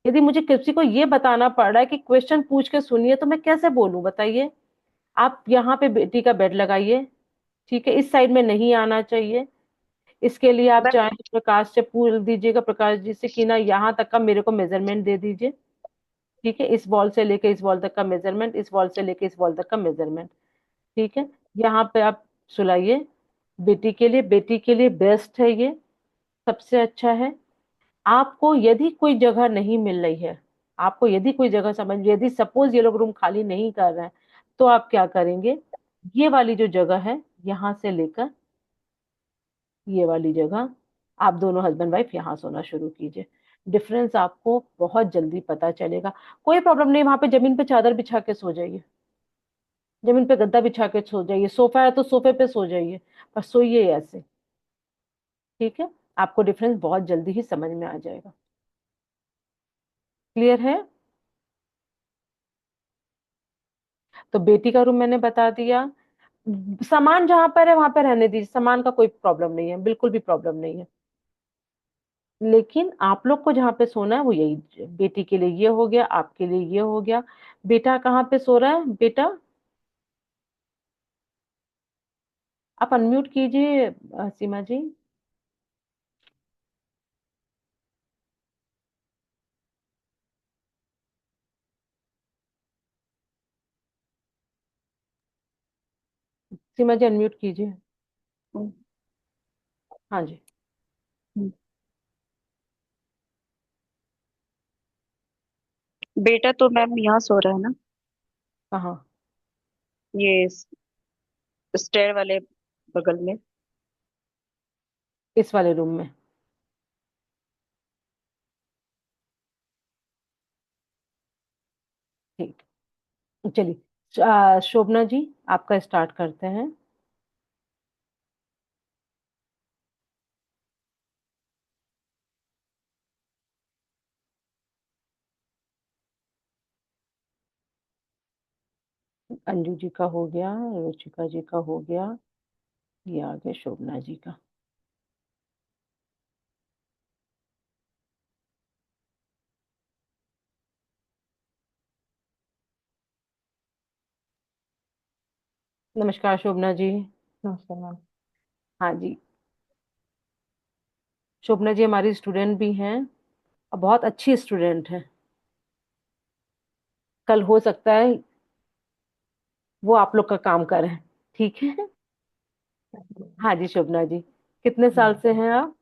यदि मुझे किसी को ये बताना पड़ रहा है कि क्वेश्चन पूछ के सुनिए, तो मैं कैसे बोलूं बताइए? आप यहाँ पे बेटी का बेड लगाइए, ठीक है? इस साइड में नहीं आना चाहिए। इसके लिए आप मैम चाहें तो प्रकाश से पूछ दीजिएगा, प्रकाश जी से, कि ना यहाँ तक का मेरे को मेजरमेंट दे दीजिए। ठीक है, इस वॉल से लेके इस वॉल तक का मेजरमेंट, इस वॉल से लेके इस वॉल तक का मेजरमेंट। ठीक है। यहाँ पे आप सुलाइए। बेटी के लिए बेस्ट है ये, सबसे अच्छा है। आपको यदि कोई जगह नहीं मिल रही है, आपको यदि कोई जगह समझ, यदि सपोज ये लोग रूम खाली नहीं कर रहे हैं, तो आप क्या करेंगे? ये वाली जो जगह है, यहाँ से लेकर ये वाली जगह, आप दोनों हस्बैंड वाइफ यहाँ सोना शुरू कीजिए। डिफरेंस आपको बहुत जल्दी पता चलेगा। कोई प्रॉब्लम नहीं, वहां पे जमीन पे चादर बिछा के सो जाइए, जमीन पे गद्दा बिछा के सो जाइए, सोफा है तो सोफे पे सो जाइए, पर सोइए ऐसे। ठीक है। आपको डिफरेंस बहुत जल्दी ही समझ में आ जाएगा। क्लियर है? तो बेटी का रूम मैंने बता दिया। सामान जहां पर है वहां पर रहने दीजिए, सामान का कोई प्रॉब्लम नहीं है, बिल्कुल भी प्रॉब्लम नहीं है। लेकिन आप लोग को जहाँ पे सोना है वो यही, बेटी के लिए ये हो गया, आपके लिए ये हो गया। बेटा कहाँ पे सो रहा है बेटा? आप अनम्यूट कीजिए सीमा जी। सीमा जी अनम्यूट कीजिए। हम्म। हाँ जी। हम्म। बेटा तो मैम यहाँ सो रहा है ना, कहाँ? ये स्टेयर वाले बगल में। इस वाले रूम में? ठीक। चलिए शोभना जी, आपका स्टार्ट करते हैं। अंजू जी का हो गया, रुचिका जी का हो गया, ये आ गया शोभना जी का। नमस्कार शोभना जी। नमस्कार मैम। हाँ जी। शोभना जी हमारी स्टूडेंट भी हैं, और बहुत अच्छी स्टूडेंट है। कल हो सकता है वो आप लोग का काम करें। ठीक है। हाँ जी शोभना जी, कितने साल से हैं आप?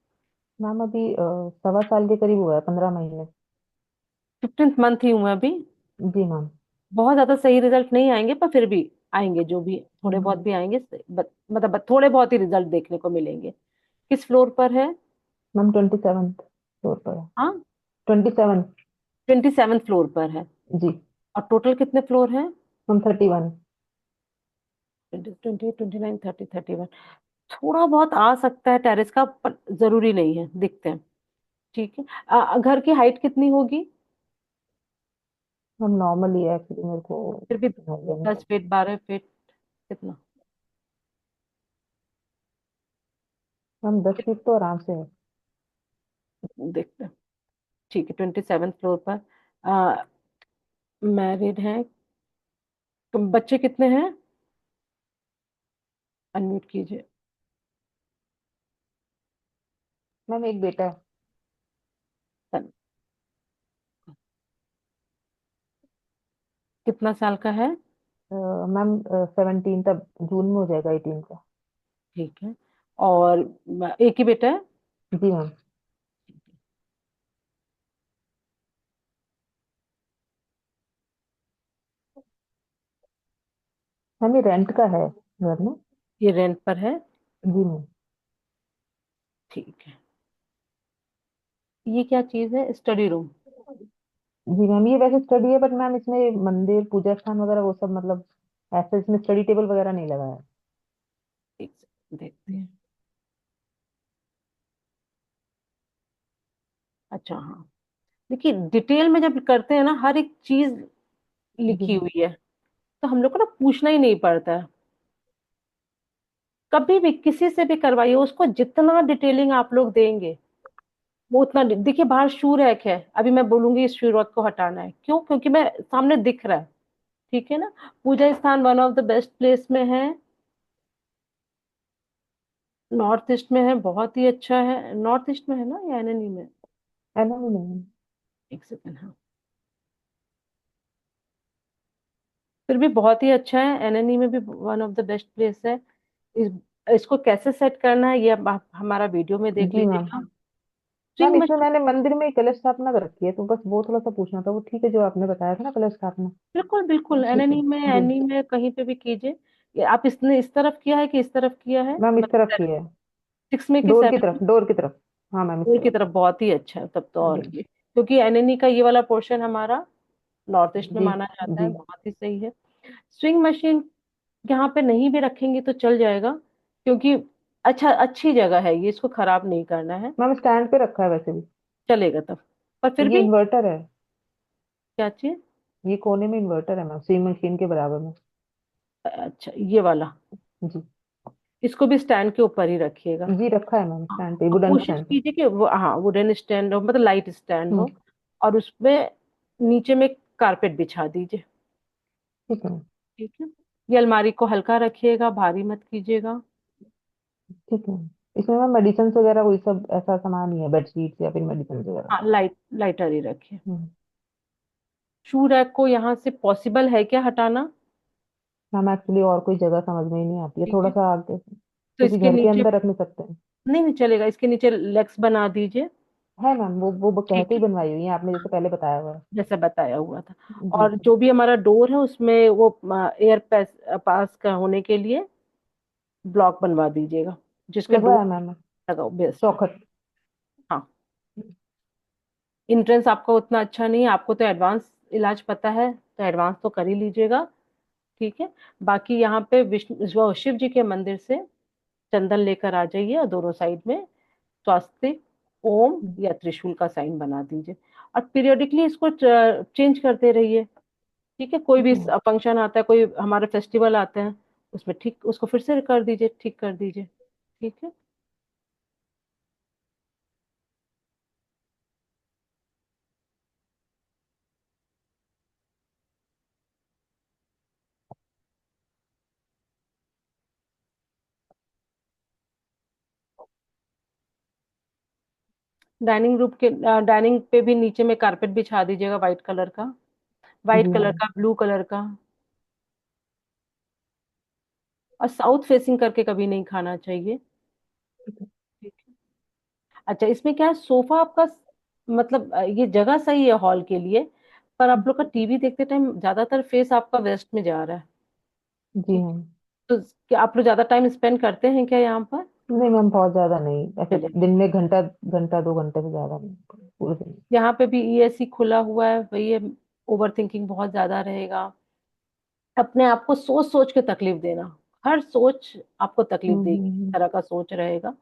मैम अभी 1.25 साल के करीब हुआ है, 15 महीने। 15th मंथ ही हुए अभी। जी मैम। बहुत ज्यादा सही रिजल्ट नहीं आएंगे, पर फिर भी आएंगे, जो भी थोड़े बहुत हम्म। भी आएंगे। मतलब थोड़े बहुत ही रिजल्ट देखने को मिलेंगे। किस फ्लोर पर है? मैम 27th फ्लोर पर है। हाँ, 27। 27th फ्लोर पर है। जी। और टोटल कितने फ्लोर है? मैम 31। 20, 29, 30, 31। थोड़ा बहुत आ सकता है टेरेस का, पर जरूरी नहीं है, दिखते हैं। ठीक है। घर की हाइट कितनी होगी? मैम नॉर्मल ही है एक्चुअली, मेरे को फिर भी आइडिया नहीं। 10 फीट, 12 फीट, कितना? मैम 10 फीट तो आराम से है। देखते हैं। ठीक है, 27th फ्लोर पर मैरिड है। बच्चे कितने हैं? अनम्यूट कीजिए। मैम एक बेटा है। कितना साल का है? मैम 17 तक, जून में हो जाएगा 18 का। ठीक है। और एक ही बेटा है? जी मैम। मैम ये रेंट का है घर में। ये रेंट पर है? जी मैम। ठीक है। ये क्या चीज है? Study room? जी मैम, ये वैसे स्टडी है, बट मैम इसमें मंदिर पूजा स्थान वगैरह वो सब, मतलब ऐसे इसमें स्टडी टेबल वगैरह नहीं लगा है। एक सेकंड देखते हैं। अच्छा हाँ। देखिए डिटेल में जब करते हैं ना, हर एक चीज जी लिखी मैम। हुई है, तो हम लोग को ना पूछना ही नहीं पड़ता है। कभी भी किसी से भी करवाइए, उसको जितना डिटेलिंग आप लोग देंगे वो उतना देखिए बाहर शू रैक है, अभी मैं बोलूंगी इस शू रैक को हटाना है, क्यों? क्योंकि मैं सामने दिख रहा है। ठीक है ना? पूजा स्थान one of the best place में है, नॉर्थ ईस्ट में है, बहुत ही अच्छा है। नॉर्थ ईस्ट में है ना या एनएनी में? है ना मैम। एक सेकंड, हाँ। फिर भी बहुत ही अच्छा है, एनएनई में भी one of the best place है। इस, इसको कैसे सेट करना है ये आप हमारा वीडियो में देख जी मैम। लीजिएगा। मैम स्विंग इसमें मशीन, मैंने मंदिर में ही कलश स्थापना कर रखी है, तो बस वो थोड़ा सा पूछना था। वो ठीक है जो आपने बताया था ना, कलश स्थापना। बिल्कुल बिल्कुल, ठीक है। एनएनई में जी एनई में कहीं पे भी कीजिए। ये आप इसने इस तरफ किया है कि इस तरफ किया है? मैम, इस तरफ मतलब की है। 6 में कि डोर की 7 तरफ, में? डोर की तरफ। हाँ मैम, इस डोर की तरफ। तरफ, बहुत ही अच्छा है तब तो। और जी। ये क्योंकि एनएनई का ये वाला पोर्शन हमारा नॉर्थ ईस्ट में जी। माना जाता है, जी। बहुत ही सही है। स्विंग मशीन यहाँ पे नहीं भी रखेंगे तो चल जाएगा, क्योंकि अच्छा अच्छी जगह है ये, इसको खराब नहीं करना है, मैम स्टैंड पे रखा है वैसे भी। चलेगा तब। पर फिर ये भी इन्वर्टर है। क्या चीज? ये कोने में इन्वर्टर है मैम, स्विंग मशीन के बराबर में। अच्छा ये वाला, जी। इसको भी स्टैंड के ऊपर ही रखिएगा। जी रखा है मैम हाँ, स्टैंड पे, और वुडन कोशिश स्टैंड पे। कीजिए कि वो, हाँ, वुडन स्टैंड हो, मतलब लाइट स्टैंड हम्म। हो, और उसमें नीचे में कारपेट बिछा दीजिए। ठीक है। ठीक है। ये अलमारी को हल्का रखिएगा, भारी मत कीजिएगा। ठीक है। इसमें मैम मेडिसिन वगैरह वही सब ऐसा सामान ही है, बेडशीट या फिर मेडिसिन वगैरह। हाँ, लाइटर ही रखिए। हम्म। शू रैक को यहाँ से पॉसिबल है क्या हटाना? मैम एक्चुअली और कोई जगह समझ में ही नहीं आती है, ठीक थोड़ा है, सा आगे, तो क्योंकि इसके घर के नीचे, अंदर रख नहीं सकते हैं। नहीं नहीं चलेगा, इसके नीचे लेग्स बना दीजिए। है मैम, वो कह ठीक के ही है, बनवाई हुई है, आपने जैसे हाँ, पहले बताया हुआ है। जैसे बताया हुआ था। जी और जी। जो भी हमारा डोर है उसमें वो एयर पास का होने के लिए ब्लॉक बनवा दीजिएगा, जिसका डोर लगवाया मैम। लगाओ, बेस्ट है। चौखट। हाँ, इंट्रेंस आपका उतना अच्छा नहीं है, आपको तो एडवांस इलाज पता है, तो एडवांस तो कर ही लीजिएगा। ठीक है। बाकी यहाँ पे विष्णु वो शिव जी के मंदिर से चंदन लेकर आ जाइए, और दोनों साइड में स्वास्तिक, ओम या त्रिशूल का साइन बना दीजिए, और पीरियोडिकली इसको चेंज करते रहिए। ठीक है। कोई ठीक भी है। फंक्शन आता है, कोई हमारे फेस्टिवल आते हैं, उसमें ठीक उसको फिर से कर दीजिए, ठीक कर दीजिए। ठीक है। डाइनिंग रूम के डाइनिंग पे भी नीचे में कारपेट बिछा दीजिएगा, व्हाइट कलर का, व्हाइट जी कलर मैम। का, ब्लू कलर का। और साउथ फेसिंग करके कभी नहीं खाना चाहिए। ठीक है। अच्छा, इसमें क्या है, सोफा आपका मतलब ये जगह सही है हॉल के लिए, पर आप लोग का टीवी देखते टाइम ज्यादातर फेस आपका वेस्ट में जा रहा है। जी ठीक है। मैम। तो क्या आप लोग ज्यादा टाइम स्पेंड करते हैं क्या यहाँ पर? नहीं मैम, बहुत ज्यादा नहीं, ऐसे चलिए, दिन में घंटा, घंटा 2 घंटे से ज्यादा नहीं, पूरे दिन। यहाँ पे भी ईएससी खुला हुआ है, वही है, ओवर थिंकिंग बहुत ज्यादा रहेगा, अपने आप को सोच सोच के तकलीफ देना, हर सोच आपको तकलीफ देगी, इस हम्म। तरह का सोच रहेगा।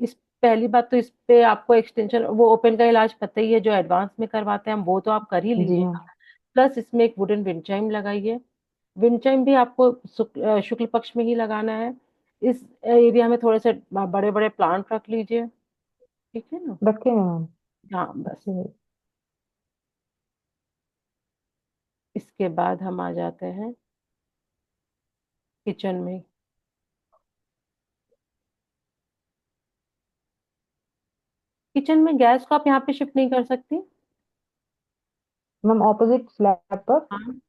इस पहली बात तो इस पे आपको एक्सटेंशन, वो ओपन का इलाज पता ही है, जो एडवांस में करवाते हैं हम, वो तो आप कर ही जी मैम। लीजिएगा। प्लस इसमें एक वुडन विंड चाइम लगाइए। विंड चाइम भी आपको शुक्ल पक्ष में ही लगाना है। इस एरिया में थोड़े से बड़े बड़े प्लांट रख लीजिए। ठीक है ना? रखे हैं मैम। हाँ बस। अच्छे। इसके बाद हम आ जाते हैं किचन में। किचन में गैस को आप यहाँ पे शिफ्ट नहीं कर सकती? मैम ऑपोजिट स्लैब पर। हाँ,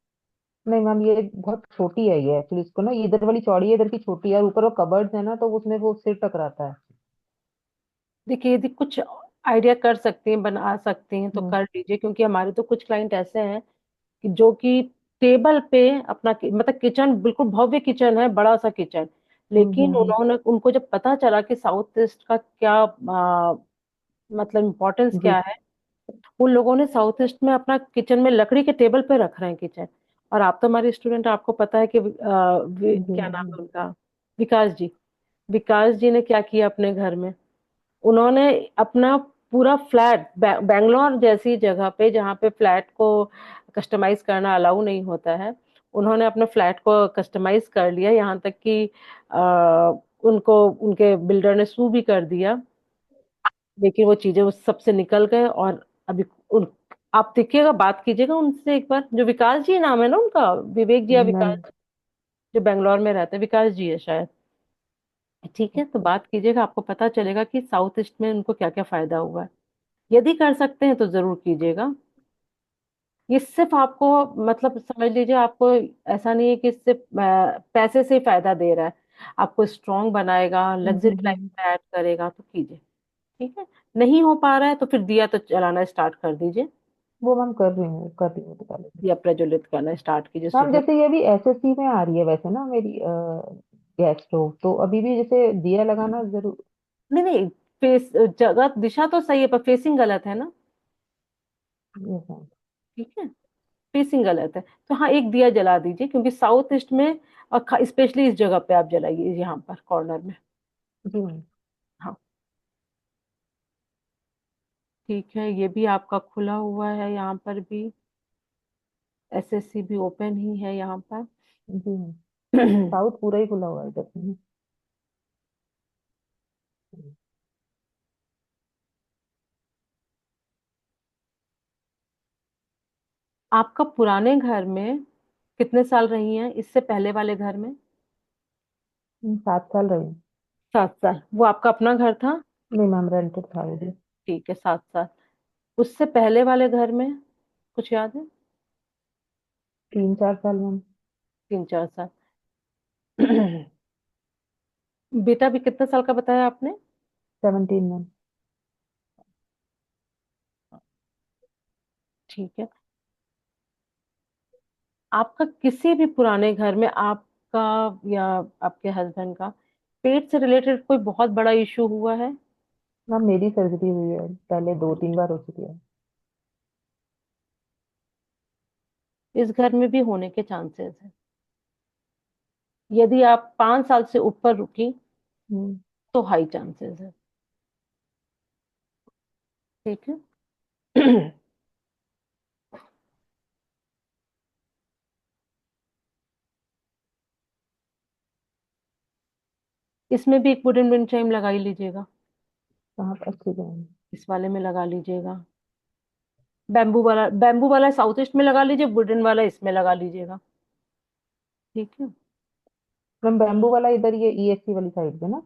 नहीं मैम, ये बहुत छोटी है ये एक्चुअली। इसको ना, इधर वाली चौड़ी है, इधर की छोटी है, और ऊपर वो कबर्ड है ना, तो उसमें वो सिर टकराता है। देखिए, यदि कुछ आइडिया कर सकती हैं, बना सकती हैं तो हम्म। कर लीजिए, क्योंकि हमारे तो कुछ क्लाइंट ऐसे हैं कि जो कि टेबल पे अपना मतलब किचन, बिल्कुल भव्य किचन है, बड़ा सा किचन, लेकिन उन्होंने, उनको जब पता चला कि साउथ ईस्ट का क्या मतलब इम्पोर्टेंस जी क्या है, उन लोगों ने साउथ ईस्ट में अपना किचन में लकड़ी के टेबल पे रख रहे हैं किचन। और आप तो हमारे स्टूडेंट, आपको पता है कि जी क्या नाम मैम। है उनका, विकास जी। विकास जी ने क्या किया अपने घर में, उन्होंने अपना पूरा फ्लैट, बैंगलोर जैसी जगह पे जहाँ पे फ्लैट को कस्टमाइज करना अलाउ नहीं होता है, उन्होंने अपने फ्लैट को कस्टमाइज कर लिया, यहाँ तक कि उनको उनके बिल्डर ने सू भी कर दिया, लेकिन वो चीजें उस सबसे निकल गए। और अभी उन, आप देखिएगा, बात कीजिएगा उनसे एक बार, जो विकास जी नाम है ना उनका, विवेक जी या मैम। विकास, जो बैंगलोर में रहते हैं, विकास जी है शायद। ठीक है, तो बात कीजिएगा, आपको पता चलेगा कि साउथ ईस्ट में उनको क्या क्या फायदा हुआ है। यदि कर सकते हैं तो जरूर कीजिएगा। ये सिर्फ आपको, मतलब समझ लीजिए, आपको ऐसा नहीं है कि सिर्फ पैसे से ही फायदा दे रहा है, आपको स्ट्रांग बनाएगा, लग्जरी लाइफ में ऐड करेगा, तो कीजिए। ठीक है, नहीं हो पा रहा है तो फिर दिया तो जलाना स्टार्ट कर दीजिए, वो मैम कर रही हूँ तो पहले से। दिया प्रज्वलित करना स्टार्ट कीजिए मैम सुबह। जैसे ये अभी एसएससी में आ रही है वैसे ना मेरी गैस स्टोव, तो अभी भी जैसे दिया लगाना जरूर। नहीं नहीं, फेस, जगह दिशा तो सही है, पर फेसिंग गलत है ना। Yes ma'am. ठीक है, फेसिंग गलत है, तो हाँ, एक दिया जला दीजिए, क्योंकि साउथ ईस्ट में, और स्पेशली इस जगह पे आप जलाइए, यहाँ पर कॉर्नर में। जी मैम। हाँ, ठीक है, ये भी आपका खुला हुआ है, यहाँ पर भी एसएससी भी ओपन ही है यहाँ पर। जी मैम। साउथ पूरा ही खुला हुआ है इधर से। आपका पुराने घर में कितने साल रही हैं, इससे पहले वाले घर में? 7 साल रही। 7 साल, वो आपका अपना घर था? नहीं मैम, रेंटेड था वो भी। ठीक है, 7 साल। उससे पहले वाले घर में कुछ याद है? 3-4 साल मैम। 3-4 साल। बेटा भी कितने साल का बताया आपने? 17 मैम। ठीक है, आपका किसी भी पुराने घर में, आपका या आपके हस्बैंड का पेट से रिलेटेड कोई बहुत बड़ा इशू हुआ है? मैम मेरी सर्जरी हुई है पहले, 2-3 बार हो चुकी है। इस घर में भी होने के चांसेस है, यदि आप 5 साल से ऊपर रुकी हम्म। तो हाई चांसेस है। ठीक है। इसमें भी एक वुडन विंड चाइम लगा ही लीजिएगा, कहाँ पर? ठीक है मैम। इस वाले में लगा लीजिएगा। बैम्बू वाला साउथ ईस्ट में लगा लीजिए, वुडन वाला इसमें लगा लीजिएगा। ठीक है। मैम बैम्बू वाला इधर ये ईएससी वाली साइड पे ना,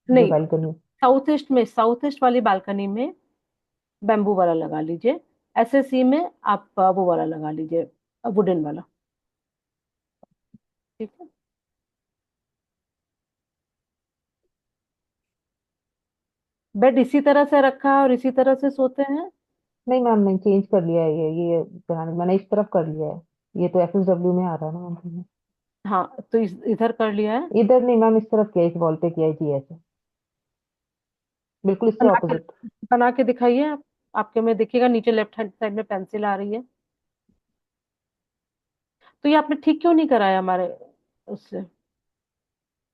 जो नहीं, बालकनी। साउथ ईस्ट में, साउथ ईस्ट वाली बालकनी में बैम्बू वाला लगा लीजिए, एसएससी में आप वो वाला लगा लीजिए, वुडन वाला। ठीक है। बेड इसी तरह से रखा है और इसी तरह से सोते हैं? नहीं मैम, नहीं चेंज कर लिया है ये मैंने इस तरफ कर लिया है। ये तो एसएसडब्ल्यू में आ रहा है ना मैम। हाँ, तो इधर कर लिया है। इधर नहीं मैम, इस तरफ किया, इस वॉल पे किया है जी ऐसे, बिल्कुल इससे बना के, ऑपोजिट। बना के दिखाइए आप, आपके में देखिएगा नीचे लेफ्ट हैंड साइड में पेंसिल आ रही है। तो ये आपने ठीक क्यों नहीं कराया हमारे उससे?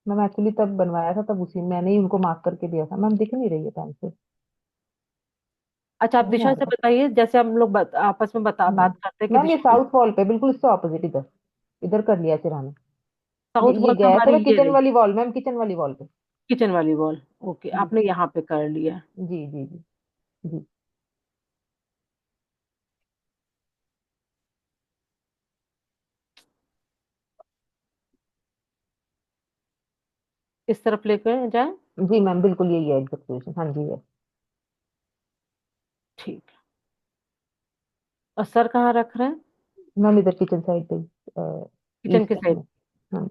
मैम एक्चुअली तब बनवाया था, तब उसी मैंने ही उनको मार्क करके दिया था मैम, दिख नहीं रही है टाइम से। अच्छा, आप नहीं आ दिशा से रहा। बताइए, जैसे हम लोग आपस में बात करते हैं कि मैम ये दिशा, साउथ वॉल पे बिल्कुल इससे ऑपोजिट, इधर इधर कर लिया सिराना। साउथ ये वॉल में गैस है हमारी ना, ये किचन रही, वाली वॉल मैम, किचन वाली वॉल पे। किचन वाली वॉल। ओके, जी आपने यहाँ पे कर लिया। जी जी जी। जी इस तरफ लेकर जाए। जी मैम, बिल्कुल यही है एग्जैक्ट पोजीशन, हाँ जी है। ठीक है, और सर कहाँ रख रहे हैं? मैम इधर किचन साइड पे ही, किचन ईस्ट के साइड साइड। में। हाँ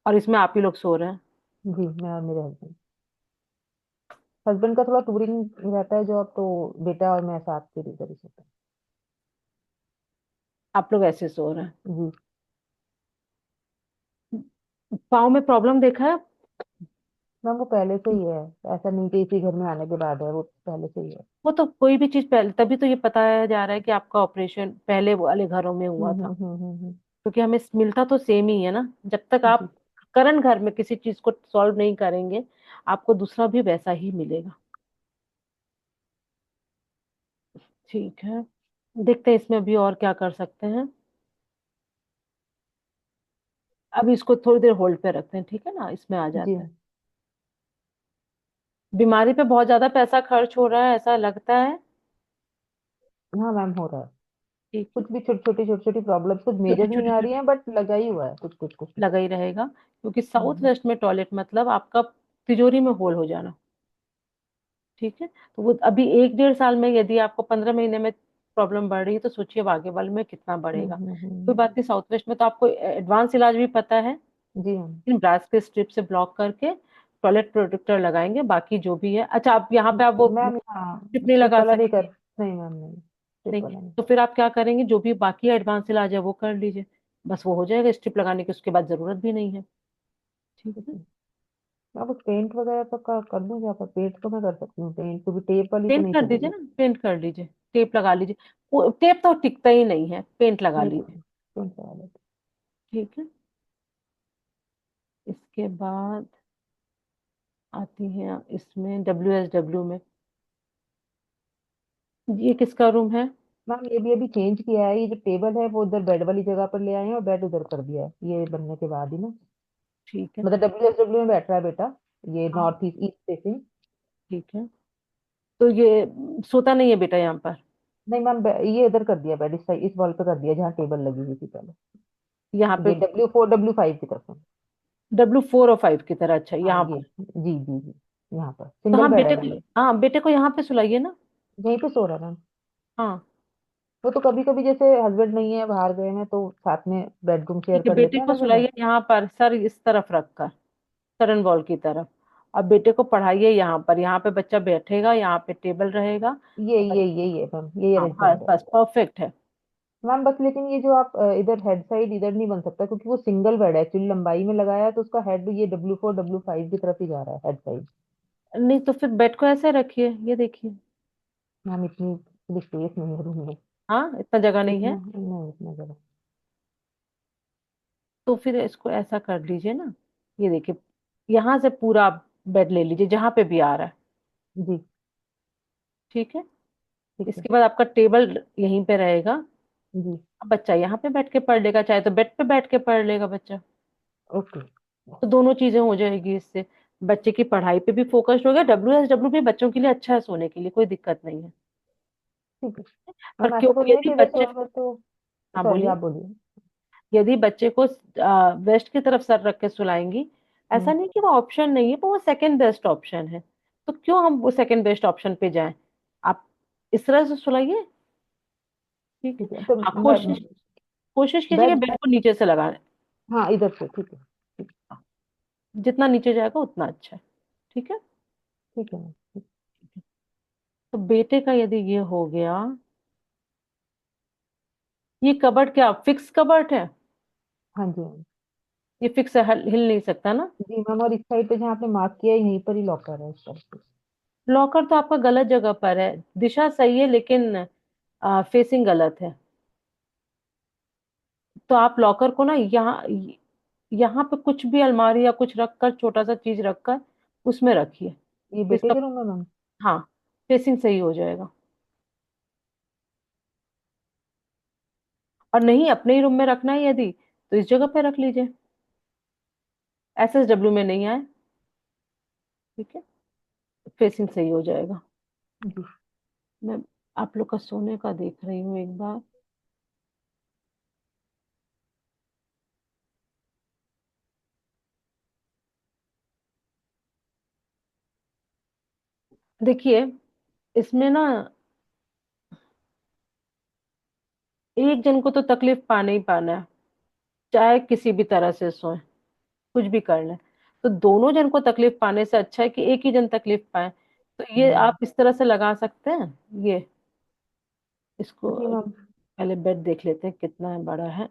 और इसमें आप ही लोग सो रहे हैं? जी, मैं और मेरे हस्बैंड। हस्बैंड का थोड़ा टूरिंग रहता है जॉब, तो बेटा और मैं साथ के इधर ही सोते आप लोग ऐसे सो रहे हैं जी। हैं? पाँव में प्रॉब्लम देखा है? मैम वो पहले से ही है, ऐसा नहीं कि इसी घर में आने के बाद है, वो पहले से ही है। वो तो कोई भी चीज पहले, तभी तो ये बताया जा रहा है कि आपका ऑपरेशन पहले वाले घरों में हुआ था। क्योंकि हमें मिलता तो सेम ही है ना। जब तक जी। आप करंट घर में किसी चीज को सॉल्व नहीं करेंगे, आपको दूसरा भी वैसा ही मिलेगा। ठीक है, देखते हैं इसमें भी और क्या कर सकते हैं। अब इसको थोड़ी देर होल्ड पे रखते हैं, ठीक है ना, इसमें आ जी जाते हैं। बीमारी पे बहुत ज्यादा पैसा खर्च हो रहा है ऐसा लगता है? हाँ मैम, हो रहा है। ठीक है। कुछ भी छोटी छोटी प्रॉब्लम्स, कुछ छोटी मेजर नहीं छोटी आ रही हैं, बट लगा ही हुआ है कुछ कुछ कुछ ना। लगा ही रहेगा, क्योंकि साउथ हम्म, वेस्ट में टॉयलेट मतलब आपका तिजोरी में होल हो जाना। ठीक है, तो वो अभी 1 डेढ़ साल में यदि आपको 15 महीने में प्रॉब्लम बढ़ रही है, तो सोचिए अब आगे वाले में कितना बढ़ेगा। कोई बात नहीं, साउथ वेस्ट में तो आपको एडवांस इलाज भी पता है। जी मैम। इन ब्रास के स्ट्रिप से ब्लॉक करके टॉयलेट प्रोटेक्टर लगाएंगे, बाकी जो भी है। अच्छा, आप यहाँ पे आप वो मैम हाँ, स्ट्रिप नहीं स्ट्रिप लगा वाला नहीं कर, सकेंगे? नहीं मैम नहीं, स्ट्रिप नहीं, वाला नहीं। तो फिर आप क्या करेंगे, जो भी बाकी एडवांस इलाज है वो कर लीजिए, बस वो हो जाएगा। स्ट्रिप लगाने की उसके बाद जरूरत भी नहीं है। ठीक है, मैं कुछ पेंट वगैरह तो कर दूं क्या? पर पेंट तो मैं कर सकती हूँ, पेंट तो भी टेप वाली तो पेंट नहीं कर दीजिए चलेगी। ना, पेंट कर लीजिए, टेप लगा लीजिए। वो टेप तो टिकता ही नहीं है, पेंट लगा नहीं तो लीजिए। पेंट लगा लेते। ठीक है, इसके बाद आती हैं इसमें WSW में। ये किसका रूम है? मैम ये भी अभी चेंज किया है, ये जो टेबल है वो उधर बेड वाली जगह पर ले आए हैं, और बेड उधर कर दिया है ये बनने के बाद ही ना। ठीक है। मतलब WSW में बैठ रहा है बेटा, ये हाँ, नॉर्थ ईस्ट ईस्ट फेसिंग। ठीक है। तो ये सोता नहीं है बेटा यहाँ पर? नहीं मैम, ये इधर कर दिया बेड, इस वॉल पे कर दिया जहाँ टेबल लगी हुई थी पहले। यहाँ पे ये W4 W5 की तरफ है। W4 और 5 की तरह? अच्छा, हाँ यहाँ ये, पर। जी जी जी, यहाँ पर तो सिंगल हाँ, बेड है बेटे मैम को, ये। हाँ बेटे को यहाँ पे सुलाइए ना। यहीं पे सो रहा है मैम। हाँ, वो तो कभी कभी जैसे हस्बैंड नहीं है, बाहर गए हैं, तो साथ में बेडरूम शेयर ठीक है, कर बेटे लेते हैं को ना दोनों। सुलाइए यहाँ पर, सर इस तरफ रखकर, सरन वॉल की तरफ। अब बेटे को पढ़ाइए यहाँ पर, यहाँ पे बच्चा बैठेगा, यहाँ पे टेबल रहेगा। और यही है मैम, यही हाँ, बस अरेंजमेंट है। बस परफेक्ट है। मैम बस लेकिन ये जो आप इधर हेड साइड इधर नहीं बन सकता, क्योंकि वो सिंगल बेड है एक्चुअली, लंबाई में लगाया है, तो उसका हेड ये W4 W5 की तरफ ही जा रहा है, हेड साइड। नहीं तो फिर बेड को ऐसे रखिए, ये देखिए। मैम इतनी स्पेस नहीं है रूम में। हाँ, इतना जगह नहीं इतना है। नहीं, इतना जगह। तो फिर इसको ऐसा कर लीजिए ना, ये देखिए, यहाँ से पूरा बेड ले लीजिए जहां पे भी आ रहा है। जी ठीक है, ठीक है। इसके बाद आपका टेबल यहीं पे रहेगा। जी अब बच्चा यहाँ पे बैठ के पढ़ लेगा, चाहे तो बेड पे बैठ के पढ़ लेगा बच्चा। ओके। तो दोनों चीजें हो जाएगी इससे। बच्चे की पढ़ाई पे भी फोकस्ड हो गया। WSW भी बच्चों के लिए अच्छा है, सोने के लिए कोई दिक्कत नहीं है। ठीक है पर मैम, ऐसा क्यों, तो नहीं है यदि कि इधर बच्चे, सोएगा तो। हाँ सॉरी, बोलिए, आप बोलिए। यदि बच्चे को वेस्ट की तरफ सर रख के सुलाएंगी, ऐसा हम्म। नहीं कि वो ऑप्शन नहीं है, पर वो सेकंड बेस्ट ऑप्शन है। तो क्यों हम वो सेकंड बेस्ट ऑप्शन पे जाएं? आप इस तरह से सुलाइए। ठीक है। ठीक है तो हाँ, मैं कोशिश कोशिश कीजिए कि बेड, बेड को नीचे से लगाएं। हाँ इधर से, ठीक है। ठीक। जितना नीचे जाएगा उतना अच्छा है। ठीक है। ठीक है मैम। तो बेटे का यदि ये हो गया, ये कबर्ड क्या फिक्स कबर्ड है? हाँ जी मैम। ये फिक्स है, हिल नहीं सकता ना? जी मैम, और इस साइड पे जहाँ आपने मार्क किया है, यहीं पर ही लॉकर है इस तरफ पे। लॉकर तो आपका गलत जगह पर है। दिशा सही है लेकिन फेसिंग गलत है। तो आप लॉकर को ना यहाँ, यहाँ पे कुछ भी अलमारी या कुछ रखकर, छोटा सा चीज रखकर उसमें रखिए। ये तो बेटे इसका, के रूम में मैम। हाँ, फेसिंग सही हो जाएगा। और नहीं, अपने ही रूम में रखना है यदि, तो इस जगह पे रख लीजिए, SSW में नहीं आए। ठीक है, फेसिंग सही हो जाएगा। जी। मैं आप लोग का सोने का देख रही हूँ एक बार। देखिए, इसमें ना एक जन को तो तकलीफ पाना ही पाना है। चाहे किसी भी तरह से सोए, कुछ भी कर लें। तो दोनों जन को तकलीफ पाने से अच्छा है कि एक ही जन तकलीफ पाए। तो ये आप इस तरह से लगा सकते हैं। ये इसको जी मैम। पहले बेड देख लेते हैं कितना बड़ा है।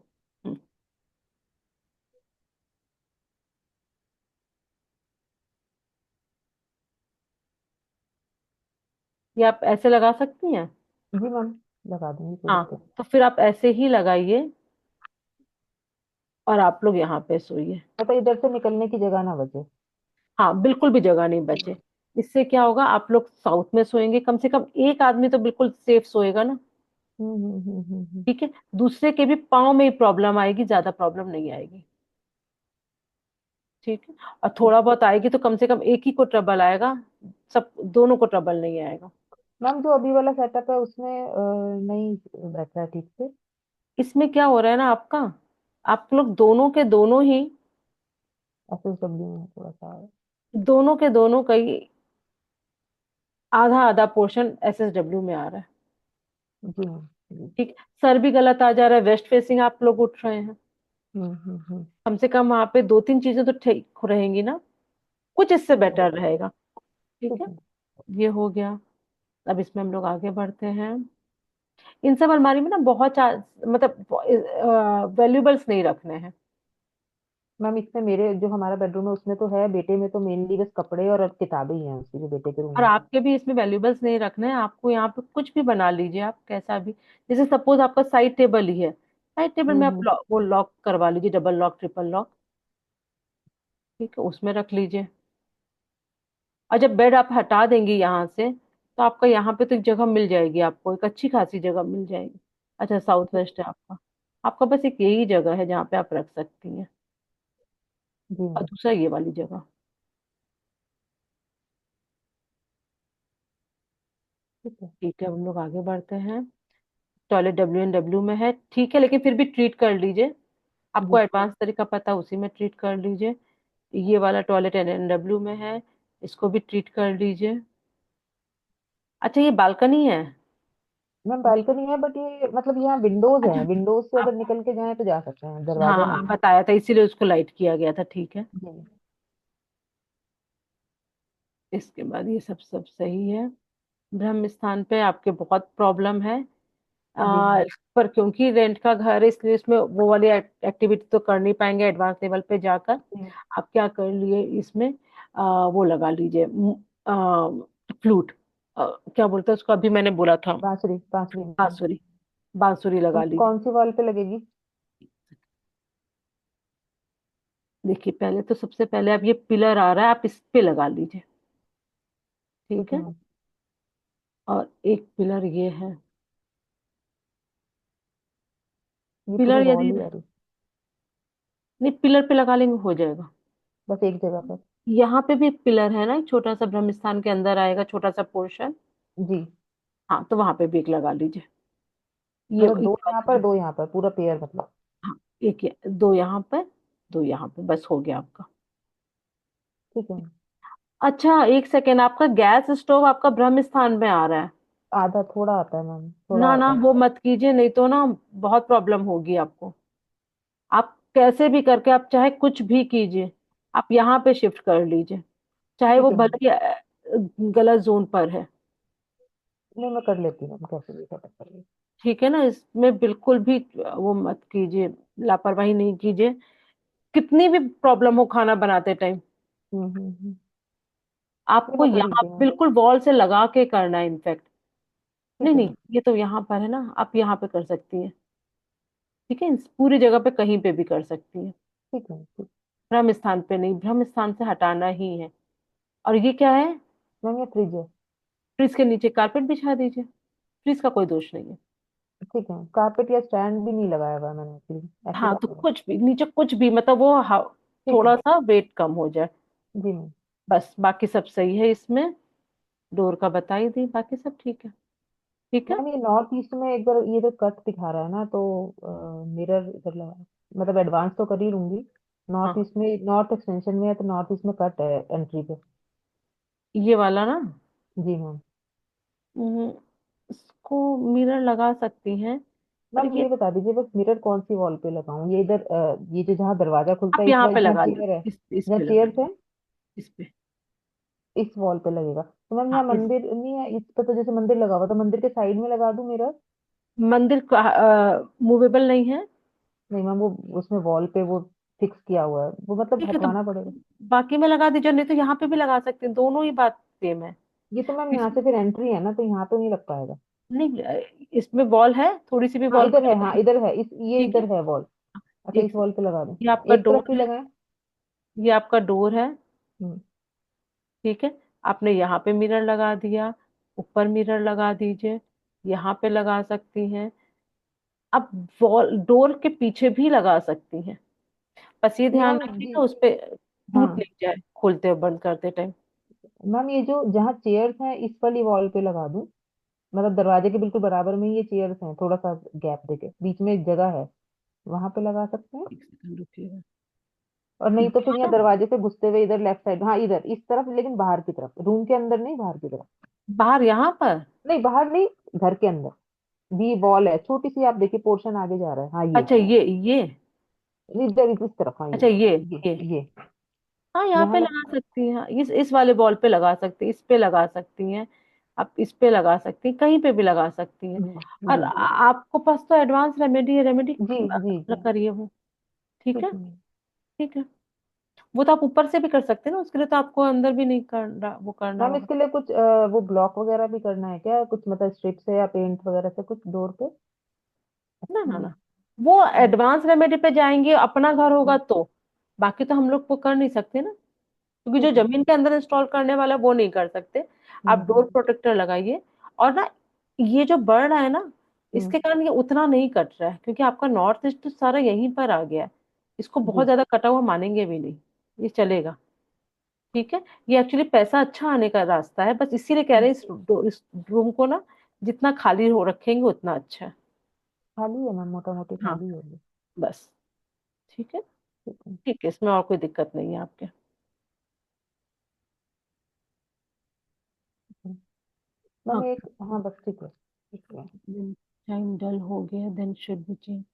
ये आप ऐसे लगा सकती हैं। जी मैम, लगा दूंगी, कोई हाँ, दिक्कत तो फिर आप ऐसे ही लगाइए और आप लोग यहाँ पे सोइए। मतलब इधर से निकलने की जगह ना बचे। हाँ, बिल्कुल भी जगह नहीं बचे। इससे क्या होगा, आप लोग साउथ में सोएंगे, कम से कम एक आदमी तो बिल्कुल सेफ सोएगा ना। ठीक है, दूसरे के भी पाँव में ही प्रॉब्लम आएगी, ज्यादा प्रॉब्लम नहीं आएगी। ठीक है, और थोड़ा बहुत आएगी तो कम से कम एक ही को ट्रबल आएगा, सब दोनों को ट्रबल नहीं आएगा। मैम जो अभी वाला सेटअप है उसमें नहीं बैठ रहा है ठीक से। इसमें क्या हो रहा है ना आपका, आप लोग दोनों के दोनों ही, SSW में थोड़ा सा है। दोनों के दोनों का ही आधा आधा पोर्शन SSW में आ रहा है। जी मैम। जी। ठीक, सर भी गलत आ जा रहा है, वेस्ट फेसिंग आप लोग उठ रहे हैं। कम से कम वहां पे दो तीन चीजें तो ठीक रहेंगी ना, कुछ इससे ठीक है। बेटर रहेगा। ठीक ठीक है, है। ये हो गया। अब इसमें हम लोग आगे बढ़ते हैं। इन सब अलमारी में ना बहुत मतलब वैल्यूबल्स नहीं रखने हैं। मैम इसमें मेरे जो हमारा बेडरूम है उसमें तो है, बेटे में तो मेनली बस कपड़े और किताबें ही हैं उसके, जो बेटे के रूम और में। आपके भी इसमें वैल्यूबल्स नहीं रखने हैं, आपको यहाँ पे कुछ भी बना लीजिए आप कैसा भी। जैसे सपोज आपका साइड टेबल ही है, साइड टेबल में आप हम्म। वो लॉक करवा लीजिए, डबल लॉक ट्रिपल लॉक। ठीक है, उसमें रख लीजिए। और जब बेड आप हटा देंगी यहाँ से, तो आपका यहाँ पे तो एक जगह मिल जाएगी, आपको एक अच्छी खासी जगह मिल जाएगी। अच्छा, साउथ वेस्ट है आपका, आपका बस एक यही जगह है जहाँ पे आप रख सकती हैं। जी और मैम। दूसरा ये वाली जगह। ठीक है। ठीक है, हम लोग आगे बढ़ते हैं। टॉयलेट WNW में है, ठीक है, लेकिन फिर भी ट्रीट कर लीजिए। आपको जी एडवांस तरीका पता है, उसी में ट्रीट कर लीजिए। ये वाला टॉयलेट NNW में है, इसको भी ट्रीट कर लीजिए। अच्छा, ये बालकनी है। मैम, बालकनी है बट ये मतलब यहाँ विंडोज अच्छा, हैं, विंडोज से अगर आप, निकल के जाए तो जा सकते हैं, दरवाजा हाँ नहीं है। बताया था, इसीलिए उसको लाइट किया गया था। ठीक है, जी। इसके बाद ये सब सब सही है। ब्रह्म स्थान पे आपके बहुत प्रॉब्लम है। जी आ, मैम। पर क्योंकि रेंट का घर है, इसलिए इसमें वो वाली एक्टिविटी तो कर नहीं पाएंगे एडवांस लेवल पे जाकर। जी। आप क्या कर लिए इसमें, वो लगा लीजिए, फ्लूट, क्या बोलते हैं उसको, अभी मैंने बोला था, बांसुरी, बांसुरी मैम। बांसुरी, बांसुरी लगा लीजिए। कौन सी वॉल पे लगेगी? देखिए, पहले तो सबसे पहले आप, ये पिलर आ रहा है, आप इस पे लगा लीजिए। ठीक ठीक है है, मैम। और एक पिलर ये है। ये पूरी पिलर वॉल यदि, ही आ रही? नहीं, पिलर पे लगा लेंगे हो जाएगा। बस एक जगह पर? यहाँ पे भी एक पिलर है ना, एक छोटा सा ब्रह्म स्थान के अंदर आएगा, छोटा सा पोर्शन। जी। हाँ, तो वहां पे भी एक लगा लीजिए। ये मतलब दो यहाँ पर, दो यहाँ पर, पूरा पेयर मतलब? हाँ, एक दो यहाँ पर, दो यहाँ पे, बस हो गया आपका। ठीक है मैम। अच्छा, एक सेकेंड, आपका गैस स्टोव आपका ब्रह्म स्थान में आ रहा है। आधा थोड़ा आता है मैम, थोड़ा ना ना, आता है। वो मत कीजिए, नहीं तो ना बहुत प्रॉब्लम होगी आपको। आप कैसे भी करके, आप चाहे कुछ भी कीजिए, आप यहाँ पे शिफ्ट कर लीजिए, चाहे वो ठीक है मैम। भले ही गलत जोन पर है। नहीं, मैं कर लेती हूँ मैम, कैसे भी सेटअप कर लेती ठीक है ना, इसमें बिल्कुल भी वो मत कीजिए, लापरवाही नहीं कीजिए, कितनी भी प्रॉब्लम हो खाना बनाते टाइम। हूँ। नहीं, आपको मैं कर यहाँ लेती हूँ। बिल्कुल वॉल से लगा के करना है इनफैक्ट। नहीं ठीक है नहीं, मैम। ये तो यहाँ पर है ना, आप यहाँ पे कर सकती हैं। ठीक है, इस पूरी जगह पे कहीं पे भी कर सकती हैं। ठीक है। ठीक। ब्रह्म स्थान पे नहीं, ब्रह्म स्थान से हटाना ही है। और ये क्या है, मैम ये फ्रिज है। फ्रिज के नीचे कारपेट बिछा दीजिए, फ्रिज का कोई दोष नहीं है। ठीक है, कारपेट या स्टैंड भी नहीं लगाया हुआ है मैंने, एक्चुअली ऐसे ही हाँ, तो रखा हुआ है। कुछ भी नीचे, कुछ भी मतलब वो ठीक है। थोड़ा सा वेट कम हो जाए, जी मैम। बस बाकी सब सही है इसमें। डोर का बता ही दी, बाकी सब ठीक है। ठीक है, मैम ये नॉर्थ ईस्ट में एक बार ये जो कट दिखा रहा है ना, तो मिरर इधर लगा, मतलब एडवांस तो कर ही लूंगी। नॉर्थ हाँ, ईस्ट में, नॉर्थ एक्सटेंशन में है तो नॉर्थ ईस्ट में कट है एंट्री पे। ये वाला ना, जी मैम। हम्म, इसको मिरर लगा सकती हैं, और मैम ये ये बता दीजिए बस मिरर कौन सी वॉल पे लगाऊं, ये इधर ये जो जहाँ दरवाजा खुलता आप है इस यहाँ वाले पे जहाँ लगा लो, चेयर है, इस जहाँ पे चेयर्स लगाइए, है, इस पे। इस वॉल पे लगेगा। तो मैम हाँ यहाँ इस मंदिर नहीं है इस पे, तो जैसे मंदिर लगा हुआ तो मंदिर के साइड में लगा दूं मिरर? मंदिर का मूवेबल नहीं है। नहीं मैम वो उसमें वॉल पे वो फिक्स किया हुआ है, वो मतलब ठीक है, तो हटवाना पड़ेगा। बाकी में लगा दीजिए, नहीं तो यहाँ पे भी लगा सकते हैं, दोनों ही बात सेम है। ये तो मैम यहाँ से इसमें फिर एंट्री है ना, तो यहाँ तो नहीं लग पाएगा। नहीं, इसमें वॉल है, थोड़ी सी भी हाँ वॉल इधर पे है, हाँ लगाइए। इधर है, इस ये ठीक है, इधर है वॉल। अच्छा एक इस वॉल पे लगा दूं? ये आपका एक डोर तरफ ही है, लगाए? ये आपका डोर है। हम्म। ठीक है, आपने यहाँ पे मिरर लगा दिया, ऊपर मिरर लगा दीजिए, यहाँ पे लगा सकती हैं। आप वॉल डोर के पीछे भी लगा सकती हैं, बस ये नहीं ध्यान मैम जी। रखिएगा उस पे टूट हाँ नहीं जाए खोलते और बंद करते टाइम। मैम ये जो जहाँ चेयर्स हैं इस वाली वॉल पे लगा दूं, मतलब दरवाजे के बिल्कुल बराबर में ही ये चेयर्स हैं, थोड़ा सा गैप देके बीच में एक जगह है, वहां पे लगा सकते हैं? एक सेकंड रुकिएगा। और नहीं तो फिर यहाँ यहाँ दरवाजे से घुसते हुए इधर लेफ्ट साइड, हाँ इधर इस तरफ, लेकिन बाहर की तरफ, रूम के अंदर नहीं, बाहर की तरफ। बाहर, यहाँ पर। नहीं बाहर नहीं, घर के अंदर भी वॉल है छोटी सी, आप देखिए पोर्शन आगे जा रहा है, हाँ अच्छा ये इधर इस तरफ, हाँ अच्छा ये ये हाँ, यहाँ पे यहाँ लगा लगा। सकती हैं, इस वाले बॉल पे लगा सकती हैं, इस पे लगा सकती हैं, आप इस पे लगा सकती हैं, कहीं पे भी लगा सकती हैं। और जी आपको पास तो एडवांस रेमेडी है, रेमेडी जी जी जी। करिए वो। ठीक है, ठीक है। ठीक है। वो तो आप ऊपर से भी कर सकते हैं ना, उसके लिए तो आपको अंदर भी नहीं करना, वो करना मैम होगा। इसके लिए कुछ वो ब्लॉक वगैरह भी करना है क्या, कुछ मतलब स्ट्रिप से या पेंट वगैरह से कुछ डोर पे? ना ना ना, वो हम्म, एडवांस रेमेडी पे जाएंगे, अपना घर होगा हम्म, तो। बाकी तो हम लोग वो कर नहीं सकते ना, क्योंकि जो ठीक है। जमीन के अंदर इंस्टॉल करने वाला है, वो नहीं कर सकते। आप डोर हम्म। प्रोटेक्टर लगाइए। और ना, ये जो बढ़ रहा है ना, हम्म, इसके कारण ये उतना नहीं कट रहा है, क्योंकि आपका नॉर्थ ईस्ट तो सारा यहीं पर आ गया है। इसको बहुत जी ज्यादा कटा हुआ मानेंगे भी नहीं, ये चलेगा। ठीक है, ये एक्चुअली पैसा अच्छा आने का रास्ता है, बस इसीलिए कह रहे हैं इस रूम को ना जितना खाली हो रखेंगे उतना अच्छा है। खाली है मैम, मोटा मोटी हाँ, खाली है ये। बस। ठीक है, ठीक है। ठीक है, इसमें और कोई दिक्कत नहीं है आपके। ठीक है। मैम हाँ, एक, हाँ बस ठीक है, ठीक है। टाइम डल हो गया, देन शुड बी चेंज।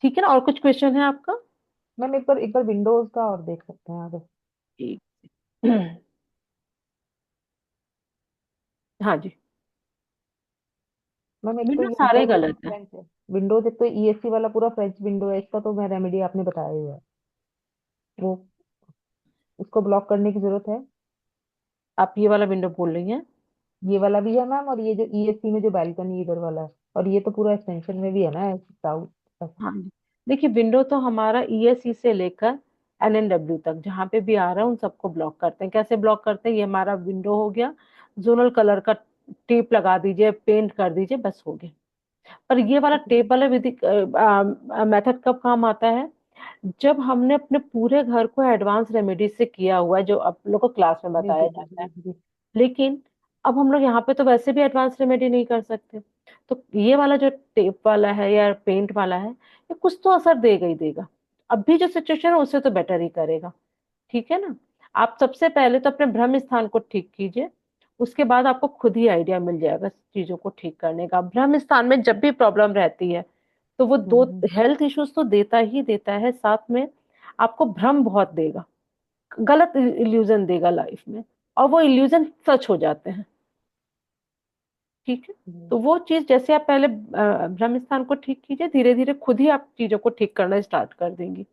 ठीक है ना, और कुछ क्वेश्चन है आपका? मैम एक बार विंडोज का और देख सकते हैं आगे? एक हाँ जी, मैम एक तो विंडो ये सारे ऊपर पूरा गलत है। फ्रेंच है, विंडोज एक तो ईएससी वाला पूरा फ्रेंच विंडो है, इसका तो मैं रेमेडी आपने बताया ही है, वो उसको ब्लॉक करने की जरूरत है? आप ये वाला विंडो बोल रही हैं? ये वाला भी है मैम, और ये जो ईएससी में जो बैल्कनी इधर वाला है, और ये तो पूरा एक्सटेंशन में भी है ना साउथ। हाँ जी, देखिए विंडो तो हमारा ईएससी से लेकर एनएनडब्ल्यू तक जहाँ पे भी आ रहा है उन सबको ब्लॉक करते हैं। कैसे ब्लॉक करते हैं? ये हमारा विंडो हो गया, जोनल कलर का टेप लगा दीजिए, पेंट कर दीजिए, बस हो गया। पर ये वाला ठीक है। टेप वाला विधि मेथड कब काम आता है? जब हमने अपने पूरे घर को एडवांस रेमेडी से किया हुआ है, जो आप लोग को क्लास में जी बताया जी जी जाता है। जी जी। लेकिन अब हम लोग यहाँ पे तो वैसे भी एडवांस रेमेडी नहीं कर सकते, तो ये वाला जो टेप वाला है या पेंट वाला है, ये कुछ तो असर देगा ही देगा। अभी जो सिचुएशन है उससे तो बेटर ही करेगा। ठीक है ना? आप सबसे पहले तो अपने भ्रम स्थान को ठीक कीजिए, उसके बाद आपको खुद ही आइडिया मिल जाएगा चीजों को ठीक करने का। भ्रम स्थान में जब भी प्रॉब्लम रहती है तो वो दो हम्म। हेल्थ इश्यूज तो देता ही देता है, साथ में आपको भ्रम बहुत देगा, गलत इल्यूजन देगा लाइफ में, और वो इल्यूजन सच हो जाते हैं। ठीक है, हम्म। तो वो चीज जैसे आप पहले ब्रह्म स्थान को ठीक कीजिए, धीरे धीरे खुद ही आप चीजों को ठीक करना स्टार्ट कर देंगी।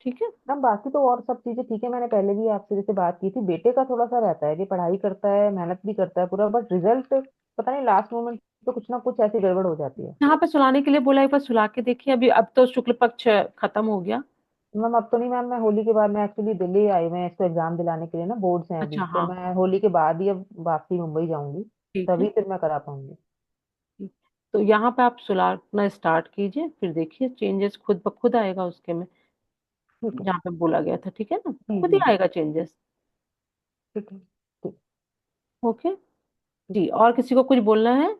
ठीक है। मैम बाकी तो और सब चीजें ठीक है, मैंने पहले भी आपसे जैसे बात की थी, बेटे का थोड़ा सा रहता है कि पढ़ाई करता है, मेहनत भी करता है पूरा, बट रिजल्ट पता नहीं लास्ट मोमेंट तो कुछ ना कुछ ऐसी गड़बड़ हो जाती है। यहाँ पे सुलाने के लिए बोला, एक बार सुला के देखिए। अभी अब तो शुक्ल पक्ष खत्म हो गया। मैम अब तो नहीं मैम, मैं होली के बाद, मैं एक्चुअली दिल्ली आई, मैं इसको एग्जाम दिलाने के लिए ना, बोर्ड्स हैं अभी, अच्छा, तो हाँ, मैं होली के बाद ही अब वापसी मुंबई जाऊंगी, ठीक है। तभी फिर मैं करा पाऊंगी। ठीक। तो यहाँ पे आप सुलाना स्टार्ट कीजिए, फिर देखिए चेंजेस खुद ब खुद आएगा उसके में, ठीक है। जहाँ पे बोला गया था। ठीक है ना, जी खुद ही जी जी। आएगा चेंजेस। ठीक है। ठीक। ओके। ठीक। जी, और किसी को कुछ बोलना है?